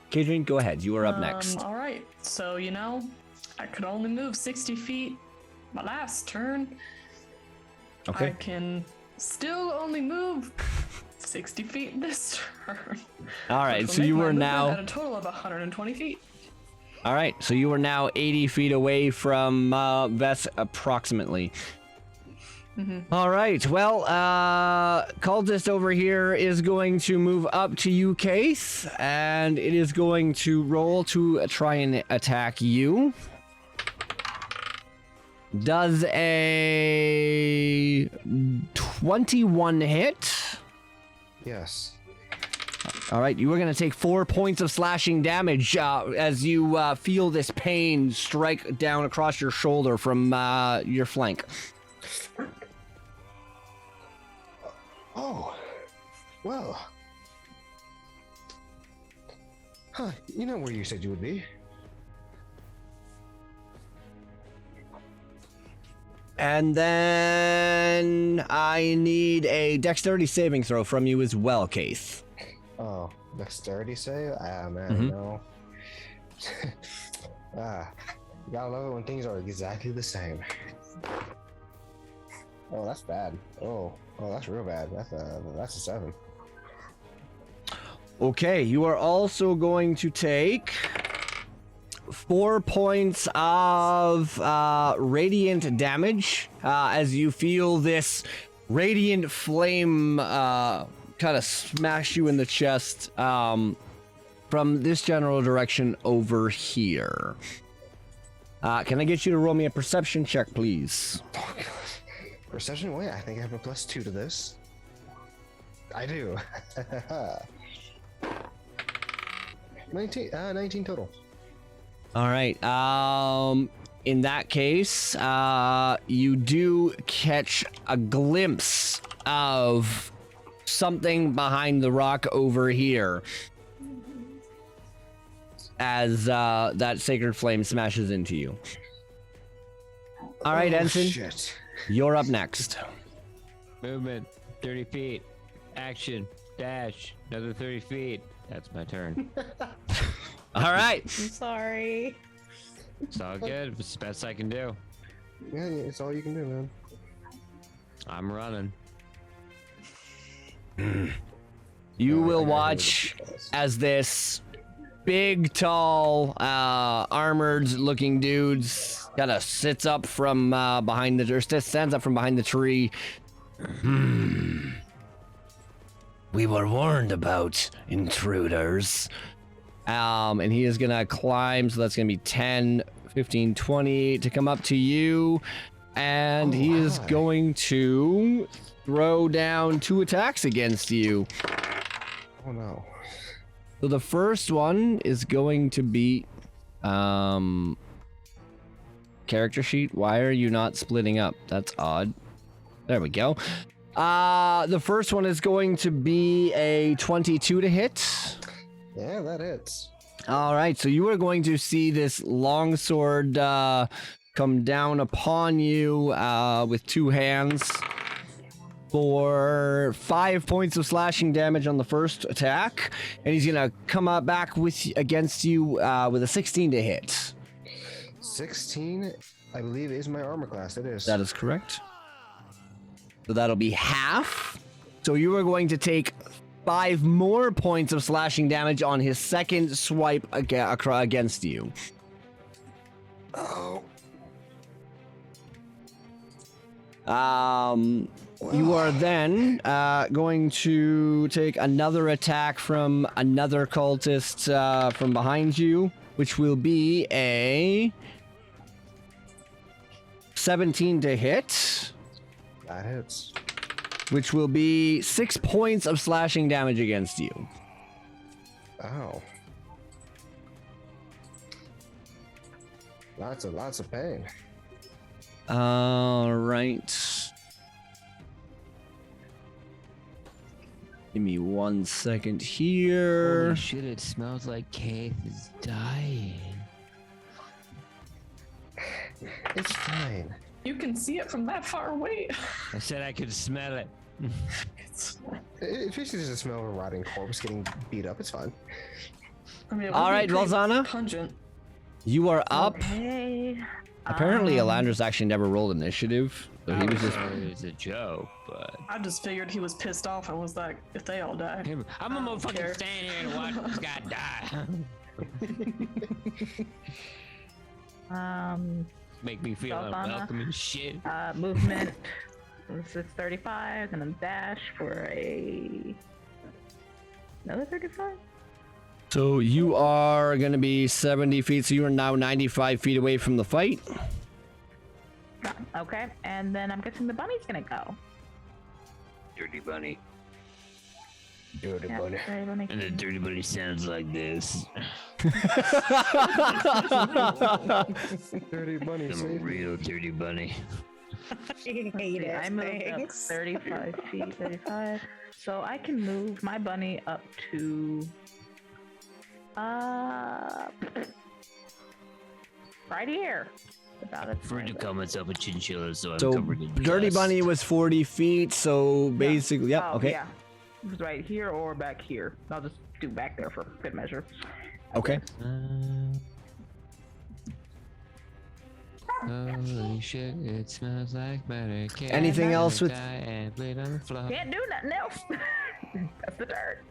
Kadrian, go ahead. You are up next. All right. So, I could only move 60 feet my last turn. Okay. I can still only move 60 feet this turn. All right, which will so make you my are movement now... at a total of 120 feet. All right, so you are now 80 feet away from Vess approximately. Mm-hmm. All right, well, Cultist over here is going to move up to you, Case, and it is going to roll to try and attack you. Does a 21 hit? Yes. All right, you are going to take 4 points of slashing damage as you feel this pain strike down across your shoulder from your flank. Oh, well. Huh, you know where you said you would be. And then I need a dexterity saving throw from you as well, Case. Oh, dexterity save? Ah, man, no. You gotta love it when things are exactly the same. Oh, that's bad. Oh, that's real bad. That's a 7. Okay, you are also going to take 4 points of radiant damage as you feel this radiant flame kind of smash you in the chest from this general direction over here. Can I get you to roll me a perception check, please? Oh, God. Perception? Wait, I think I have a +2 to this. I do. 19 total. All right. In that case, you do catch a glimpse of something behind the rock over here as that sacred flame smashes into you. All right, Ensign, Shit. you're up next. Movement, 30 feet. Action, dash, another 30 feet. That's my turn. All right. I'm sorry. It's all good. It's the best I can do. Yeah, it's all you can do, man. I'm running. You will I watch heard it. as this big, tall, armored-looking dude kind of sits up from behind the, or stands up from behind the tree. We were warned about intruders. And he is going to climb, so that's going to be 10, 15, 20 to come up to you. And he is going to throw down 2 attacks against you. Oh no. So the first one is going to be character sheet. Why are you not splitting up? That's odd. There we go. The first one is going to be a 22 to hit. Yeah, that hits. All right, so you are going to see this longsword come down upon you with 2 hands for 5 points of slashing damage on the first attack, and he's gonna come up back against you with a 16 to hit. 16, I believe, is my armor class. It is. That is correct. So that'll be half. So you are going to take 5 more points of slashing damage on his second swipe against you. Oh. You are then going to take another attack from another cultist from behind you, which will be a 17 to hit. That hits. Which will be 6 points of slashing damage against you. Ow. Lots of pain. All right. Give me 1 second here. Holy shit, it smells like Keith is dying. It's fine. You can see it from that far away. I said I could smell it. It's, It's basically just the smell of a rotting corpse getting beat up. It's fine. I mean, it All would be right, pretty Valzana. Pungent. You are up. Okay. Apparently, Elandris actually never rolled initiative. So he was just. It's a joke, but I just figured he was pissed off and was like, if they all die. I'm gonna don't care. motherfucking stand here and watch this guy die. Make me feel Valzana. unwelcome and shit. Movement. This is 35, and then dash for another 35. So you are going to be 70 feet. So you are now 95 feet away from the fight. Okay, and then I'm guessing the bunny's gonna go. Dirty bunny. Dirty Yeah, bunny. dirty bunny. And the dirty bunny sounds like this. Dirty bunny. I'm a Save me. real dirty bunny. Okay, I moved up 35 feet, 35. So I can move my bunny up to right here. About it. Prefer to call myself a chinchilla, so I'm So covered in Dirty dust. Bunny was 40 feet. So basically, yeah, Oh, okay. Yeah. It was right here or back here. I'll just do back there for good measure. Okay. Holy shit, it smells like butter. Anything else with- And bleed on the floor. Can't do nothing else. That's the dirt.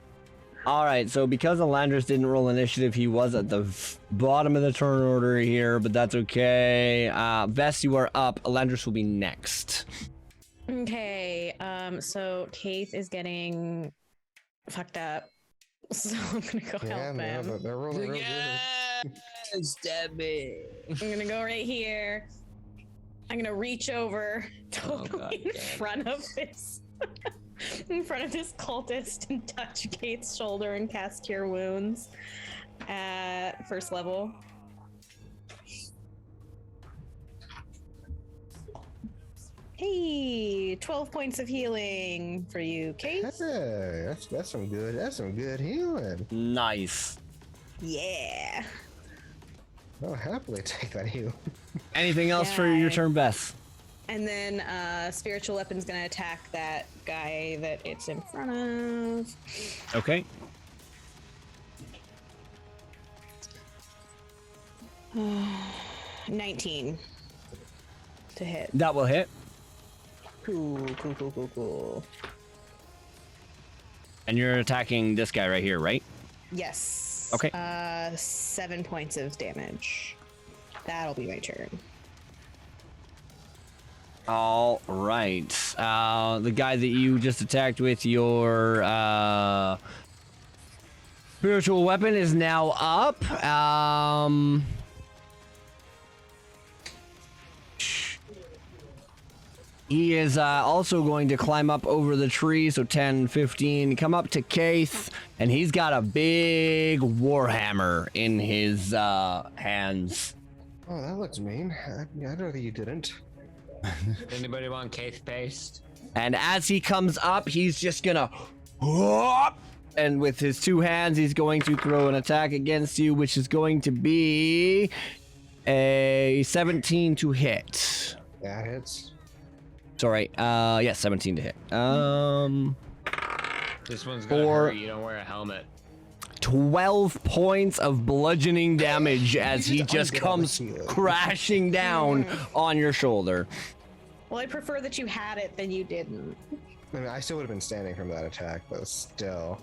All right. So because Elandris didn't roll initiative, he was at the bottom of the turn order here, but that's okay. Vess, you are up. Elandris will be next. Okay, so Keith is getting fucked up. So I'm gonna go Yeah, help man, him. they're rolling real good. Stab me. I'm gonna go right here. I'm gonna reach over totally in front of this in front of this cultist and touch Kate's shoulder and cast Cure Wounds at first level. Hey, 12 points of healing for you, Kate. Hey, that's some good healing. Nice. Yeah. I'll happily take that heal. Anything else for your turn, Vess? And then spiritual weapon's gonna attack that guy that it's in front of. Okay. Uh, 19 to hit. That will hit. Cool. And you're attacking this guy right here, right? Yes. Okay. 7 points of damage. That'll be my turn. All right. The guy that you just attacked with your Spiritual weapon is now up. He is also going to climb up over the tree, so 10, 15, come up to Keith, and he's got a big warhammer in his hands. Oh, that looks mean. I don't think you didn't. Anybody want case paste? And as he comes up, he's just gonna whoop, and with his two hands, he's going to throw an attack against you, which is going to be a 17 to hit. That hits. Sorry, yes, 17 to hit. This one's gonna hurt. You don't wear a helmet. 12 points of bludgeoning damage as he just comes crashing down on your shoulder. Well, I prefer that you had it than you didn't. I mean, I still would have been standing from that attack, but still.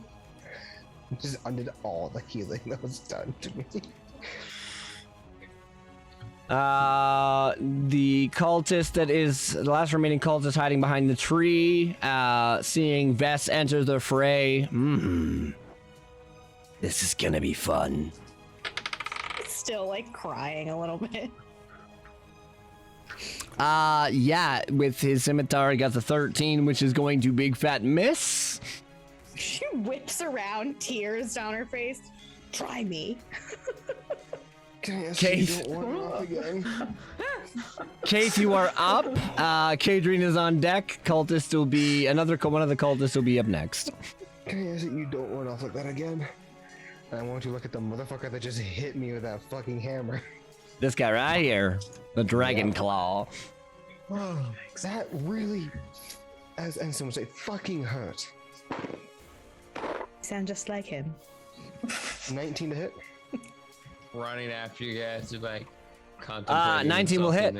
Just undid all the healing that was done to me. The cultist that is the last remaining cultist hiding behind the tree, seeing Vess enter the fray. This is gonna be fun. Still like crying a little bit. Yeah, with his scimitar, he got the 13, which is going to big fat miss. She whips around, tears down her face. Try me. Keith, you are up. Kadrine is on deck. Cultist will be one of the cultists will be up next. Can I ask that you don't run off like that again? And I want you to look at the motherfucker that just hit me with that fucking hammer. This guy right here, the Dragon Claw. Oh, that really, and someone say, fucking hurt. Sound just like him. 19 to hit. Running after you guys to like contemplating. 19 will hit.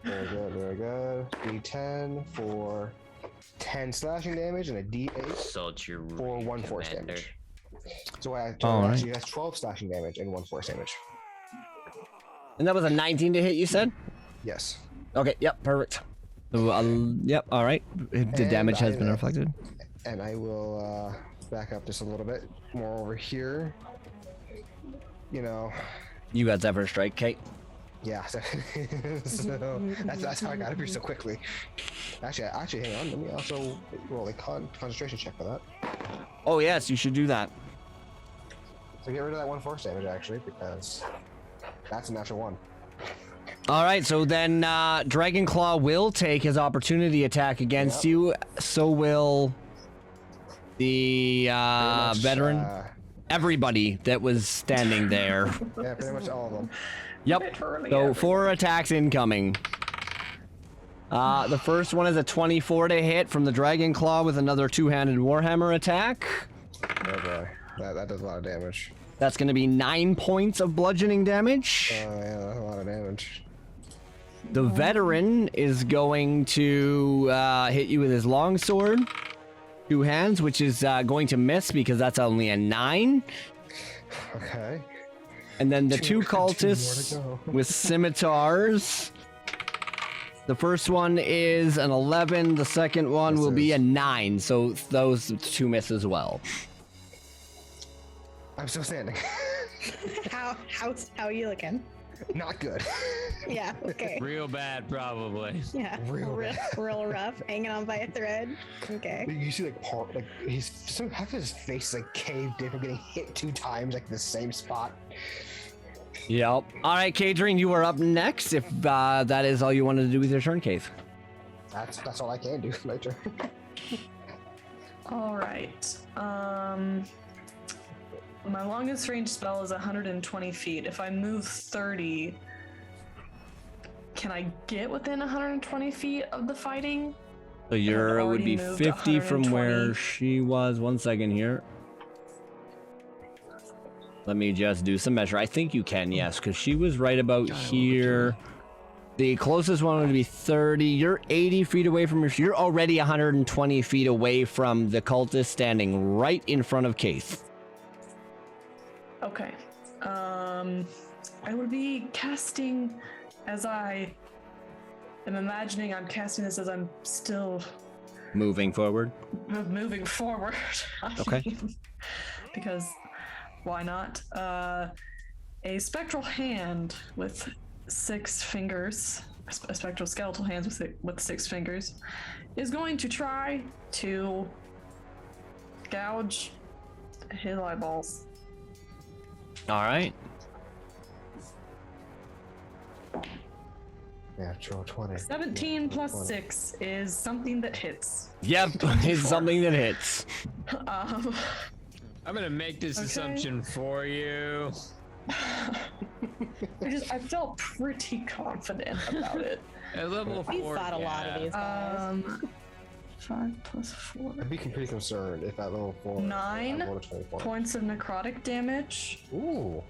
Very good, very good. D10 for 10 slashing damage and a D8 for 1 force damage. So actually that's 12 slashing damage and 1 force damage. And that was a 19 to hit, you said? Yes. Okay, yep, perfect. So, yep, all right. The damage has been reflected. And I will back up just a little bit more over here. You know. You got Zephyr Strike, Kate. Yeah, so that's how I got up here so quickly. Actually, hang on. Let me also roll a concentration check for that. Oh yes, you should do that. So get rid of that 1 force damage actually, because that's a natural 1. All right, so then Dragonclaw will take his opportunity attack against you. So will the veteran. Everybody that was standing there. Yeah, pretty much all of them. Yep. So 4 attacks incoming. The first one is a 24 to hit from the Dragonclaw with another two-handed Warhammer attack. Oh boy, that does a lot of damage. That's going to be 9 points of bludgeoning damage. Oh yeah, that's a lot of damage. The veteran is going to hit you with his longsword. 2 hands, which is going to miss because that's only a 9. Okay. And then the 2 cultists with scimitars. The first one is an 11. The second one will be a 9. So those 2 miss as well. I'm still standing. How are you looking? Not good. Yeah, okay. Real bad, probably. Yeah, real rough, hanging on by a thread. Okay. You see half his face is like caved in from getting hit 2 times, like the same spot. Yep. All right, Kadrine, you are up next. If that is all you wanted to do with your turn, Cave. That's all I can do for my turn. All right. My longest range spell is 120 feet. If I move 30, can I get within 120 feet of the fighting? So it would be 50 from where she was. 1 second here. Let me just do some measure. I think you can, yes, because she was right about here. The closest one would be 30. You're 80 feet away from her. You're already 120 feet away from the cultist standing right in front of Keith. Okay. I would be casting as I am imagining I'm casting this as I'm still moving forward. moving forward. Okay. because why not? A spectral hand with 6 fingers, a spectral skeletal hand with 6 fingers, is going to try to gouge his eyeballs. All right. Natural 20. 17 plus 6 is something that hits. Yep, it's something that hits. Um, I'm gonna make this assumption for you. I felt pretty confident about it. At level 4. We've fought a lot of these guys. 5 plus 4. I'd be pretty concerned if at level 4. 9 I rolled a 24. points of necrotic damage. Ooh.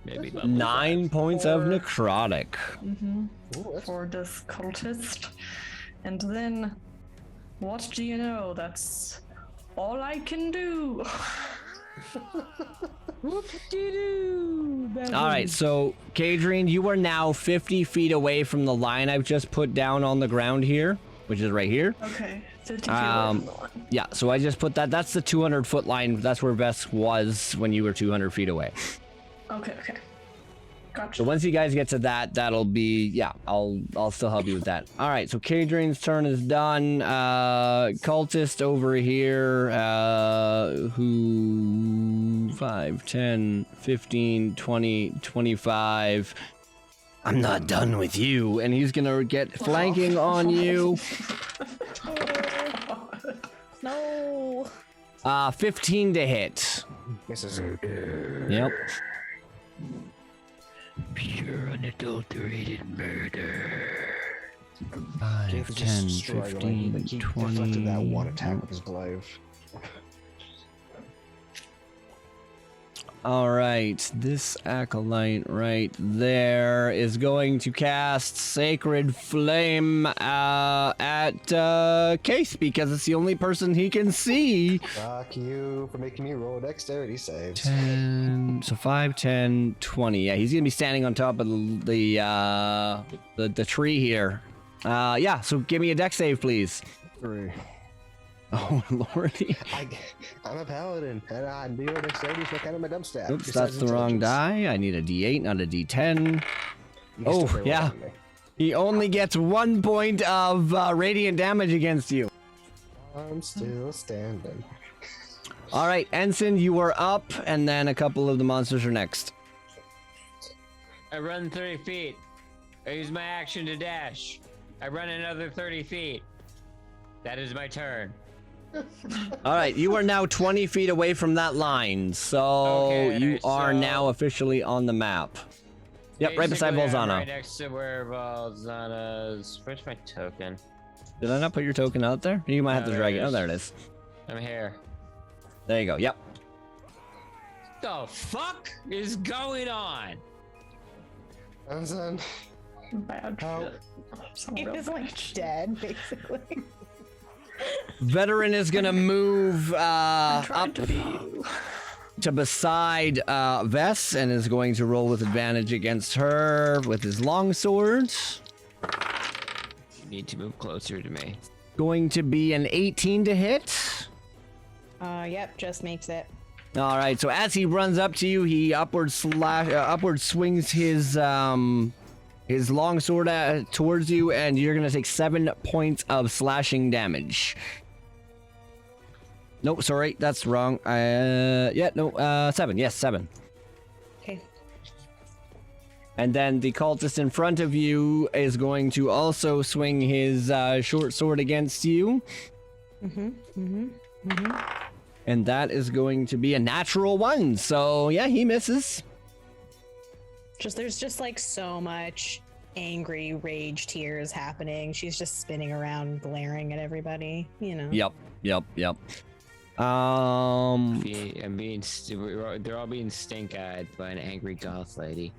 Maybe level 9 points of Or- necrotic. Ooh, that's For this cultist. And then, what do you know? That's all I can do. All right, so Kadrian, you are now 50 feet away from the line I've just put down on the ground here, which is right here. Okay, 50 feet away from the line. Yeah, so I just put that. That's the 200-foot line. That's where Vess was when you were 200 feet away. Okay. Gotcha. So once you guys get to that, that'll be, yeah, I'll still help you with that. All right, so Kadrian's turn is done. Cultist over here, who 5, 10, 15, 20, 25. I'm not done with you. And he's going to get flanking on you. No. 15 to hit. misses. Yep. pure unadulterated murder. 5, Keith is 10, just struggling, but 15, he 20. deflected that one attack with his glaive. All right, this acolyte right there is going to cast Sacred Flame at Case because it's the only person he can see. Fuck you for making me roll dexterity saves. 10, so 5, 10, 20. Yeah, he's gonna be standing on top of the tree here. Yeah, so give me a dex save, please. 3. Oh lordy. I'm a paladin, and I do dexterity for kind of my dumb stat. Oops, besides that's the wrong intelligence. die. I need a D8, not a D10. You can Oh, still pay yeah. well on me. He only gets 1 point of radiant damage against you. I'm still standing. All right, Ensign, you are up, and then a couple of the monsters are next. I run 30 feet. I use my action to dash. I run another 30 feet. That is my turn. All right, you are now 20 feet away from that line, so Okay, you are so- now officially on the map. Yep, right beside Basically, I'm Volzana. Right next to where Volzana's. Where's my token? Did I not put your token out there? You might have No, to there drag it it. Oh, is. there it is. I'm here. There you go. Yep. The fuck is going on? Ensign, Bad How- shit. He was like dead, basically. Veteran is gonna move up Tried to be. to beside Vess and is going to roll with advantage against her with his longsword. You need to move closer to me. Going to be an 18 to hit. Yep, just makes it. All right, so as he runs up to you, he upward swings his longsword towards you, and you're gonna take 7 points of slashing damage. Nope, sorry, that's wrong. 7. Yes, 7. Okay. And then the cultist in front of you is going to also swing his short sword against you. And that is going to be a natural 1. So yeah, he misses. There's just like so much angry rage tears happening. She's just spinning around, glaring at everybody, you know. Yep. They're all being stink-eyed by an angry goth lady.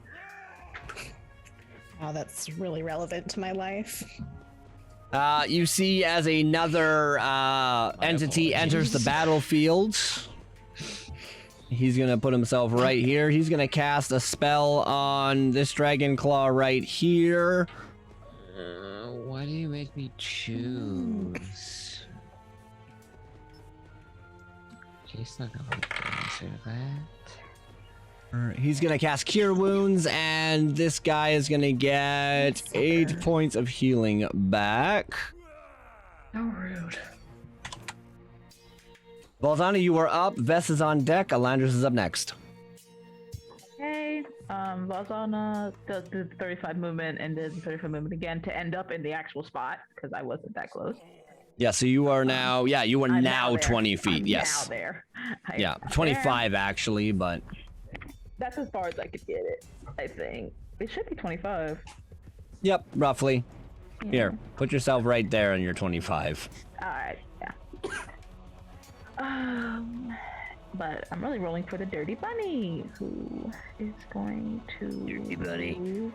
Wow, that's really relevant to my life. You see as another entity enters the battlefield. He's gonna put himself right here. He's gonna cast a spell on this dragon claw right here. Why do you make me choose? He's not gonna answer that. He's gonna cast Cure Wounds, and this guy is gonna get 8 points of healing back. How rude. Balzana, you are up. Vess is on deck. Alandris is up next. Okay. Valzana does the 35 movement and does the 35 movement again to end up in the actual spot because I wasn't that close. Yeah, so you are now. Yeah, you are I'm now there. 20 feet. I'm Yes. Now there. Yeah, 25 actually, but That's as far as I could get it. I think it should be 25. yep, roughly. Here, put yourself right there on your 25. All right. Yeah. But I'm really rolling for the Dirty Bunny, who is going to. Dirty Bunny.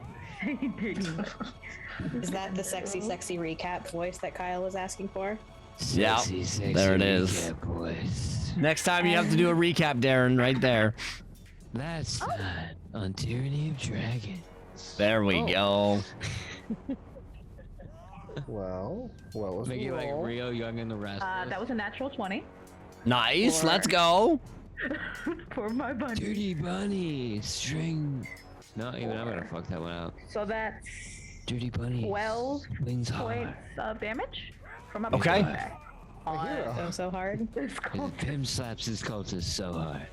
Is that the sexy recap voice that Kyle was asking for? Sexy, there it is. recap voice. Next time you have to do a recap, Darren, right there. That's not on Tyranny of Dragons. There we go. Well, let's Make it like roll. real young and the rest. That was a natural 20 Nice, Or- let's go. for my bunny. Dirty Bunny string. No, even I'm gonna fuck that one up. So that's Dirty Bunny. 12 Wings hard. points of damage from up Okay. on So hard. this called Pim slaps his cultist so hard.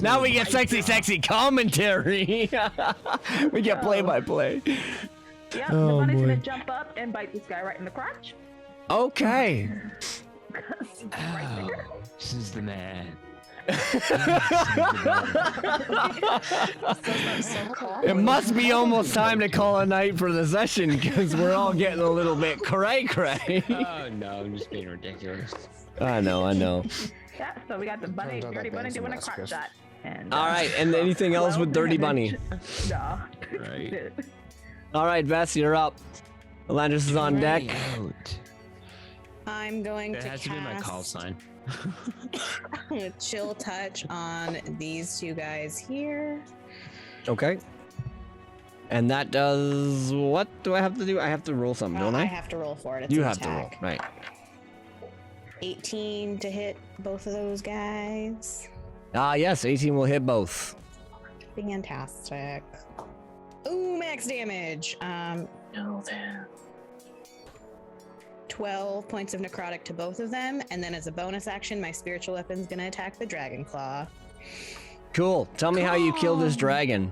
Now we get sexy commentary. We get play-by-play. Yep, Oh, the bunny's boy. gonna jump up and bite this guy right in the crotch. Okay. Ow, this is the man. It must be almost time to call a night for the session because we're all getting a little bit cray. Oh no, I'm just being ridiculous. I know. Yeah, so we got the bunny, Turns out dirty that bunny band's doing a some crotch masochist. shot. And, All right, and anything else with 12 Dirty damage. Bunny? No. Right. All right, Vess, you're up. Alandris is on deck. Out. I'm going That to has to be my call cast sign. a chill touch on these two guys here. Okay. And that does what do I have to do? I have to roll something, don't I I? have to roll for it. It's You an have to roll, attack. right? 18 to hit both of those guys. Yes, 18 will hit both. Fantastic. Ooh, max damage. No, damn. 12 points of necrotic to both of them, and then as a bonus action, my spiritual weapon's gonna attack the dragon claw. Cool. Tell me how you killed this dragon.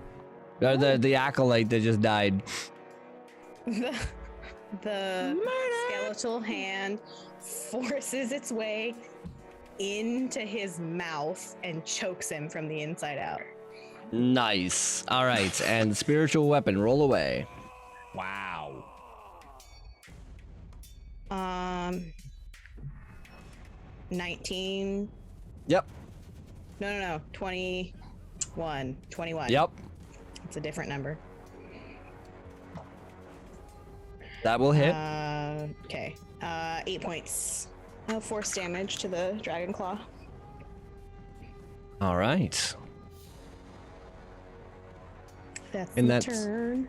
Or the acolyte that just died. The skeletal hand forces its way into his mouth and chokes him from the inside out. Nice. All right, and spiritual weapon, roll away. Wow. 19. Yep. No. 21. 21. Yep. It's a different number. That will hit. Okay. 8 points of force damage to the dragon claw. All right. That's And the that's- turn.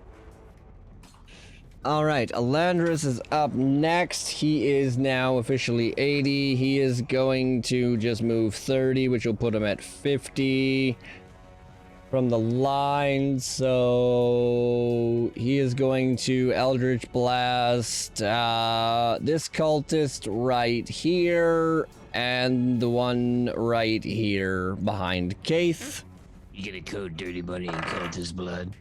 All right, Alandris is up next. He is now officially 80. He is going to just move 30, which will put him at 50 from the line. So he is going to Eldritch Blast this cultist right here and the one right here behind Keith. You get a code Dirty Bunny and cult his blood.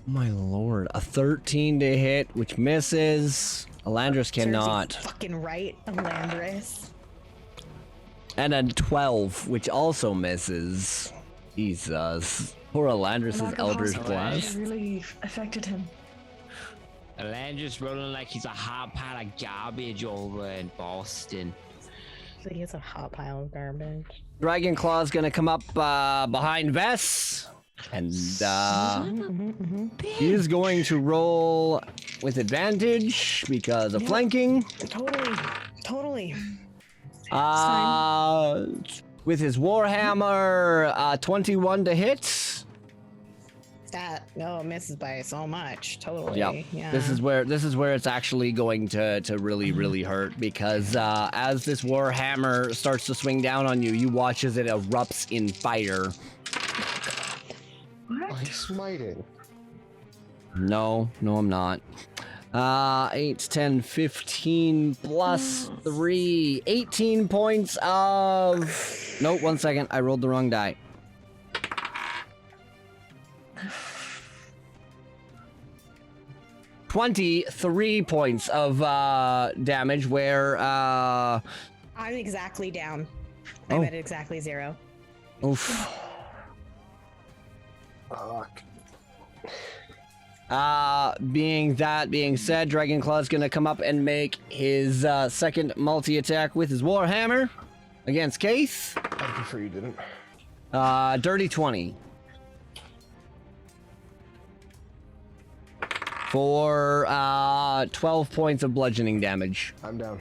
My lord, a 13 to hit, which misses. Alandris Serves you cannot. fucking right, Alandris. And a 12, which also misses. Jesus. Poor Alandris' Eldritch Blast. Really affected him. Alandris rolling like he's a hot pile of garbage over in Boston. So he has a hot pile of garbage. Dragon Claw's gonna come up behind Vess. And he is going to roll with advantage because of flanking. Totally. With his Warhammer, 21 to hit. That misses by so much. Totally. Yep. Yeah. This is where it's actually going to really hurt, because as this warhammer starts to swing down on you, you watch as it erupts in fire. Oh, he's smiting. No, I'm not. 8, 10, 15 plus 3, 18 points of... Nope, 1 second. I rolled the wrong die. $23 points of damage, where I'm exactly down. I'm Oh. at exactly 0. oof. Fuck. Being said, Dragonclaw's gonna come up and make his second multi-attack with his Warhammer against Case. I prefer you didn't. Dirty 20. For 12 points of bludgeoning damage. I'm down.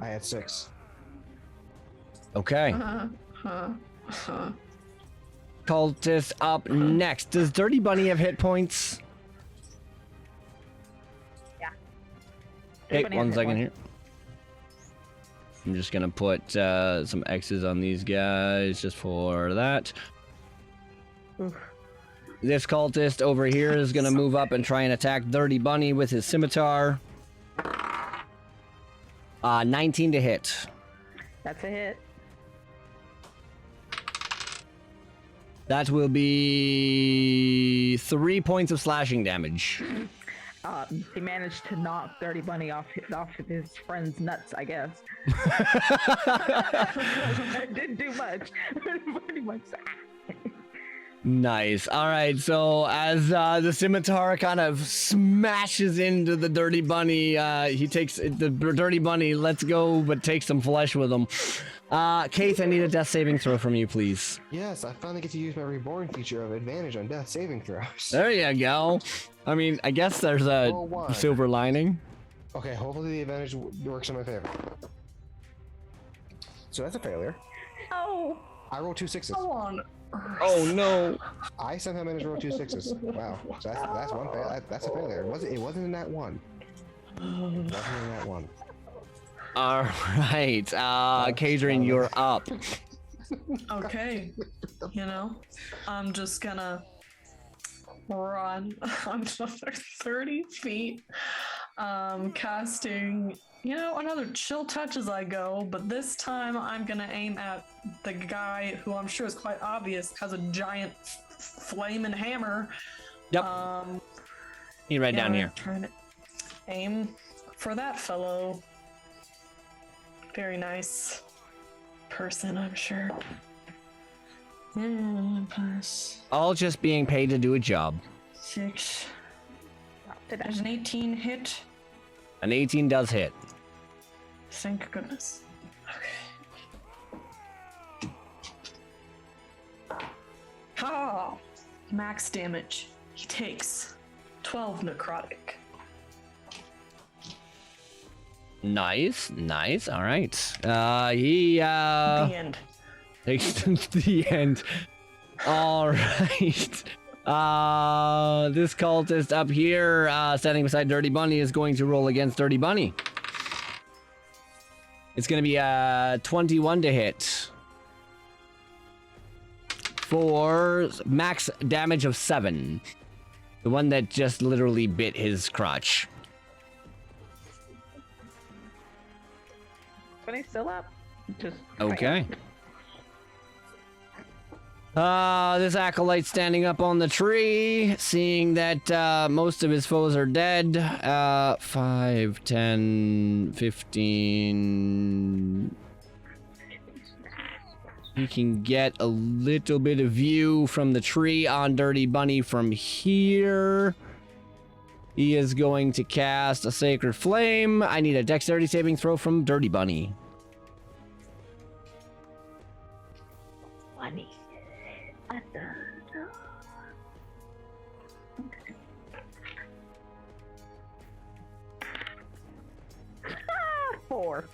I had 6. Okay. Cultist up next. Does Dirty Bunny have hit points? Yeah. Okay, Bunny 1 has hit second points. here. I'm just gonna put some X's on these guys just for that. Oof. This cultist over here is gonna move up and try and attack Dirty Bunny with his scimitar. 19 to hit. That's a hit. That will be 3 points of slashing damage. He managed to knock Dirty Bunny off of his friend's nuts, I guess. It didn't do much. Pretty much. Nice. All right. So as the scimitar kind of smashes into the Dirty Bunny, he takes the Dirty Bunny. Lets go, but takes some flesh with him. Keith, I need a death saving throw from you, please. Yes, I finally get to use my reborn feature of advantage on death saving throws. There you go. I mean, I guess there's a Roll 1. silver lining. Okay, hopefully the advantage works in my favor. So that's a failure. Oh, I rolled 2 6s. Go on. Oh no. I somehow managed to roll 2 6s. Wow, so that's one fail. That's a failure. It wasn't in that one. It wasn't in that one. All right. Kadrian, you're up. Okay. You know, I'm just gonna run. I'm another 30 feet. Casting, another chill touch as I go, but this time I'm gonna aim at the guy who I'm sure is quite obvious has a giant flaming hammer. Yep. You right down we're here. Trying to aim for that fellow. Very nice person, I'm sure. Plus All just being paid to do a job. 6. There's an 18 hit. An 18 does hit. Thank goodness. Okay. Oh, max damage. He takes 12 necrotic. Nice. All right. He The end. takes to the end. All right. This cultist up here, standing beside Dirty Bunny, is going to roll against Dirty Bunny. It's going to be 21 to hit. For max damage of 7. The one that just literally bit his crotch. Bunny's still up. Just Okay. This acolyte standing up on the tree, seeing that most of his foes are dead. 5, 10, 15. He can get a little bit of view from the tree on Dirty Bunny from here. He is going to cast a Sacred Flame. I need a Dexterity saving throw from Dirty Bunny. Bunny. 4.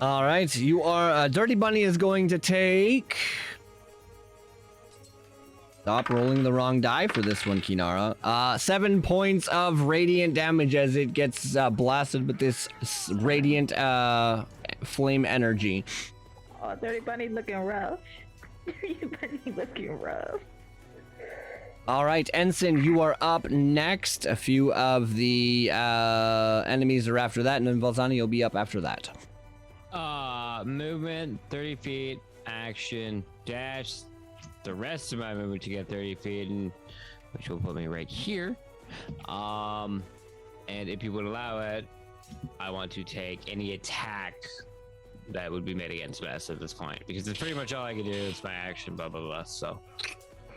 All right, you are Dirty Bunny is going to take Stop rolling the wrong die for this one, Kinara. 7 points of radiant damage as it gets blasted with this radiant flame energy. Oh, Dirty Bunny looking rough. Dirty Bunny looking rough. All right, Ensign, you are up next. A few of the enemies are after that, and then Valzani, you'll be up after that. Movement, 30 feet, action, dash. The rest of my movement to get 30 feet, and which will put me right here. And if you would allow it, I want to take any attack that would be made against Bess at this point, because it's pretty much all I can do. It's my action, blah blah blah. So,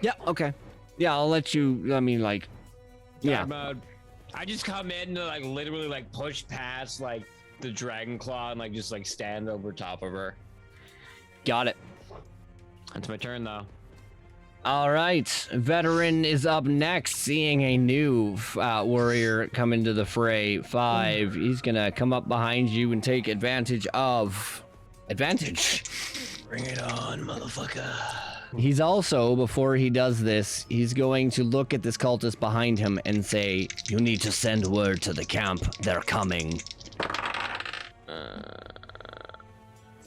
yeah, okay, yeah, I'll let you. I mean, like, yeah. Mode. I just come in to like literally like push past like the dragon claw and like just like stand over top of her. Got it. That's my turn though. All right, Veteran is up next, seeing a new warrior come into the fray. 5, he's gonna come up behind you and take advantage of... Advantage? Bring it on, motherfucker. He's also, before he does this, he's going to look at this cultist behind him and say, "You need to send word to the camp, they're coming."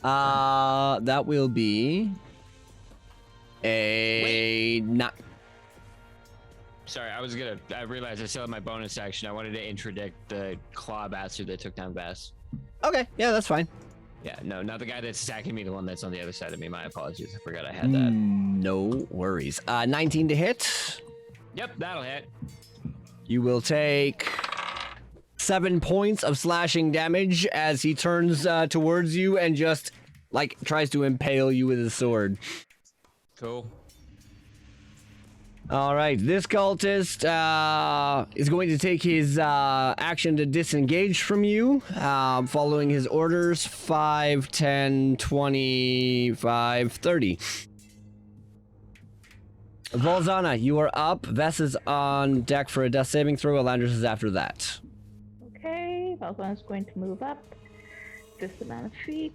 That will be... not. Sorry, I realized I still had my bonus action. I wanted to interdict the claw bastard that took down Bass. Okay, yeah, that's fine. Yeah, no, not the guy that's attacking me, the one that's on the other side of me. My apologies. I forgot I had that. No worries. 19 to hit. Yep, that'll hit. You will take 7 points of slashing damage as he turns towards you and just, like, tries to impale you with his sword. Cool. All right, this cultist is going to take his action to disengage from you, following his orders. 5, 10, 25, 30. Volzana, you are up. Vess is on deck for a death saving throw. Elandris is after that. Okay, Valzana's going to move up this amount of feet,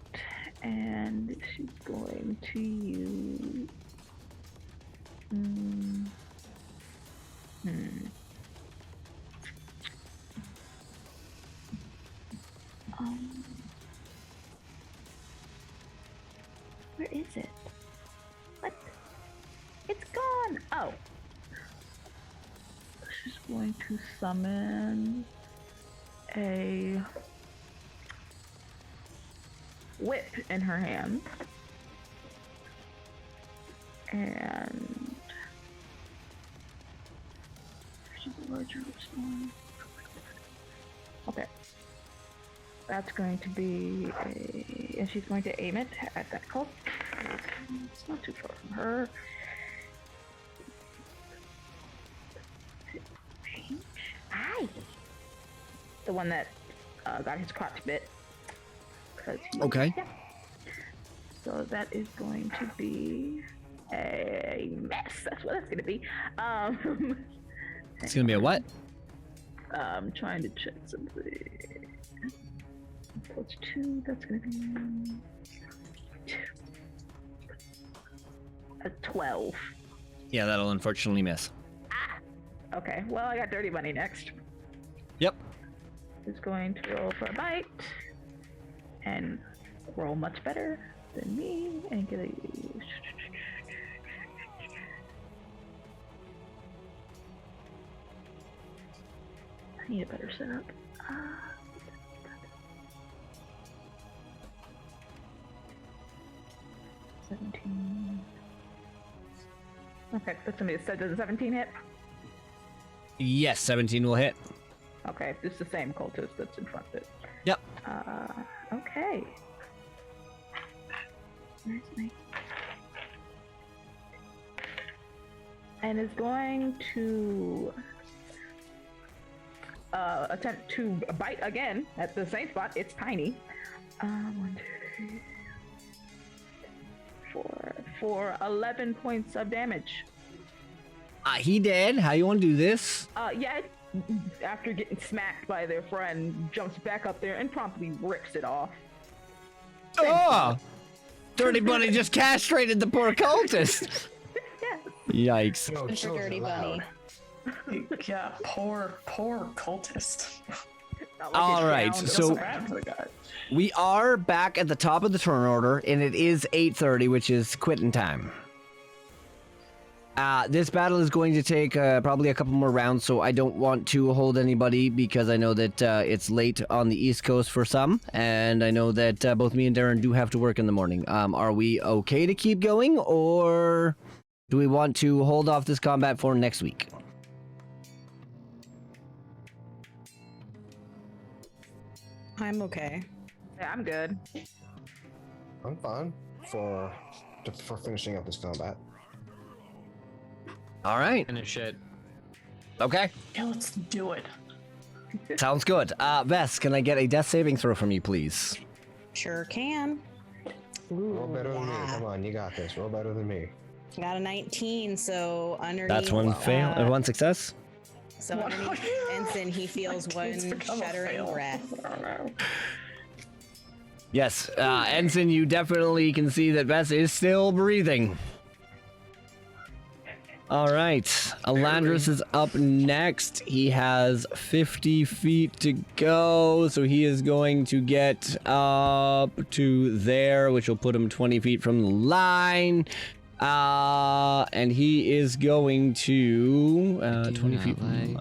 and she's going to use... where is it? What? It's gone! Oh. She's going to summon a whip in her hand. And she's a larger one. Okay. That's going to be a, and she's going to aim it at that cult. It's not too far from her. Aye. The one that got his crotch bit. Okay. Yeah. So that is going to be a mess. That's what it's going to be. It's going to be a what? I'm trying to check something. Plus 2, that's going to be 2. A 12. Yeah, that'll unfortunately miss. Ah! Okay, well, I got Dirty Bunny next. Yep. Is going to roll for a bite and roll much better than me and get a... I need a better setup. 17. Okay, that's gonna be a, does a 17 hit? Yes, 17 will hit. Okay, it's the same cultist that's in front of it. Yep. Okay. Where's my... And is going to attempt to bite again at the same spot. It's tiny. 1, 2, 3, 4 for 11 points of damage. He did. How you want to do this? Yeah. After getting smacked by their friend, jumps back up there and promptly rips it off. Oh! Dirty Bunny just castrated the poor cultist. Yes. Yikes. No, Mr. children Dirty allowed. Bunny. Yeah, poor cultist. Not like All it's right, down. so- So bad for the guy. We are back at the top of the turn order, and it is 8:30, which is quitting time. This battle is going to take probably a couple more rounds, so I don't want to hold anybody because I know that it's late on the East Coast for some, and I know that both me and Darren do have to work in the morning. Are we okay to keep going, or do we want to hold off this combat for next week? I'm okay. Yeah, I'm good. I'm fine for finishing up this combat. All right. Finish it. Okay. Yeah, let's do it. Sounds good. Vess, can I get a death saving throw from you, please? Sure can. Roll better than me. yeah. Come on, you got this. Roll better than me. Got a 19, so underneath. That's one fail. One success. So underneath Ensign, he feels one It's become a shuddering fail. breath. I don't know. Yes, Ensign, you definitely can see that Vess is still breathing. All right, Alandris is up next. He has 50 feet to go, so he is going to get up to there, which will put him 20 feet from the line. And he is going to 20 feet from the line.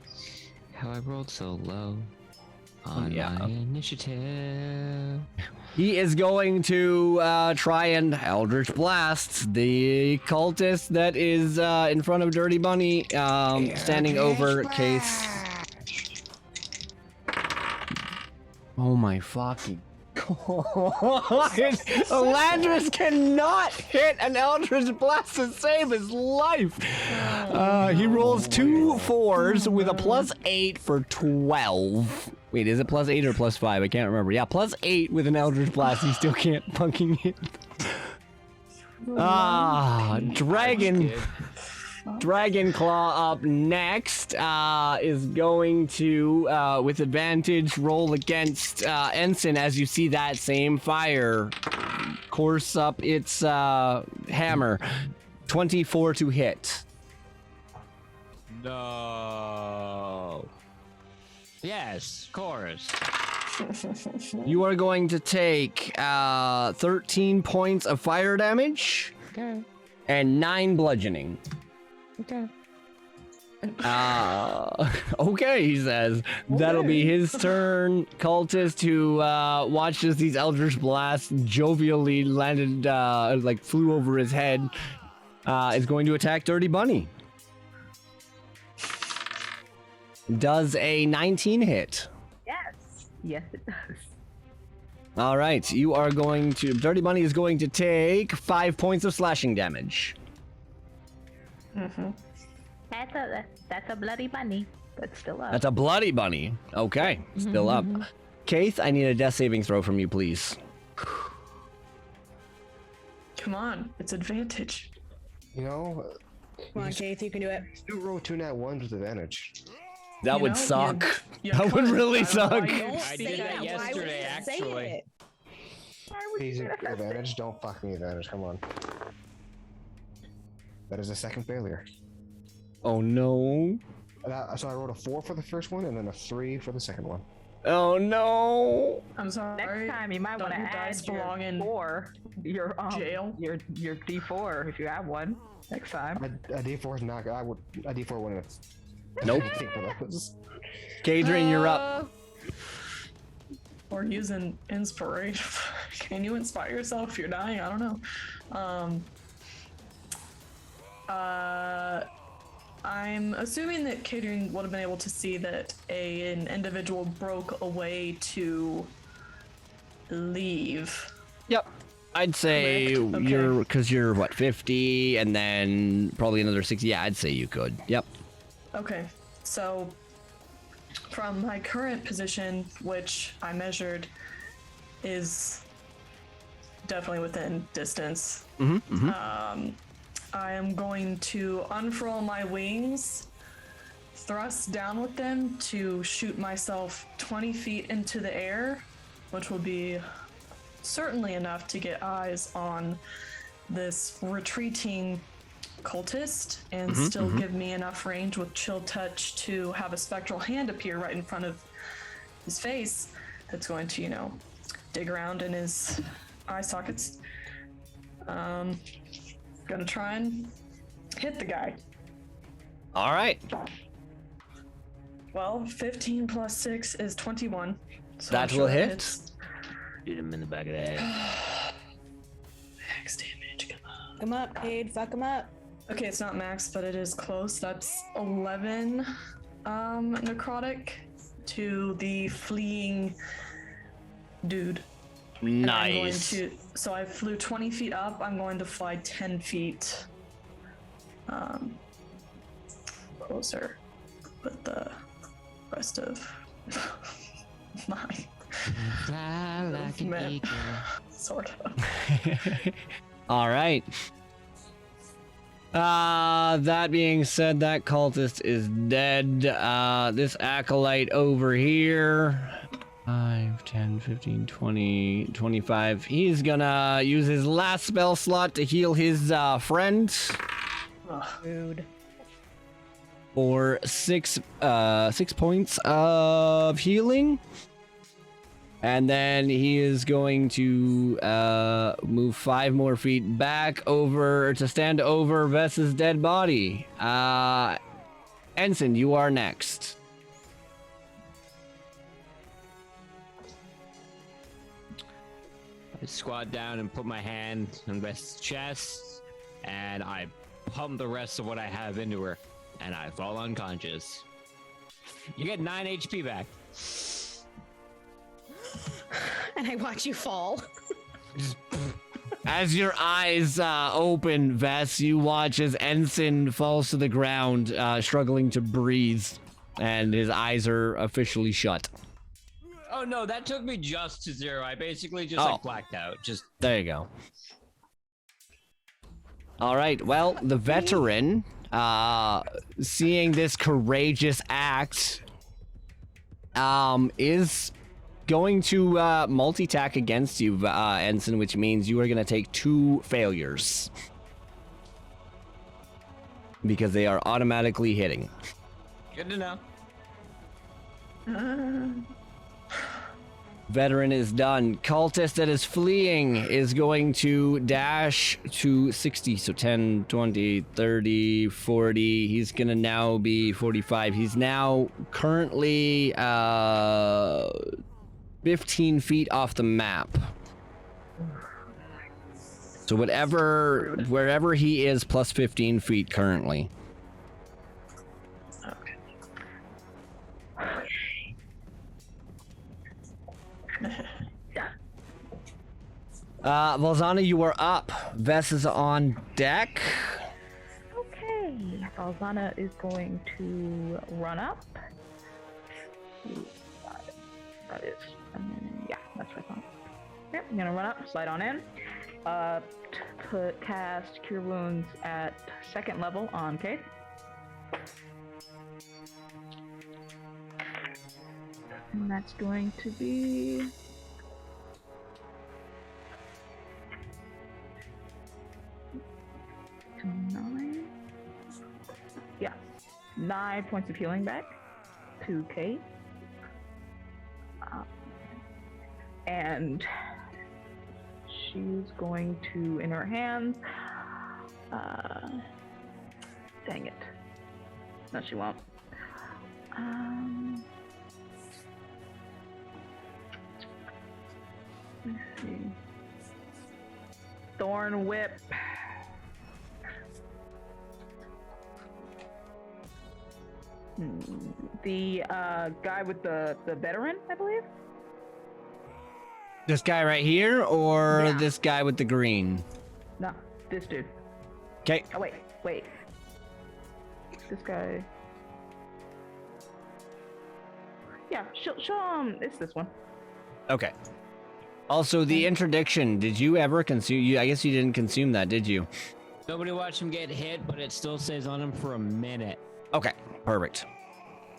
How I rolled so low on my initiative. He is going to try and Eldritch Blast the cultist that is in front of Dirty Bunny, standing over Case. Oh my fucking god. Alandris cannot hit an Eldritch Blast to save his life. He rolls 2 4s with a +8 for 12. Wait, is it +8 or +5? I can't remember. Yeah, +8 with an Eldritch Blast. He still can't fucking hit. Dragon Claw up next is going to, with advantage, roll against Ensign as you see that same fire course up its hammer. 24 to hit. No. Yes, chorus. You are going to take 13 points of fire damage. Okay. And 9 bludgeoning. Okay. Okay, he says. That'll be his turn. Cultist who watches these Eldritch Blasts jovially landed, flew over his head, is going to attack Dirty Bunny. Does a 19 hit? Yes. Yes, it does. All right, you are going to... Dirty Bunny is going to take 5 points of slashing damage. Mm-hmm. That's a bloody bunny, but still up. That's a bloody bunny. Okay, still up. Kaith, I need a death saving throw from you, please. Come on, it's advantage. You know, Come on, Keith, you can do it. do roll 2 nat 1s with advantage. That You would know, suck. you That would could. really I don't know suck. why you- Don't I say did that Why would yesterday, you say actually. it? Please, advantage. Don't fuck me advantage. Come on. That is a second failure. Oh no. So I rolled a 4 for the first one and then a 3 for the second one. Oh no. I'm sorry. Next time you might Don't want to your add dice belong your in 4, your jail? your D4 if you have one next time. A D4 is not. A D4 wouldn't have. Nope. think for those. Kadrian, you're up. Or using inspiration. Can you inspire yourself if you're dying? I don't know. I'm assuming that Kadrian would have been able to see that an individual broke away to leave. Yep. I'd say Correct. Okay. you're what, 50 and then probably another 60. Yeah, I'd say you could. Yep. Okay, so from my current position, which I measured, is definitely within distance. I am going to unfurl my wings, thrust down with them to shoot myself 20 feet into the air, which will be certainly enough to get eyes on this retreating cultist and still give me enough range with chill touch to have a spectral hand appear right in front of his face that's going to, you know, dig around in his eye sockets. Gonna try and hit the guy. All right. Well, 15 plus 6 is 21. So That I'm will sure hit. hits. Shoot him in the back of the head. Max damage, come on. Fuck him up, Cade. Fuck him up. Okay, it's not max, but it is close. That's 11 necrotic to the fleeing dude. And I'm going Nice. to, so I flew 20 feet up. I'm going to fly 10 feet closer with the rest of my Fly like an movement. eagle. Sort of. All right. That being said, that cultist is dead. This acolyte over here, 5, 10, 15, 20, 25. He's gonna use his last spell slot to heal his friend Rude. for 6 points of healing. And then he is going to move 5 more feet back over to stand over Vess's dead body. Ensign, you are next. I squat down and put my hand on Vest's chest, and I pump the rest of what I have into her, and I fall unconscious. You get 9 HP back. And I watch you fall. As your eyes open, Vess, you watch as Ensign falls to the ground, struggling to breathe, and his eyes are officially shut. Oh no, that took me just to 0. I basically just like blacked out. Just There you go. All right. Well, the veteran, seeing this courageous act, is going to multi-tack against you, Ensign, which means you are going to take 2 failures because they are automatically hitting. good to know. Veteran is done. Cultist that is fleeing is going to dash to 60. So 10, 20, 30, 40. He's going to now be 45. He's now currently 15 feet off the map. So wherever he is, plus 15 feet currently. Valzana, you are up. Vess is on deck. Okay. Alzana is going to run up. That is, yeah, that's what I thought. Yep, I'm gonna run up, slide on in. To cast Cure Wounds at 2nd level on Kate. And that's going to be 9. Yeah, 9 points of healing back to Kate. And she's going to, in her hands, dang it. No, she won't. Let's see. Thorn Whip. The guy with the veteran, I believe. This guy right here, or Yeah. this guy with the green? No, this dude. Okay. Oh wait. This guy. Yeah, she'll it's this one. Okay. Also, the interdiction. Did you ever consume? I guess you didn't consume that, did you? Nobody watched him get hit, but it still stays on him for a minute. Okay. Perfect.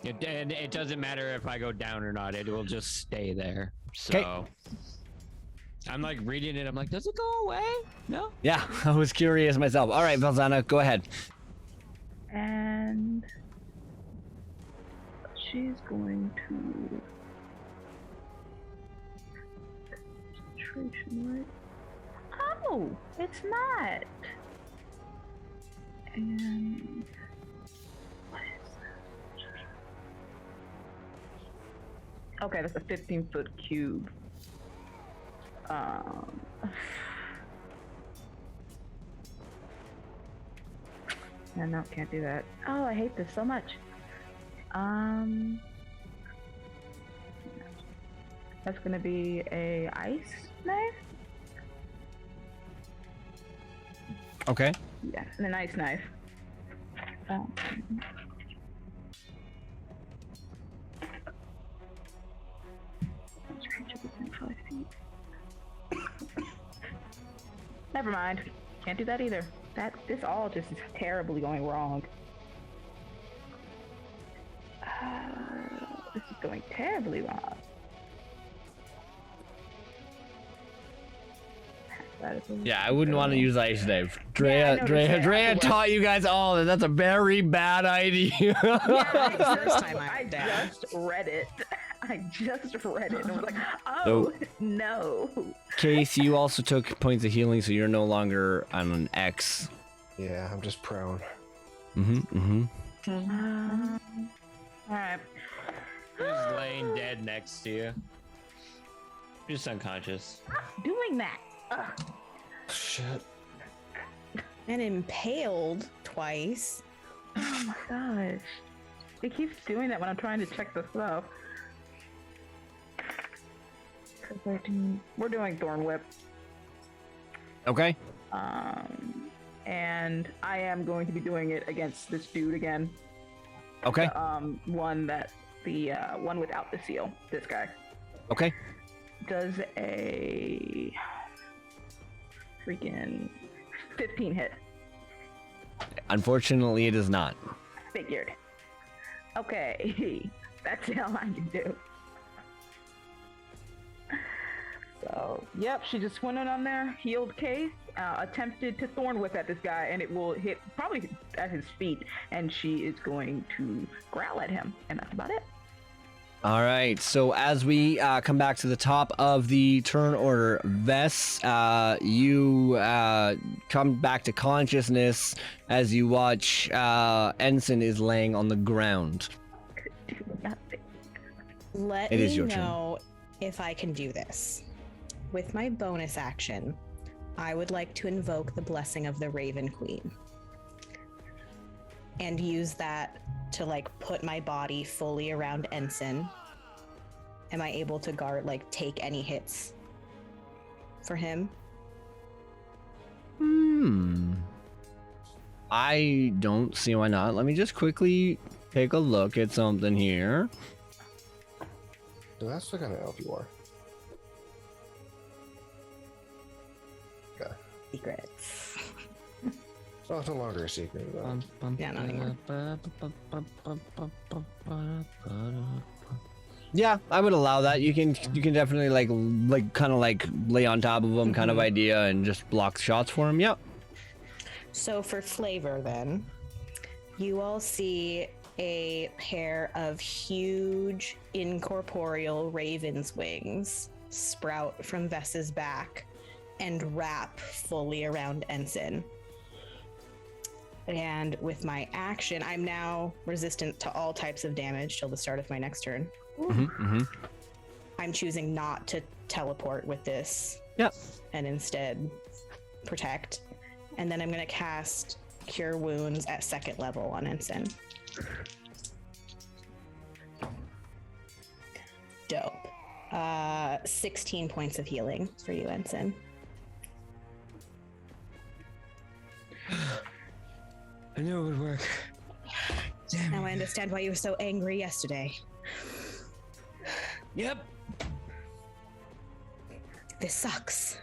It doesn't matter if I go down or not. It will just stay there. So. 'Kay. I'm like reading it. I'm like, does it go away? No. Yeah, I was curious myself. All right, Valzana, go ahead. And she's going to concentration, right? Oh, it's not. And what is that? Okay, that's a 15-foot cube. Yeah, no, can't do that. Oh, I hate this so much. That's gonna be a ice knife. Okay. Yeah, an ice knife. Never mind. Can't do that either. This all just is terribly going wrong. This is going terribly wrong. Yeah, I wouldn't want to use ice knife. Yeah, Drea taught you guys all that that's a very bad idea. I just read it. And was like, oh, no. Case, you also took points of healing, so you're no longer on an X. Yeah, I'm just prone. Alright. Just laying dead next to you. Just unconscious. Stop doing that. Ugh. Shit. And impaled twice. Oh my gosh. It keeps doing that when I'm trying to check the stuff. 13. We're doing Thorn Whip. Okay. And I am going to be doing it against this dude again. Okay. One without the seal. This guy. Okay. Does a freaking 15 hit. Unfortunately, it is not. Figured. Okay. That's all I can do. So, yep, she just went in on there, healed Case, attempted to Thorn Whip at this guy, and it will hit probably at his feet, and she is going to growl at him, and that's about it. All right, so as we come back to the top of the turn order, Vess, you come back to consciousness as you watch Ensign is laying on the ground. Do nothing. Let It is me your turn. know if I can do this. With my bonus action, I would like to invoke the blessing of the Raven Queen and use that to put my body fully around Ensign. Am I able to take any hits for him? I don't see why not. Let me just quickly take a look at something here. So that's the kind of elf you are. Okay. Secrets. Oh, it's no longer a secret. Though. Yeah, not anymore. Yeah, I would allow that. You can definitely kind of lay on top of him kind of idea and just block shots for him. Yep. So for flavor then, you all see a pair of huge incorporeal raven's wings sprout from Vess's back and wrap fully around Ensign. And with my action, I'm now resistant to all types of damage till the start of my next turn. I'm choosing not to teleport with this. Yep. And instead protect. And then I'm going to cast Cure Wounds at 2nd level on Ensign. Dope. 16 points of healing for you, Ensign. I knew it would work. Damn. Now I understand why you were so angry yesterday. Yep. This sucks.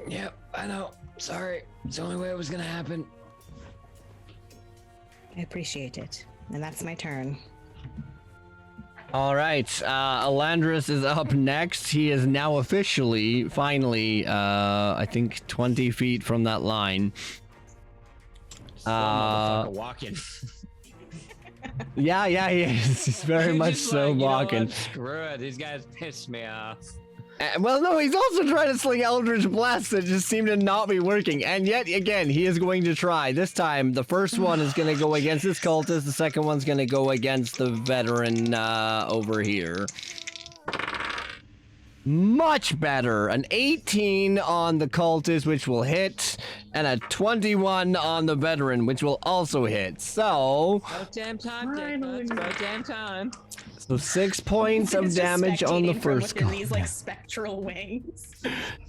Yep, I know. Sorry. It's the only way it was gonna happen. I appreciate it. And that's my turn. All right, Elandris is up next. He is now officially, finally, I think 20 feet from that line. Motherfucker walking. Yeah, he is. He's very much Just so like, you know walking. what? Screw it. These guys piss me off. Well, no, he's also trying to sling Eldritch Blasts that just seem to not be working. And yet, again, he is going to try. This time, the first one is going to go against this cultist. The second one's going to go against the veteran over here. Much better. An 18 on the cultist, which will hit, and a 21 on the veteran, which will also hit. So... About damn time, Dick. It's about damn time. So 6 points of It's just damage on the spectating from first within one. these like spectral wings.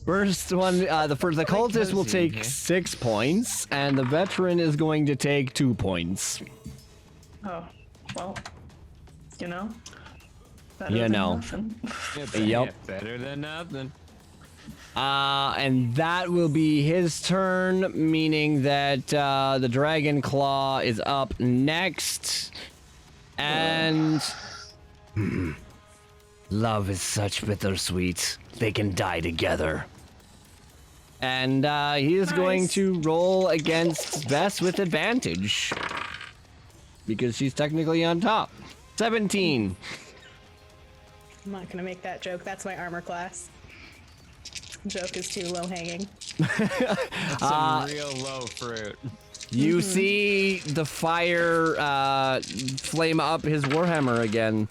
First one, the cultist will cozy in take here. 6 points, and the veteran is going to take 2 points. Oh, well, you know. You than know. nothing. Yep. Better than nothing. And that will be his turn, meaning that the Dragon Claw is up next. And love is such bittersweet. They can die together. And he is going to roll against Bess with advantage. Because she's technically on top. 17. I'm not gonna make that joke. That's my armor class. Joke is too low hanging. That's some real low fruit. You see the fire flame up his Warhammer again.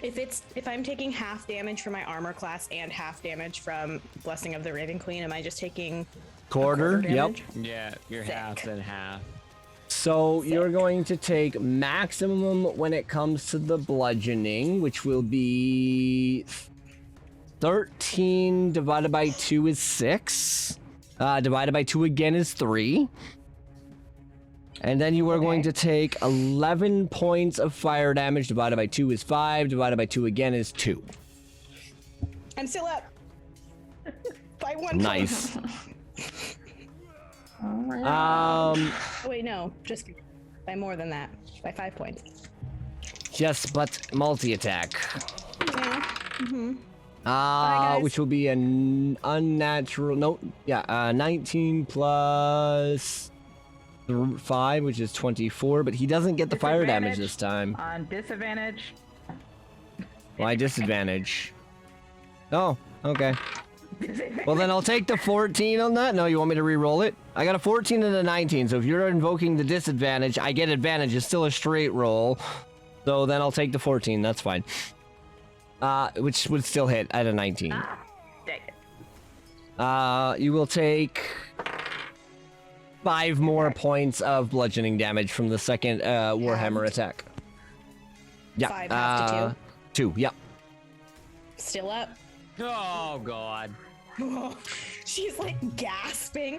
If I'm taking half damage from my armor class and half damage from Blessing of the Raven Queen, am I just taking Quarter, yep. damage? Yeah, you're Sick. half and half. So you're going to take maximum when it comes to the bludgeoning, which will be 13 divided by 2 is 6. Divided by 2 again is 3. And then you are going to take 11 points of fire damage. Divided by 2 is 5. Divided by 2 again is 2. I'm still up. By 1 Nice. point. Um, Oh, wait, no. Just by more than that. By 5 points. yes, but multi-attack. Yeah. guys. Which will be an unnatural. No, yeah, 19 plus 5, which is 24. But he doesn't get the fire damage this time. On disadvantage. Why disadvantage? Oh, okay. Well, then I'll take the 14 on that. No, you want me to re-roll it? I got a 14 and a 19, so if you're invoking the disadvantage, I get advantage. It's still a straight roll. So then I'll take the 14. That's fine. Which would still hit at a 19. Dang it. You will take 5 more points of bludgeoning damage from the second Warhammer attack. Yeah. 5 half to 2. Yep. Still up. Oh, God. She's like gasping.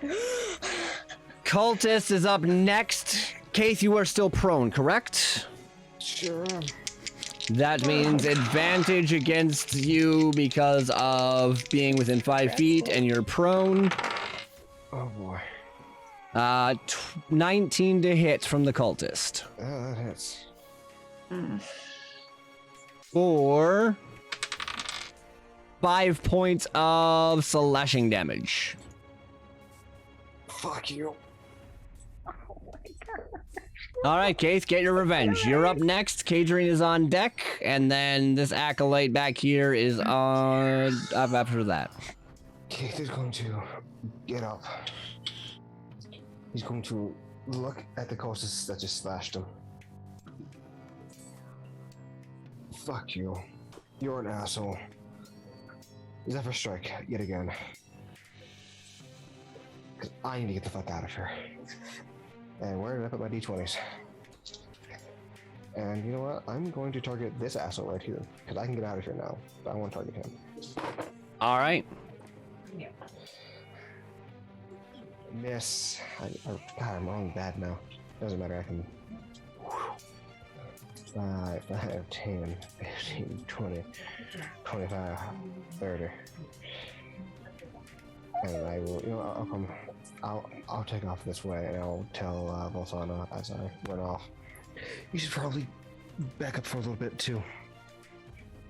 Cultist is up next. Keith, you are still prone, correct? Sure. That means advantage against you because of being within 5 feet and you're prone. Oh boy. 19 to hit from the cultist. Oh, that hits. For 5 points of slashing damage. Fuck you. All right, Keith, get your revenge. You're up next. Kadrine is on deck, and then this acolyte back here is on up after that. Keith is going to get up. He's going to look at the cultists that just slashed him. Fuck you. You're an asshole. Zephyr strike yet again. 'Cause I need to get the fuck out of here. And where did I put my d20s? And you know what? I'm going to target this asshole right here. Because I can get out of here now. But I want to target him. All right. Miss. God, I'm rolling bad now. Doesn't matter, I can... 5, 10, 15, 20, 25, 30. And I will, you know, I'll take off this way and I'll tell Volsana as I run off. You should probably back up for a little bit too.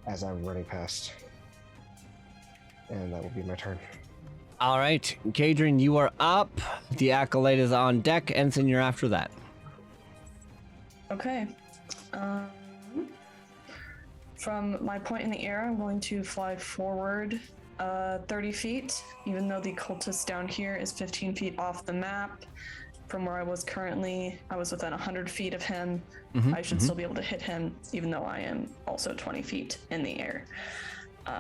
as I'm running past. And that will be my turn. All right, Kadrian, you are up. The Acolyte is on deck. Ensign, you're after that. Okay. From my point in the air, I'm going to fly forward 30 feet, even though the cultist down here is 15 feet off the map. From where I was currently, I was within 100 feet of him. I should still be able to hit him, even though I am also 20 feet in the air.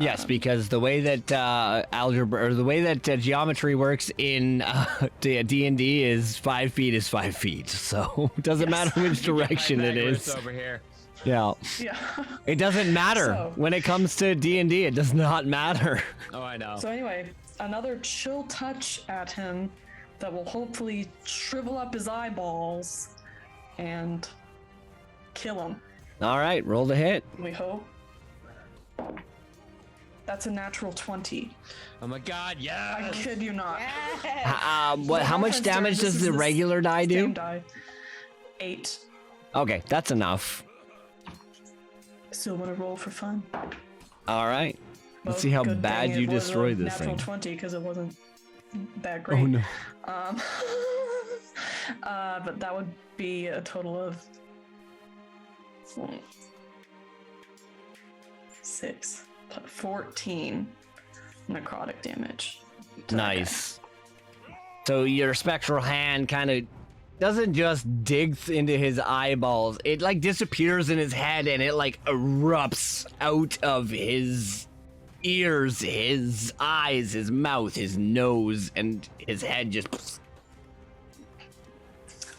Yes, because the way that algebra or the way that geometry works in D&D is 5 feet is 5 feet. So it doesn't matter which direction it is. Over here. Yeah. Yeah. It doesn't matter So- when it comes to D&D. It does not matter. Oh, I know. So anyway, another chill touch at him that will hopefully shrivel up his eyeballs and kill him. All right, roll the hit. We hope. That's a natural 20. Oh my God! I Yes. kid you not. What? How much Reference damage die, does this the is the regular die do? Same die. 8. Okay, that's enough. Still want to roll for fun. All right. Well, Let's see how good bad thing you it was a destroy this natural thing. 20 because it wasn't that great. Oh no. But that would be a total of 14 necrotic damage. to that guy. Nice. So your spectral hand kind of doesn't just dig into his eyeballs. It like disappears in his head and it like erupts out of his ears, his eyes, his mouth, his nose, and his head just...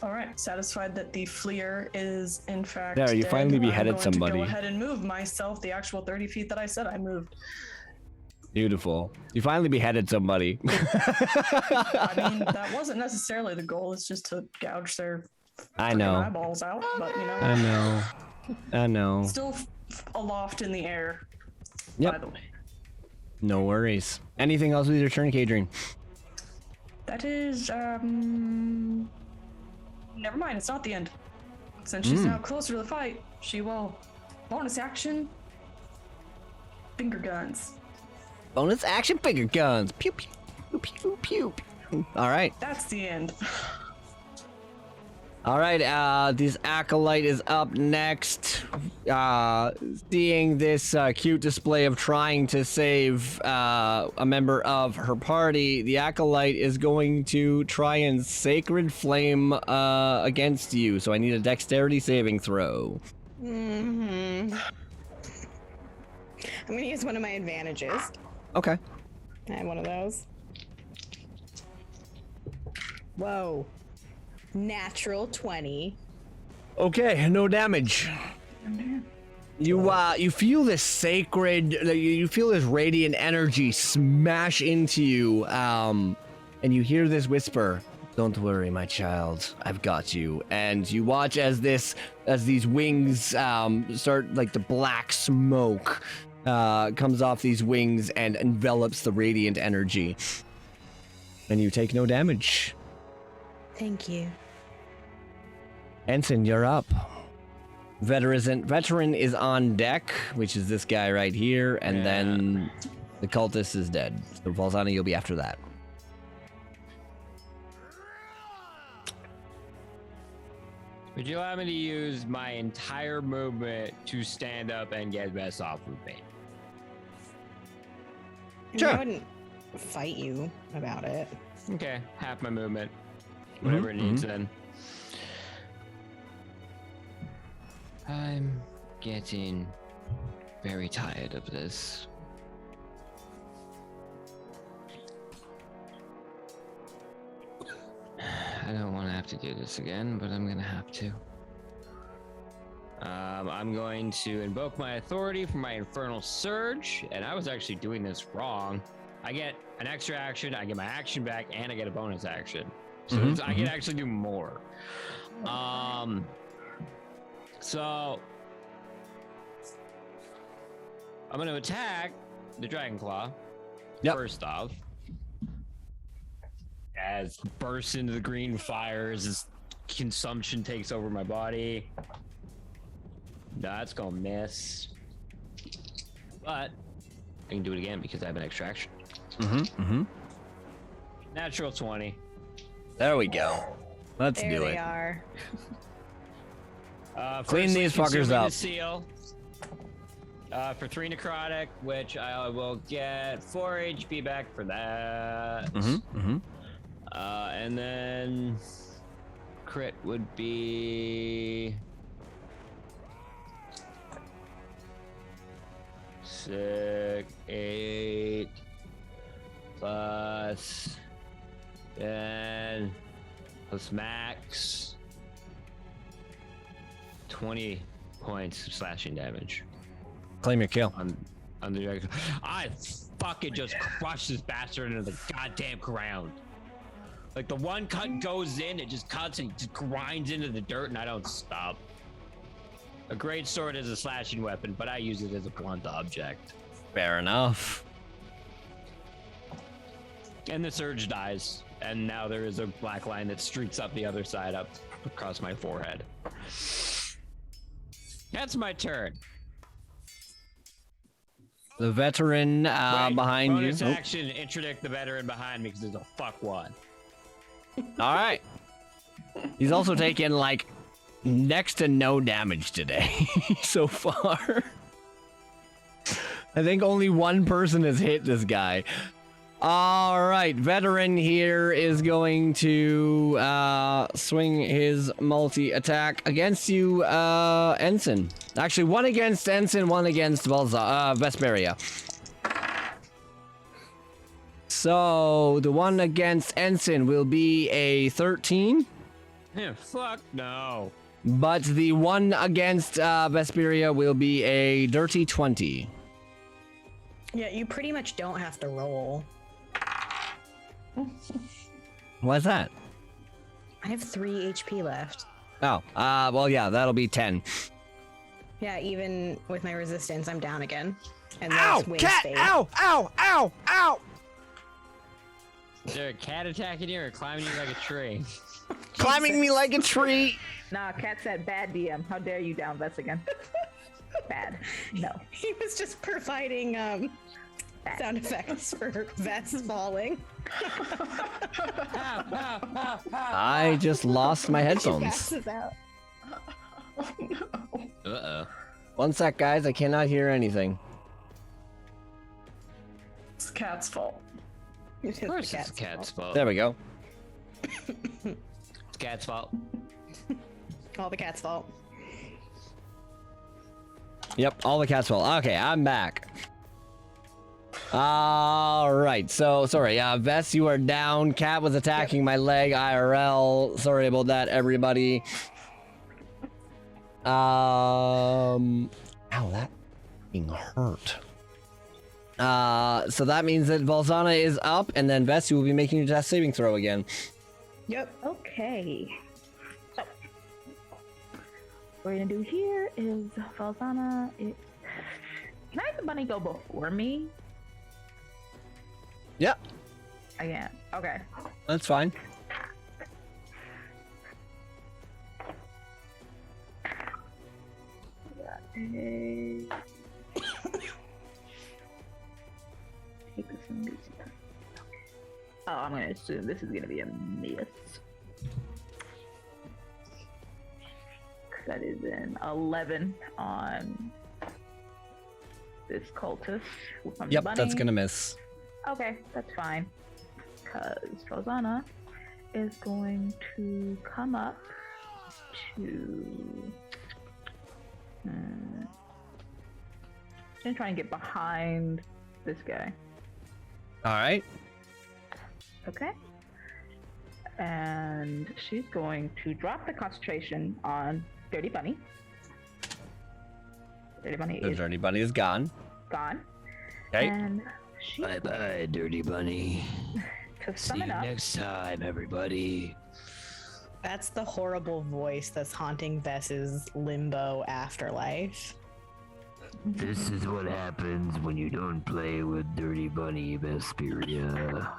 All right, satisfied that the fleer is in fact There, you dead, finally I'm beheaded going somebody. To go ahead and move myself the actual 30 feet that I said I moved. Beautiful. You finally beheaded somebody. I mean, that wasn't necessarily the goal. It's just to gouge their I freaking know. eyeballs out. But you know, I know. I know. still aloft in the air. Yep. By the way, No worries. Anything else with your turn, Kadrian? that is never mind. It's not the end. Since she's now closer to the fight, she will bonus action finger guns. Bonus action finger guns. Pew, pew, pew, pew, pew, pew. All right. That's the end. All right, this Acolyte is up next. Seeing this cute display of trying to save a member of her party, the Acolyte is going to try and Sacred Flame against you. So I need a Dexterity saving throw. I'm gonna use one of my advantages. Okay. I have one of those. Whoa. Natural 20. Okay, no damage. You feel this sacred, you feel this radiant energy smash into you, and you hear this whisper, "Don't worry, my child, I've got you." And you watch as these wings start, like the black smoke comes off these wings and envelops the radiant energy. And you take no damage. Thank you. Ensign, you're up. Veteran is on deck, which is this guy right here, and then the cultist is dead. So Valzani, you'll be after that. Would you allow me to use my entire movement to stand up and get Bess off of me? Sure. I wouldn't fight you about it. Okay, half my movement. Whatever it needs then. I'm getting very tired of this. I don't want to have to do this again, but I'm gonna have to. I'm going to invoke my authority for my Infernal Surge, and I was actually doing this wrong. I get an extra action, I get my action back, and I get a bonus action. So I can actually do more. So I'm going to attack the Dragon Claw. Yep. First off, as bursts into the green fires as consumption takes over my body. That's gonna miss. But I can do it again because I have an extra action. Natural 20. There we go. Let's There do they it. are. Clean these fuckers consuming up. The seal. For 3 necrotic, which I will get 4 HP back for that. And then crit would be 6, 8 plus 10 plus max 20 points of slashing damage. Claim your kill. On the dragon. I fucking just crushed this bastard into the goddamn ground. Like the one cut goes in, it just cuts and it just grinds into the dirt, and I don't stop. A great sword is a slashing weapon, but I use it as a blunt object. Fair enough. And the surge dies, and now there is a black line that streaks up the other side up across my forehead. That's my turn. The veteran Wait, behind you. bonus action, interdict the veteran behind me because there's a fuck one. All right. He's also taken like next to no damage today so far. I think only one person has hit this guy. All right, veteran here is going to swing his multi-attack against you, Ensign. Actually, one against Ensign, one against Vesperia. So the one against Ensign will be a 13. Yeah, fuck no. But the one against Vesperia will be a dirty 20. Yeah, you pretty much don't have to roll. Why's that? I have 3 HP left. Oh, well, yeah, that'll be 10. Yeah, even with my resistance, I'm down again. And Ow! those wings Cat! fade. Ow! Ow! Ow! Ow! Is there a cat attacking you or climbing you like a tree? Climbing me like a tree! Nah, Cat said bad DM. How dare you down Vess again? Bad. No. He was just providing sound effects for Vess falling. I just lost my headphones. Vess is out. Uh-oh. One sec, guys. I cannot hear anything. It's Cat's fault. Of course it's Cat's fault. There we go. It's Cat's fault. All the cat's fault. Yep, all the cat's fault. Okay, I'm back. All right, so sorry, Vess, you are down. Cat was attacking my leg IRL. Sorry about that, everybody. Ow, that being hurt. So that means that Valzana is up, and then Vess, you will be making your death saving throw again. Yep. Okay. So, what we're gonna do here is Valzana. Can I have the bunny go before me? Yep, I can. Okay. that's fine. Take this one. Oh, I'm gonna assume this is gonna be a miss. That is an 11 on this cultist. From Yep, the bunny. that's gonna miss. Okay, that's fine. Because Rosana is going to come up to. She's gonna try and get behind this guy. All right. Okay. And she's going to drop the concentration on Dirty Bunny. Dirty Bunny The is dirty bunny is gone. gone. Okay. And she Bye bye, Dirty Bunny. to See summon you up. next time, everybody. That's the horrible voice that's haunting Vess's limbo afterlife. This is what happens when you don't play with Dirty Bunny, Vesperia.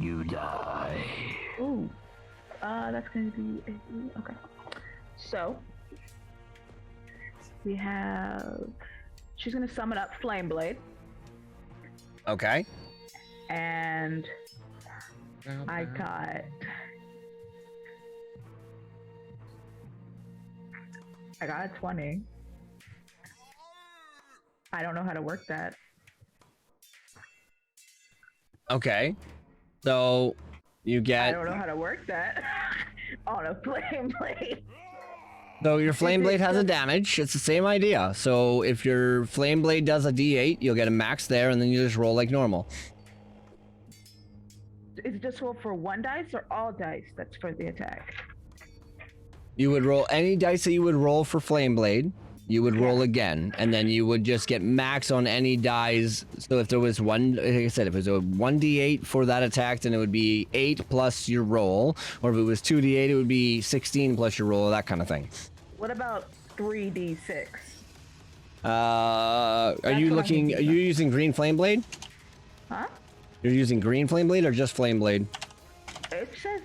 You die. Ooh. That's going to be a, okay. So we have she's gonna summon up Flame Blade, Okay. and I got a 20. I don't know how to work that. Okay. So you I get. don't know how to work that on a Flame Blade. So your flame blade has a damage. It's the same idea. So if your flame blade does a D8, you'll get a max there, and then you just roll like normal. Is it just roll for one dice or all dice that's for the attack? You would roll any dice that you would roll for flame blade. You would roll again, and then you would just get max on any dice. So if there was one, like I said, if it was a 1d8 for that attack, then it would be 8 plus your roll. Or if it was 2d8, it would be 16 plus your roll, that kind of thing. What about 3d6? Are you what I'm looking? thinking Are you using green flame blade? Huh? You're using green flame blade or just flame blade? It says,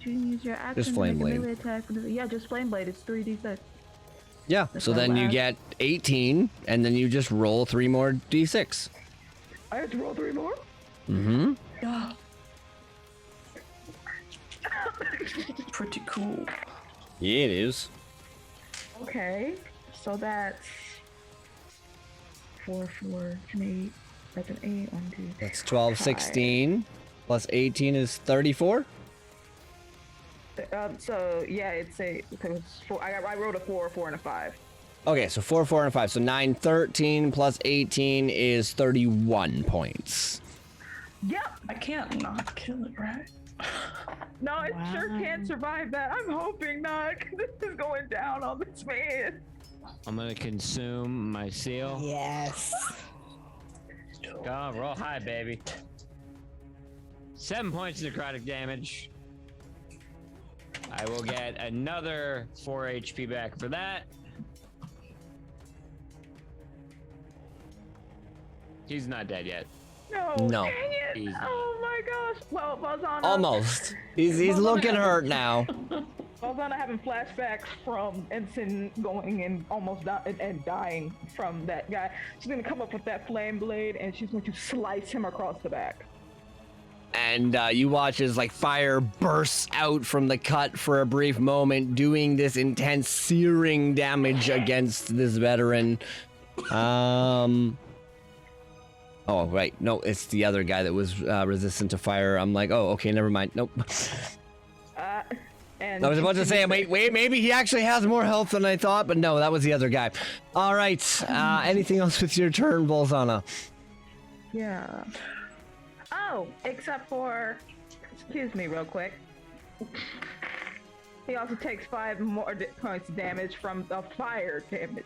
you use your action Just to flame make a blade. melee attack. Yeah, just Flame Blade. It's 3d6. Yeah. So what then I you have. get 18, and then you just roll 3 more d6. I have to roll 3 more? Mm-hmm. Yeah. Pretty cool. Yeah, it is. Okay, so that's 4, 4, 8. That's an 8, 1, 2. That's 12, 16. Plus 18 is 34. So yeah, it's a because I wrote a 4, 4, and a 5. Okay, so 4, 4, and 5. So 9, 13 plus 18 is 31 points. Yep. I can't not kill it, right? No, it sure can't survive that. I'm hoping not. 'Cause this is going down on this man. I'm gonna consume my seal. Yes. Go, roll high, baby. 7 points of necrotic damage. I will get another 4 HP back for that. He's not dead yet. No. No. Dang it. Easy. Oh my gosh. Well, Balzana. Almost. He's looking hurt now. Balzana having flashbacks from Ensign going and almost and dying from that guy. She's gonna come up with that flame blade and she's going to slice him across the back. And you watch as like fire bursts out from the cut for a brief moment, doing this intense searing damage against this veteran. Oh, right. No, it's the other guy that was resistant to fire. I'm like, oh, okay, never mind. Nope. And I was about to say, wait, maybe he actually has more health than I thought, but no, that was the other guy. All right. Anything else with your turn, Bolzana? Yeah. Oh, except for, excuse me, real quick. He also takes 5 more points of damage from the fire damage.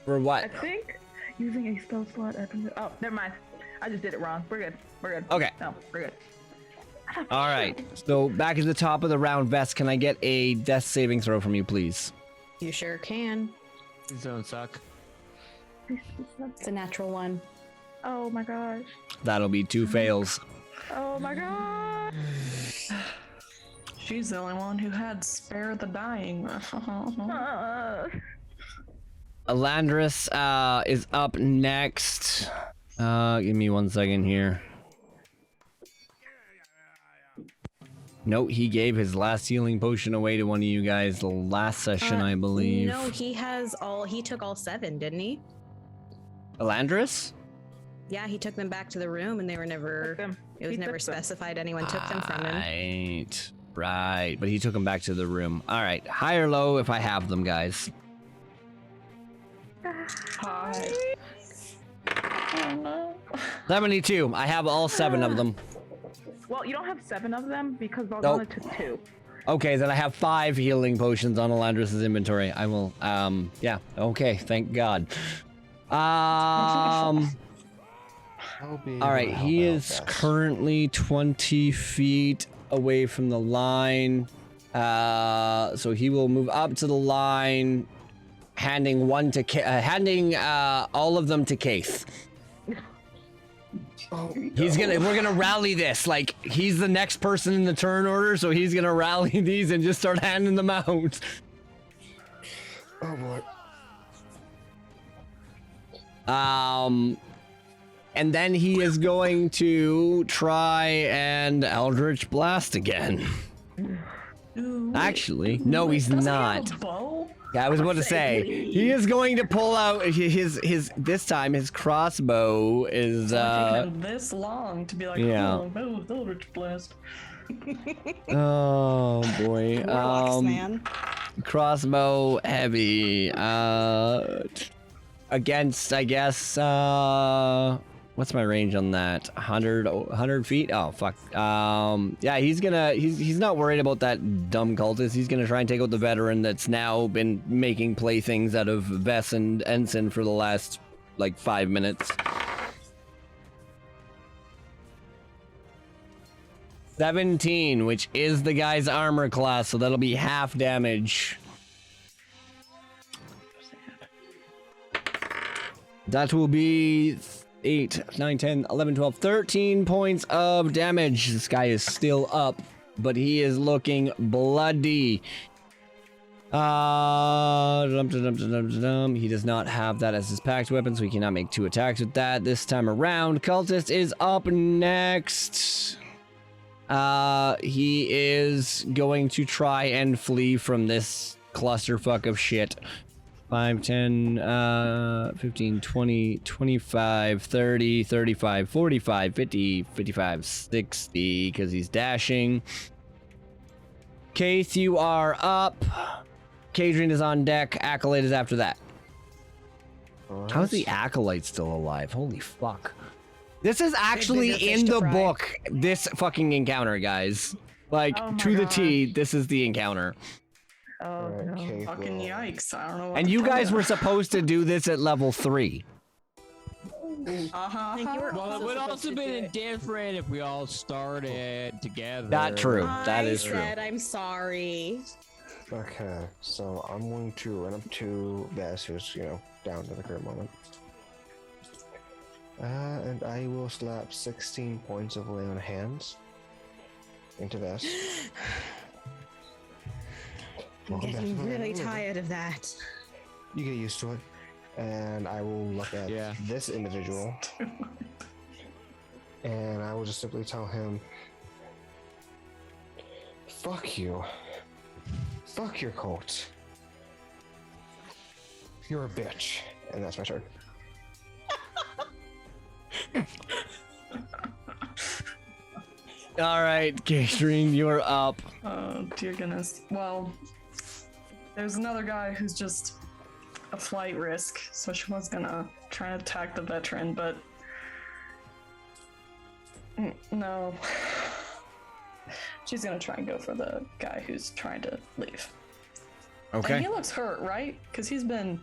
For what? I think using a spell slot. Oh, never mind. I just did it wrong. We're good. We're good. Okay. No, we're good. All right. So back at the top of the round, Vest, can I get a death saving throw from you, please? You sure can. These don't suck. It's a natural one. Oh my gosh. That'll be 2 fails. Oh my gosh. She's the only one who had spare the dying. Elandris is up next. Give me 1 second here. Nope, he gave his last healing potion away to one of you guys the last session, I believe. No, he took all 7, didn't he? Elandris? Yeah, he took them back to the room and they were never, it was He never took them. specified anyone took them from him. Right. But he took them back to the room. All right, high or low if I have them, guys. Hi. Oh no. 72. I have all 7 of them. Well, you don't have 7 of them because Balzana Nope. took 2. Okay, then I have 5 healing potions on Elandris' inventory. I will, yeah. Okay, thank God. All right, he is currently 20 feet away from the line. So he will move up to the line, handing all of them to Kaith. We're gonna rally this. Like, he's the next person in the turn order, so he's gonna rally these and just start handing them out. Oh boy. And then he is going to try and Eldritch Blast again. Actually, no, he's Doesn't he not. have a bow? Yeah, I was about to say he is going to pull out his this time his crossbow is It's taken him this long to be like, yeah. oh, no, Eldritch Blast. Oh boy. Warlocks, man. Crossbow heavy. Against, I guess, what's my range on that? 100 feet? Oh, fuck. Yeah, he's not worried about that dumb cultist. He's gonna try and take out the veteran that's now been making playthings out of Vess and Ensign for the last, like, 5 minutes. 17, which is the guy's armor class, so that'll be half damage. That will be 8, 9, 10, 11, 12, 13 points of damage. This guy is still up, but he is looking bloody. He does not have that as his packed weapon, so he cannot make 2 attacks with that this time around. Cultist is up next. He is going to try and flee from this clusterfuck of shit. 5, 10, 15, 20, 25, 30, 35, 45, 50, 55, 60, because he's dashing. Keith, you are up. Kadrian is on deck. Acolyte is after that. How's the Acolyte still alive? Holy fuck. This is actually in the book, this fucking encounter, guys. Like, to the T, this is the encounter. Oh, no. Keith Fucking will- yikes. I don't know what And to you tell guys ya. were supposed to do this at level 3. Uh-huh. Well, it would also been different if we all started together. Not true. That is true. I'm sorry. Okay, so I'm going to run up to Vess, who's, down to the current moment. And I will slap 16 points of lay on hands into Vess. I'm getting really tired of that. You get used to it. And I will look at this individual. And I will just simply tell him, fuck you. Fuck your cult. You're a bitch. And that's my turn. All right, Kadrian, you're up. Oh, dear goodness. Well, there's another guy who's just a flight risk, so she was gonna try and attack the veteran, but no. She's gonna try and go for the guy who's trying to leave. And Okay. he looks hurt, right? Because he's been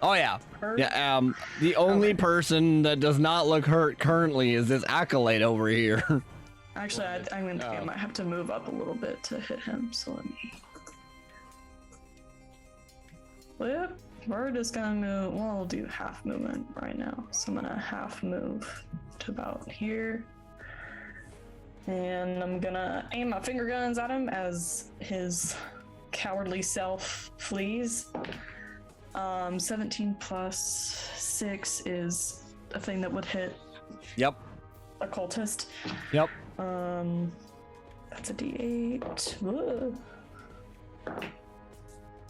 Oh, yeah. hurt. Yeah, the only person that does not look hurt currently is this Acolyte over here. Actually, I'm gonna think I might have to move up a little bit to hit him, so let me... Yep, we're just gonna move, well, we'll do half movement right now. So I'm gonna half move to about here. And I'm gonna aim my finger guns at him as his cowardly self flees. 17 plus 6 is a thing that would hit Yep. a cultist. Yep. That's a D8. Whoa.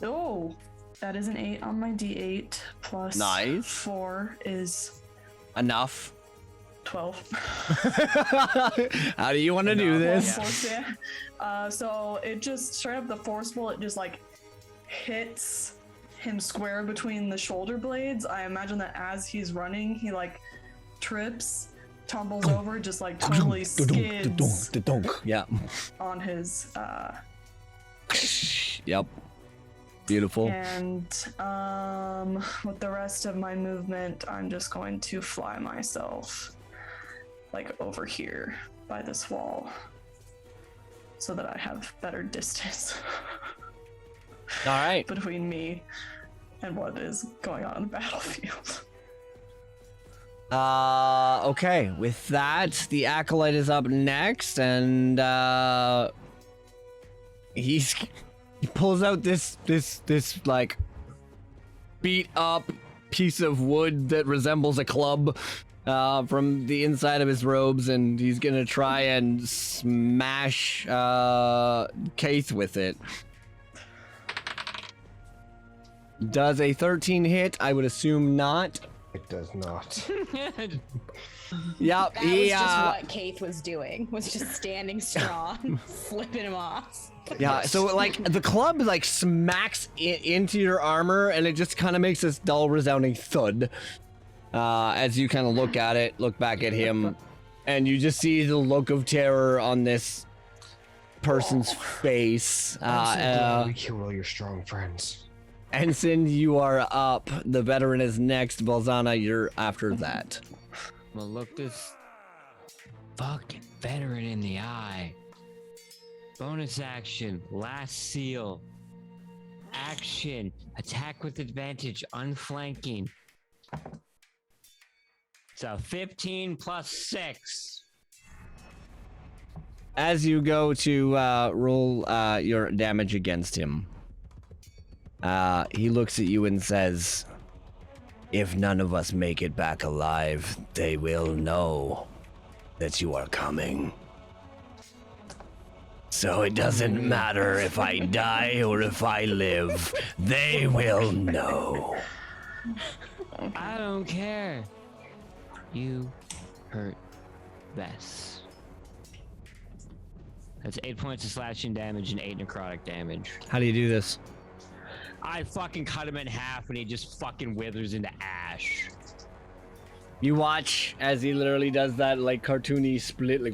Oh, that is an 8 on my D8 plus Nice. 4 is Enough. 12. How do you want to do this? Force, yeah. So it just straight up the forceful, it just like hits him square between the shoulder blades. I imagine that as he's running, he like trips, tumbles over, just like totally skids Yeah. on his Yep. Beautiful. and with the rest of my movement, I'm just going to fly myself like over here by this wall so that I have better distance All right. between me and what is going on in the battlefield. Okay. With that, the Acolyte is up next, and he pulls out this like beat up piece of wood that resembles a club from the inside of his robes, and he's gonna try and smash Keith with it. Does a 13 hit? I would assume not. It does not. Yep. That was just what Keith was doing. Was just standing strong, flipping him off. Yeah, so like the club like smacks into your armor, and it just kind of makes this dull, resounding thud as you kind of look at it, look back at him, and you just see the look of terror on this person's face. I'm so glad we killed all your strong friends. Ensign, you are up. The veteran is next. Balzana, you're after that. I'm gonna look this fucking veteran in the eye. Bonus action, last seal. Action, attack with advantage, unflanking. So 15 plus 6. As you go to roll your damage against him, he looks at you and says, "If none of us make it back alive, they will know that you are coming. So it doesn't matter if I die or if I live, they will know." I don't care. You hurt Vess. That's 8 points of slashing damage and 8 necrotic damage. How do you do this? I fucking cut him in half and he just fucking withers into ash. You watch as he literally does that like cartoony split, like,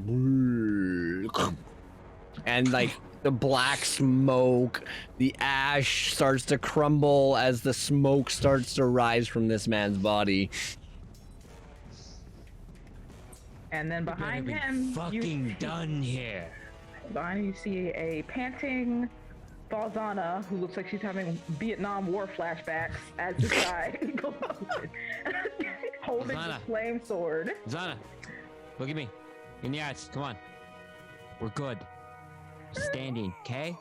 and like the black smoke, the ash starts to crumble as the smoke starts to rise from this man's body. And then behind him, fucking done here. Behind you see a panting Balzana who looks like she's having Vietnam War flashbacks as this guy goes holding the flame sword. Zana, look at me. In the eyes. Come on. We're good. Standing, okay?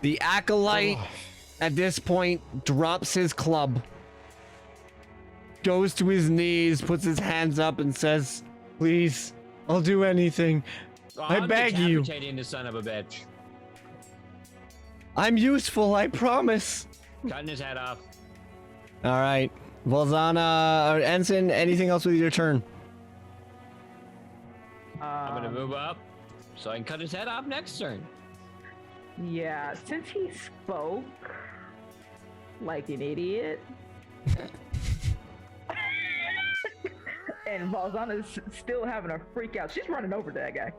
The acolyte at this point drops his club, goes to his knees, puts his hands up and says, "Please, I'll do anything. I beg you. Decapitating the son of a bitch. I'm useful, I promise." Cutting his head off. All right. Valzana or Ensign, anything else with your turn? I'm gonna move up so I can cut his head off next turn. Yeah, since he spoke like an idiot, and Balzana's still having a freak out. She's running over to that guy.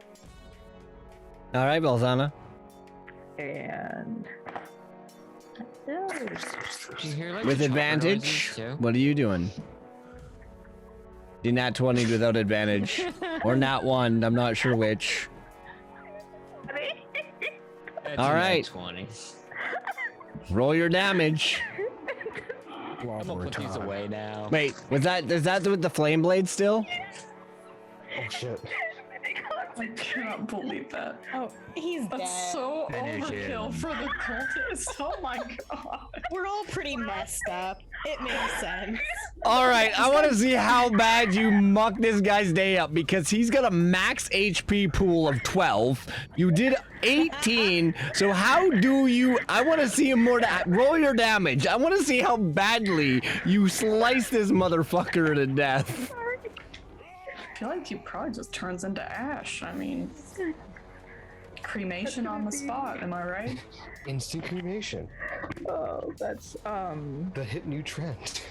All right, Balzana. And Did you hear, like, With the advantage, noises, too? what are you doing? Do nat 20 without advantage. Or nat 1, I'm not sure which. That's All a nat right. 20. Roll your damage. I'm gonna put these away now. Wait, is that with the flame blade still? Oh shit. I cannot believe that. Oh, he's That's dead. so Finish overkill him. for the cultists. Oh my god. We're all pretty messed up. It makes sense. All right, I want to see how bad you muck this guy's day up, because he's got a max HP pool of 12. You did 18, so how do you... I want to see him more... roll your damage. I want to see how badly you slice this motherfucker to death. I feel like he probably just turns into ash. I mean, cremation on the spot, am I right? Instant cremation. oh, that's The hit new trend.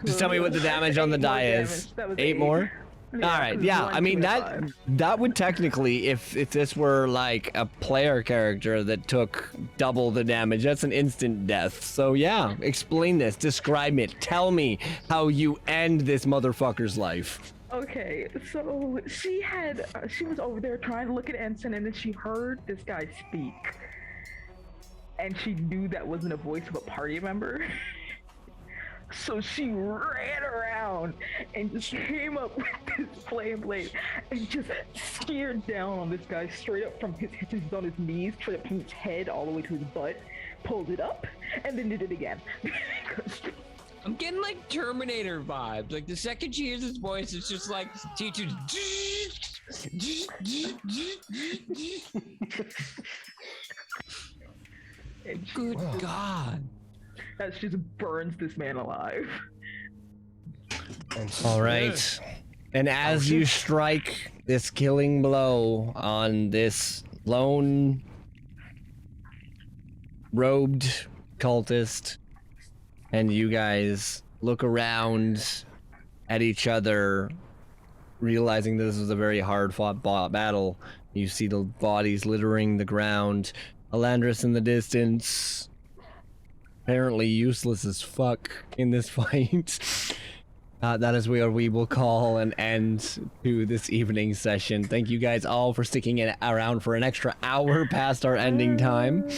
Just tell me what the damage on the die is. That was 8 more? Yeah, All right, 'cause yeah, 1, I mean 2, and 5. that would technically, if this were like a player character that took double the damage, that's an instant death. So yeah, explain this, describe it, tell me how you end this motherfucker's life. Okay, so she was over there trying to look at Ensign, and then she heard this guy speak, and she knew that wasn't a voice of a party member. So she ran around and just came up with this flame blade and just steered down on this guy straight up from he's on his knees, straight up from his head all the way to his butt, pulled it up, and then did it again. I'm getting like Terminator vibes. Like the second she hears his voice, it's just like teacher. Good God. That just burns this man alive. All right. And as you strike this killing blow on this lone robed cultist, and you guys look around at each other, realizing this was a very hard-fought battle. You see the bodies littering the ground. Elandris in the distance, apparently useless as fuck in this fight. That is where we will call an end to this evening's session. Thank you guys all for sticking around for an extra hour past our ending time.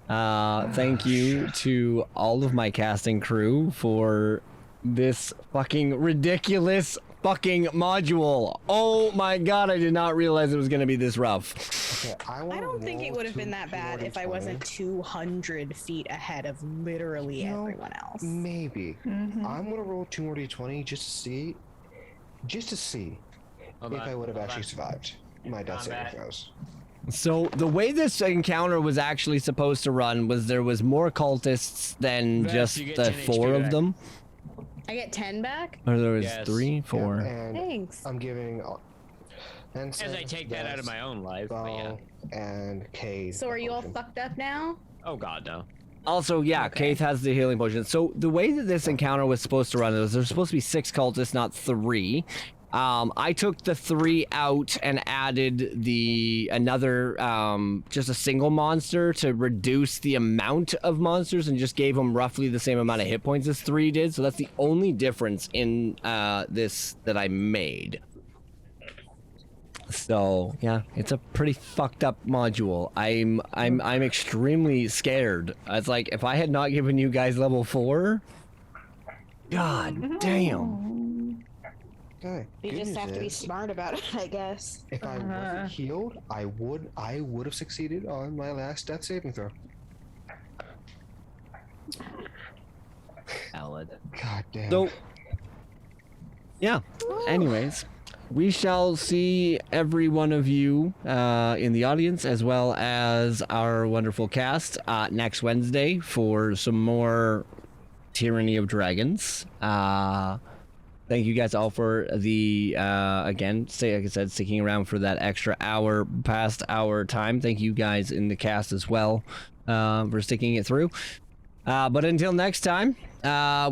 Thank you to all of my casting crew for this fucking ridiculous fucking module. Oh my god, I did not realize it was gonna be this rough. Okay, I don't think it would have been that bad if I wasn't 200 feet ahead of literally everyone else. Maybe. I'm gonna roll 2 more d20 just to see if I would have actually survived my death saving throws. So the way this encounter was actually supposed to run was there was more cultists than just the 4 of them. I get 10 back? Or there was 3, 4. And Thanks. I'm giving As I take that out of my own life. But yeah. And Kate. So are you all fucked up now? Oh God, no. Also, yeah, Keith has the healing potion. So the way that this encounter was supposed to run was there's supposed to be 6 cultists, not 3. I took the 3 out and added another just a single monster to reduce the amount of monsters and just gave them roughly the same amount of hit points as 3 did. So that's the only difference in this that I made. So yeah, it's a pretty fucked up module. I'm extremely scared. It's like if I had not given you guys level 4, god damn. Okay, You just have to be smart about it, I guess. If I wasn't healed, I would have succeeded on my last death saving throw. Valid. God damn. So yeah. Anyways, we shall see every one of you in the audience as well as our wonderful cast next Wednesday for some more Tyranny of Dragons. Thank you guys all for the, again, like I said, sticking around for that extra hour past our time. Thank you guys in the cast as well for sticking it through. But until next time,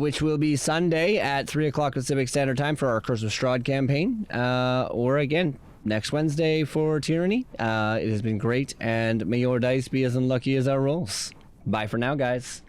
which will be Sunday at 3 o'clock Pacific Standard Time for our Curse of Strahd campaign, or again, next Wednesday for Tyranny. It has been great, and may your dice be as unlucky as our rolls. Bye for now, guys.